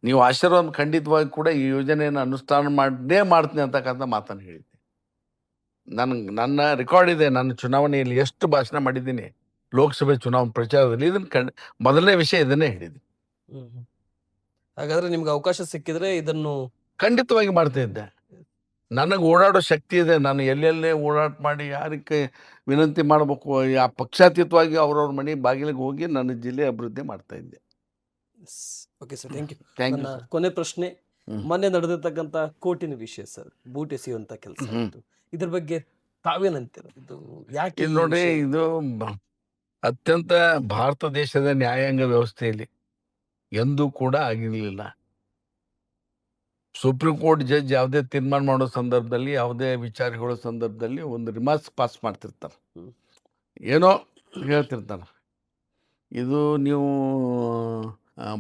ನೀವು ಆಶೀರ್ವಾದ ಖಂಡಿತವಾಗಿ ಕೂಡ ಈ ಯೋಜನೆಯನ್ನು ಅನುಷ್ಠಾನ ಮಾಡ್ತೀನಿ ಅಂತಕ್ಕಂಥ ಮಾತನ್ನು ಹೇಳಿದ್ದೆ. ನನ್ನ ರೆಕಾರ್ಡ್ ಇದೆ, ನನ್ನ ಚುನಾವಣೆಯಲ್ಲಿ ಎಷ್ಟು ಭಾಷಣ ಮಾಡಿದ್ದೀನಿ ಲೋಕಸಭೆ ಚುನಾವಣೆ ಪ್ರಚಾರದಲ್ಲಿ. ಇದನ್ನು ಮೊದಲನೇ ವಿಷಯ ಇದನ್ನೇ ಹೇಳಿದ್ದೆ. ಹಾಗಾದ್ರೆ ನಿಮ್ಗೆ ಅವಕಾಶ ಸಿಕ್ಕಿದ್ರೆ ಇದನ್ನು ಖಂಡಿತವಾಗಿ ಮಾಡ್ತಾ ಇದ್ದೆ. ನನಗೆ ಓಡಾಡೋ ಶಕ್ತಿ ಇದೆ. ನಾನು ಎಲ್ಲೆಲ್ಲೇ ಓಡಾಟ ಮಾಡಿ ಯಾರಿಗೆ ವಿನಂತಿ ಮಾಡಬೇಕು, ಆ ಪಕ್ಷಾತೀತವಾಗಿ ಅವ್ರವ್ರ ಮನೆ ಬಾಗಿಲಿಗೆ ಹೋಗಿ ನನ್ನ ಜಿಲ್ಲೆ ಅಭಿವೃದ್ಧಿ ಮಾಡ್ತಾ ಇದ್ದೆ. Okay sir, thank you. Thank you ನನ್ನ ಸರ್. ಕೊನೆ ಪ್ರಶ್ನೆ, ಹ್ಮ್. ಮೊನ್ನೆ ನಡೆದಿರ್ತಕ್ಕಂಥ ಕೋರ್ಟಿನ ವಿಷಯ ಸರ್, ಬೂಟ್ ಎಸೆಯುವಂತ ಕೆಲಸ ಹ್ಮ್. ಆಯಿತು. ಇದ್ರ ಬಗ್ಗೆ ತಾವೇನಂತೀರ? ಇದು ಯಾಕೆ ಇದು ಈ ನೋಡಿ, ವಿಷಯ? ಇದು ಅತ್ಯಂತ ಭಾರತ ದೇಶದ ನ್ಯಾಯಾಂಗ ವ್ಯವಸ್ಥೆಯಲ್ಲಿ ಎಂದೂ ಕೂಡ ಆಗಿರಲಿಲ್ಲ. ಸುಪ್ರೀಂ ಕೋರ್ಟ್ ಜಡ್ಜ್ ಯಾವುದೇ ತೀರ್ಮಾನ ಮಾಡೋ ಸಂದರ್ಭದಲ್ಲಿ, ಯಾವುದೇ ವಿಚಾರ ಹೇಳೋ ಸಂದರ್ಭದಲ್ಲಿ ಒಂದು ರಿಮಾರ್ಕ್ಸ್ ಪಾಸ್ ಮಾಡ್ತಿರ್ತಾರೆ, ಹ್ಮ್. ಏನೋ ಹೇಳ್ತಿರ್ತಾರೆ. ಇದು ನೀವು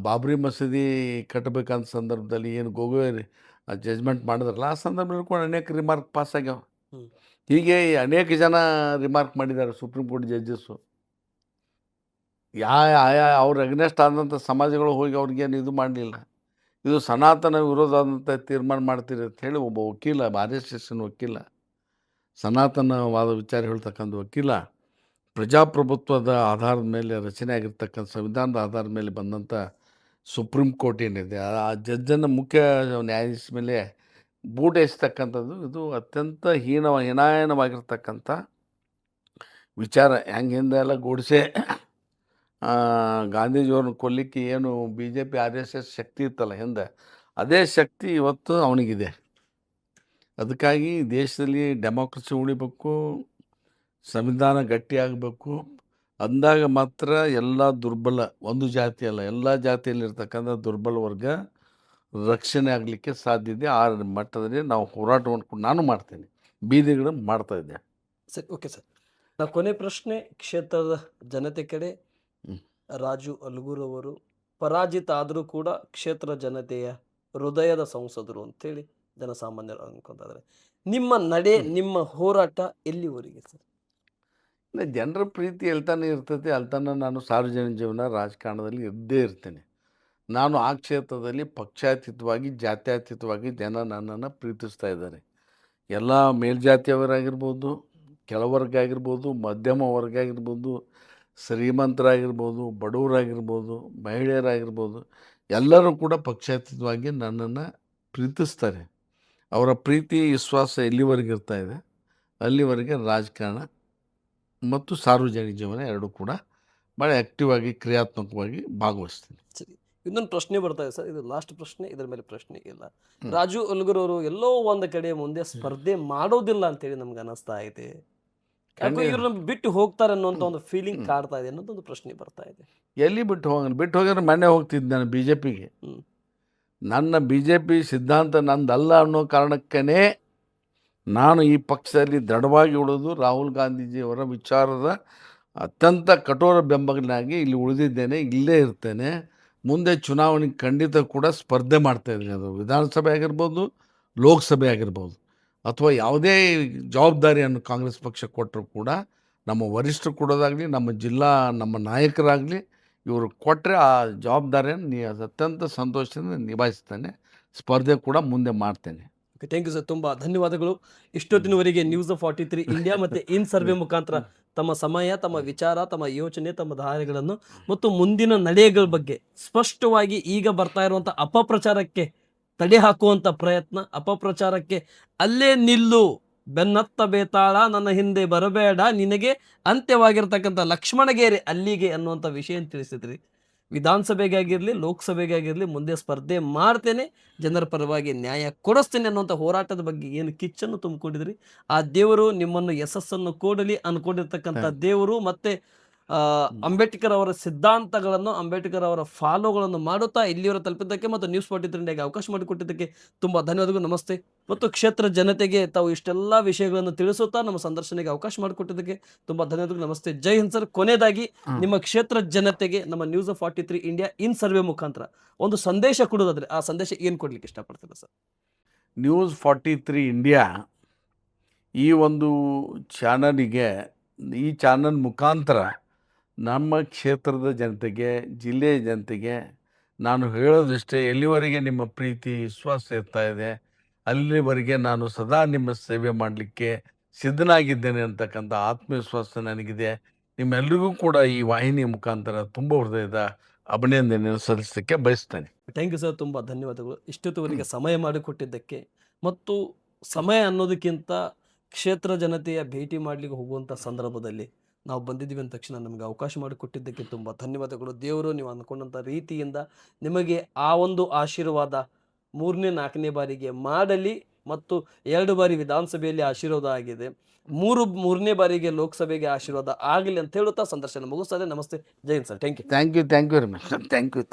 ಬಾಬ್ರಿ ಮಸೀದಿ ಕಟ್ಟಬೇಕಂತ ಸಂದರ್ಭದಲ್ಲಿ ಏನು ಗೊಗೊಯ್ ಜಜ್ಮೆಂಟ್ ಮಾಡಿದ್ರಲ್ಲ, ಆ ಸಂದರ್ಭದಲ್ಲಿ ಕೂಡ ಅನೇಕ ರಿಮಾರ್ಕ್ ಪಾಸ್ ಆಗ್ಯಾವ. ಹ್ಮ್. ಹೀಗೆ ಅನೇಕ ಜನ ರಿಮಾರ್ಕ್ ಮಾಡಿದ್ದಾರೆ ಸುಪ್ರೀಂ ಕೋರ್ಟ್ ಜಡ್ಜಸ್ಸು. ಅವ್ರ ಅಗ್ನೆಸ್ಟ್ ಆದಂಥ ಸಮಾಜಗಳು ಹೋಗಿ ಅವ್ರಿಗೇನು ಇದು ಮಾಡಲಿಲ್ಲ. ಇದು ಸನಾತನ ವಿರೋಧ ಆದಂಥ ತೀರ್ಮಾನ ಮಾಡ್ತೀರಿ ಅಂತ ಹೇಳಿ ಒಬ್ಬ ವಕೀಲ, RSS ವಕೀಲ, ಸನಾತನವಾದ ವಿಚಾರ ಹೇಳ್ತಕ್ಕಂಥ ವಕೀಲ, ಪ್ರಜಾಪ್ರಭುತ್ವದ ಆಧಾರದ ಮೇಲೆ ರಚನೆ ಆಗಿರ್ತಕ್ಕಂಥ ಸಂವಿಧಾನದ ಆಧಾರದ ಮೇಲೆ ಬಂದಂಥ ಸುಪ್ರೀಂ ಕೋರ್ಟ್ ಏನಿದೆ, ಆ ಜಡ್ಜನ್ನು ಮುಖ್ಯ ನ್ಯಾಯಾಧೀಶ ಮೇಲೆ ಬೂಟ್ ಎಸ್ತಕ್ಕಂಥದ್ದು ಇದು ಅತ್ಯಂತ ಹೀನಾಯನವಾಗಿರ್ತಕ್ಕಂಥ ವಿಚಾರ. ಹೆಂಗೆ ಹಿಂದೆ ಎಲ್ಲ ಗೋಡ್ಸೆ ಗಾಂಧೀಜಿಯವ್ರನ್ನ ಕೊಲ್ಲಿಕ್ಕೆ ಏನು BJP RSS ಶಕ್ತಿ ಇತ್ತಲ್ಲ ಹಿಂದೆ, ಅದೇ ಶಕ್ತಿ ಇವತ್ತು ಅವನಿಗಿದೆ. ಅದಕ್ಕಾಗಿ ದೇಶದಲ್ಲಿ ಡೆಮೋಕ್ರಸಿ ಉಳಿಬೇಕು, ಸಂವಿಧಾನ ಗಟ್ಟಿಯಾಗಬೇಕು. ಅಂದಾಗ ಮಾತ್ರ ಎಲ್ಲ ದುರ್ಬಲ, ಒಂದು ಜಾತಿ ಅಲ್ಲ, ಎಲ್ಲ ಜಾತಿಯಲ್ಲಿರ್ತಕ್ಕಂಥ ದುರ್ಬಲ ವರ್ಗ ರಕ್ಷಣೆ ಆಗಲಿಕ್ಕೆ ಸಾಧ್ಯ ಇದೆ. ಆ ಮಟ್ಟದಲ್ಲಿ ನಾವು ಹೋರಾಟ ಮಾಡ್ಕೊಂಡು ನಾನು ಮಾಡ್ತೇನೆ, ಬೀದಿಗಳನ್ನು ಮಾಡ್ತಾ ಇದ್ದೆ. ಸರಿ, ಓಕೆ ಸರ್. ನಾವು ಕೊನೆ ಪ್ರಶ್ನೆ, ಕ್ಷೇತ್ರದ ಜನತೆ ಕಡೆ ಹ್ಮ್. ರಾಜು ಅಲ್ಗೂರ್ ಅವರು ಪರಾಜಿತ ಆದರೂ ಕೂಡ ಕ್ಷೇತ್ರ ಜನತೆಯ ಹೃದಯದ ಸಂಸದರು ಅಂತೇಳಿ ಜನಸಾಮಾನ್ಯರು ಅನ್ಕೊಂತಾದ್ರೆ, ನಿಮ್ಮ ನಡೆ, ನಿಮ್ಮ ಹೋರಾಟ ಎಲ್ಲಿವರೆಗೆ ಸರ್? ಇಲ್ಲ, ಜನರ ಪ್ರೀತಿ ಎಲ್ತಾನೆ ಇರ್ತೈತೆ, ಅಲ್ತಾನೆ ನಾನು ಸಾರ್ವಜನಿಕ ಜೀವನ ರಾಜಕಾರಣದಲ್ಲಿ ಇದ್ದೇ ಇರ್ತೇನೆ. ನಾನು ಆ ಕ್ಷೇತ್ರದಲ್ಲಿ ಪಕ್ಷಾತೀತವಾಗಿ, ಜಾತ್ಯತೀತವಾಗಿ ಜನ ನನ್ನನ್ನು ಪ್ರೀತಿಸ್ತಾ ಇದ್ದಾರೆ. ಎಲ್ಲ ಮೇಲ್ಜಾತಿಯವರಾಗಿರ್ಬೋದು, ಕೆಳವರ್ಗ ಆಗಿರ್ಬೋದು, ಮಧ್ಯಮ ವರ್ಗ ಆಗಿರ್ಬೋದು, ಶ್ರೀಮಂತರಾಗಿರ್ಬೋದು, ಬಡವರಾಗಿರ್ಬೋದು, ಮಹಿಳೆಯರಾಗಿರ್ಬೋದು, ಎಲ್ಲರೂ ಕೂಡ ಪಕ್ಷಾತೀತವಾಗಿ ನನ್ನನ್ನು ಪ್ರೀತಿಸ್ತಾರೆ. ಅವರ ಪ್ರೀತಿ ವಿಶ್ವಾಸ ಎಲ್ಲಿವರೆಗೆ ಇರ್ತಾ ಇದೆ ಅಲ್ಲಿವರೆಗೆ ರಾಜಕಾರಣ ಮತ್ತು ಸಾರ್ವಜನಿಕ ಜೀವನ ಎರಡೂ ಕೂಡ ಭಾಳ ಆ್ಯಕ್ಟಿವ್ ಆಗಿ, ಕ್ರಿಯಾತ್ಮಕವಾಗಿ ಭಾಗವಹಿಸ್ತೀನಿ. ಸರಿ, ಇನ್ನೊಂದು ಪ್ರಶ್ನೆ ಬರ್ತಾ ಇದೆ ಸರ್, ಇದು ಲಾಸ್ಟ್ ಪ್ರಶ್ನೆ, ಇದರ ಮೇಲೆ ಪ್ರಶ್ನೆ ಇಲ್ಲ. ರಾಜು ಅಲ್ಗೂರ್ ಅವರು ಎಲ್ಲೋ ಒಂದು ಕಡೆ ಮುಂದೆ ಸ್ಪರ್ಧೆ ಮಾಡೋದಿಲ್ಲ ಅಂತೇಳಿ ನಮ್ಗೆ ಅನಿಸ್ತಾ ಇದೆ. ಯಾಕೋ ಇವ್ರನ್ನ ಬಿಟ್ಟು ಹೋಗ್ತಾರೆ ಅನ್ನೋಂಥ ಒಂದು ಫೀಲಿಂಗ್ ಕಾಡ್ತಾ ಇದೆ ಅನ್ನೋದು ಒಂದು ಪ್ರಶ್ನೆ ಬರ್ತಾ ಇದೆ. ಎಲ್ಲಿ ಬಿಟ್ಟು ಹೋಗಿದ್ರೆ ಮೊನ್ನೆ ಹೋಗ್ತಿದ್ದೆ ನಾನು BJPಗೆ. ನನ್ನ BJP ಸಿದ್ಧಾಂತ ನಂದಲ್ಲ ಅನ್ನೋ ಕಾರಣಕ್ಕೇ ನಾನು ಈ ಪಕ್ಷದಲ್ಲಿ ದೃಢವಾಗಿ ಉಳಿದು ರಾಹುಲ್ ಗಾಂಧೀಜಿಯವರ ವಿಚಾರದ ಅತ್ಯಂತ ಕಠೋರ ಬೆಂಬಲಿಗನಾಗಿ ಇಲ್ಲಿ ಉಳಿದಿದ್ದೇನೆ, ಇಲ್ಲೇ ಇರ್ತೇನೆ. ಮುಂದೆ ಚುನಾವಣೆಗೆ ಖಂಡಿತ ಕೂಡ ಸ್ಪರ್ಧೆ ಮಾಡ್ತಾಯಿದ್ದೀನಿ. ಅದು ವಿಧಾನಸಭೆ ಆಗಿರ್ಬೋದು, ಲೋಕಸಭೆ ಆಗಿರ್ಬೋದು, ಅಥವಾ ಯಾವುದೇ ಜವಾಬ್ದಾರಿಯನ್ನು ಕಾಂಗ್ರೆಸ್ ಪಕ್ಷ ಕೊಟ್ಟರು ಕೂಡ ನಮ್ಮ ವರಿಷ್ಠರು ಕೊಡೋದಾಗಲಿ, ನಮ್ಮ ನಾಯಕರಾಗಲಿ ಇವರು ಕೊಟ್ಟರೆ ಆ ಜವಾಬ್ದಾರಿಯನ್ನು ಅತ್ಯಂತ ಸಂತೋಷದಿಂದ ನಿಭಾಯಿಸ್ತೇನೆ. ಸ್ಪರ್ಧೆ ಕೂಡ ಮುಂದೆ ಮಾಡ್ತೇನೆ. ಓಕೆ, ಥ್ಯಾಂಕ್ ಯು ಸರ್, ತುಂಬ ಧನ್ಯವಾದಗಳು. ಇಷ್ಟೊತ್ತಿನವರೆಗೆ ನ್ಯೂಸ್ 43 ಇಂಡಿಯಾ ಮತ್ತು ಇನ್ ಸರ್ವೆ ಮುಖಾಂತರ ತಮ್ಮ ಸಮಯ, ತಮ್ಮ ವಿಚಾರ, ತಮ್ಮ ಯೋಚನೆ, ತಮ್ಮ ಧಾರಣೆಗಳನ್ನು ಮತ್ತು ಮುಂದಿನ ನಡೆಗಳ ಬಗ್ಗೆ ಸ್ಪಷ್ಟವಾಗಿ ಈಗ ಬರ್ತಾ ಇರುವಂಥ ಅಪಪ್ರಚಾರಕ್ಕೆ ತಡೆ ಹಾಕುವಂಥ ಪ್ರಯತ್ನ, ಅಪಪ್ರಚಾರಕ್ಕೆ ಅಲ್ಲೇ ನಿಲ್ಲು, ಬೆನ್ನತ್ತ ಬೇತಾಳ, ನನ್ನ ಹಿಂದೆ ಬರಬೇಡ, ನಿನಗೆ ಅಂತ್ಯವಾಗಿರ್ತಕ್ಕಂಥ ಲಕ್ಷ್ಮಣಗೇರಿ ಅಲ್ಲಿಗೆ ಅನ್ನುವಂಥ ವಿಷಯ ತಿಳಿಸಿದ್ರಿ. ವಿಧಾನಸಭೆಗಾಗಿರಲಿ, ಲೋಕಸಭೆಗಾಗಿರಲಿ ಮುಂದೆ ಸ್ಪರ್ಧೆ ಮಾಡ್ತೇನೆ, ಜನರ ಪರವಾಗಿ ನ್ಯಾಯ ಕೊಡಿಸ್ತೇನೆ ಅನ್ನುವಂಥ ಹೋರಾಟದ ಬಗ್ಗೆ ಏನು ಕಿಚ್ಚನ್ನು ತುಂಬಿಕೊಂಡಿದ್ರಿ, ಆ ದೇವರು ನಿಮ್ಮನ್ನು ಯಶಸ್ಸನ್ನು ಕೊಡಲಿ. ಅನ್ಕೊಂಡಿರ್ತಕ್ಕಂಥ ದೇವರು ಮತ್ತೆ ಅಂಬೇಡ್ಕರ್ ಅವರ ಸಿದ್ಧಾಂತಗಳನ್ನು, ಅಂಬೇಡ್ಕರ್ ಅವರ ಫಾಲೋಗಳನ್ನು ಮಾಡುತ್ತಾ ಇಲ್ಲಿಯವರ ತಲುಪಿದ್ದಕ್ಕೆ ಮತ್ತು ನ್ಯೂಸ್ 43 ಇಂಡಿಯಾಗೆ ಅವಕಾಶ ಮಾಡಿಕೊಟ್ಟಿದ್ದಕ್ಕೆ ತುಂಬ ಧನ್ಯವಾದಗಳು. ನಮಸ್ತೆ. ಮತ್ತು ಕ್ಷೇತ್ರ ಜನತೆಗೆ ತಾವು ಇಷ್ಟೆಲ್ಲ ವಿಷಯಗಳನ್ನು ತಿಳಿಸುತ್ತಾ ನಮ್ಮ ಸಂದರ್ಶನಕ್ಕೆ ಅವಕಾಶ ಮಾಡಿಕೊಟ್ಟಿದ್ದಕ್ಕೆ ತುಂಬ ಧನ್ಯವಾದಗಳು. ನಮಸ್ತೆ, ಜೈ ಹಿಂದ್ ಸರ್. ಕೊನೆಯದಾಗಿ ನಿಮ್ಮ ಕ್ಷೇತ್ರ ಜನತೆಗೆ ನಮ್ಮ ನ್ಯೂಸ್ 43 ಇಂಡಿಯಾ ಇನ್ ಸರ್ವೆ ಮುಖಾಂತರ ಒಂದು ಸಂದೇಶ ಕೊಡೋದಾದ್ರೆ ಆ ಸಂದೇಶ ಏನು ಕೊಡ್ಲಿಕ್ಕೆ ಇಷ್ಟಪಡ್ತೀರಾ ಸರ್? ನ್ಯೂಸ್ 43 ಇಂಡಿಯಾ ಈ ಒಂದು ಚಾನಲಿಗೆ, ಈ ಚಾನಲ್ ಮುಖಾಂತರ ನಮ್ಮ ಕ್ಷೇತ್ರದ ಜನತೆಗೆ, ಜಿಲ್ಲೆಯ ಜನತೆಗೆ ನಾನು ಹೇಳೋದಷ್ಟೇ, ಎಲ್ಲಿವರೆಗೆ ನಿಮ್ಮ ಪ್ರೀತಿ ವಿಶ್ವಾಸ ಇರ್ತಾ ಇದೆ ಅಲ್ಲಿವರೆಗೆ ನಾನು ಸದಾ ನಿಮ್ಮ ಸೇವೆ ಮಾಡಲಿಕ್ಕೆ ಸಿದ್ಧನಾಗಿದ್ದೇನೆ ಅಂತಕ್ಕಂಥ ಆತ್ಮವಿಶ್ವಾಸ ನನಗಿದೆ. ನಿಮ್ಮೆಲ್ಲರಿಗೂ ಕೂಡ ಈ ವಾಹಿನಿಯ ಮುಖಾಂತರ ತುಂಬ ಹೃದಯದ ಅಭಿನಂದನೆಯನ್ನು ಸಲ್ಲಿಸಲಿಕ್ಕೆ ಬಯಸ್ತೇನೆ. ಥ್ಯಾಂಕ್ ಯು ಸರ್, ತುಂಬ ಧನ್ಯವಾದಗಳು. ಇಷ್ಟೊತ್ತುವರೆಗೆ ಸಮಯ ಮಾಡಿಕೊಟ್ಟಿದ್ದಕ್ಕೆ ಮತ್ತು ಸಮಯ ಅನ್ನೋದಕ್ಕಿಂತ ಕ್ಷೇತ್ರ ಜನತೆಯ ಭೇಟಿ ಮಾಡಲಿಕ್ಕೆ ಹೋಗುವಂಥ ಸಂದರ್ಭದಲ್ಲಿ ನಾವು ಬಂದಿದ್ದೀವಿ ಅಂದ ತಕ್ಷಣ ನಮಗೆ ಅವಕಾಶ ಮಾಡಿಕೊಟ್ಟಿದ್ದಕ್ಕೆ ತುಂಬ ಧನ್ಯವಾದಗಳು. ದೇವರು ನೀವು ಅಂದ್ಕೊಂಡಂಥ ರೀತಿಯಿಂದ ನಿಮಗೆ ಆ ಒಂದು ಆಶೀರ್ವಾದ 3ನೇ 4ನೇ ಬಾರಿಗೆ ಮಾಡಲಿ ಮತ್ತು 2 ಬಾರಿ ವಿಧಾನಸಭೆಯಲ್ಲಿ ಆಶೀರ್ವಾದ ಆಗಿದೆ. 3ನೇ ಬಾರಿಗೆ ಲೋಕಸಭೆಗೆ ಆಶೀರ್ವಾದ ಆಗಲಿ ಅಂತ ಹೇಳುತ್ತಾ ಸಂದರ್ಶನ ಮುಗಿಸ್ತದೆ. ನಮಸ್ತೆ, ಜೈ Hind sir. Thank you. Thank you very much. Thank you.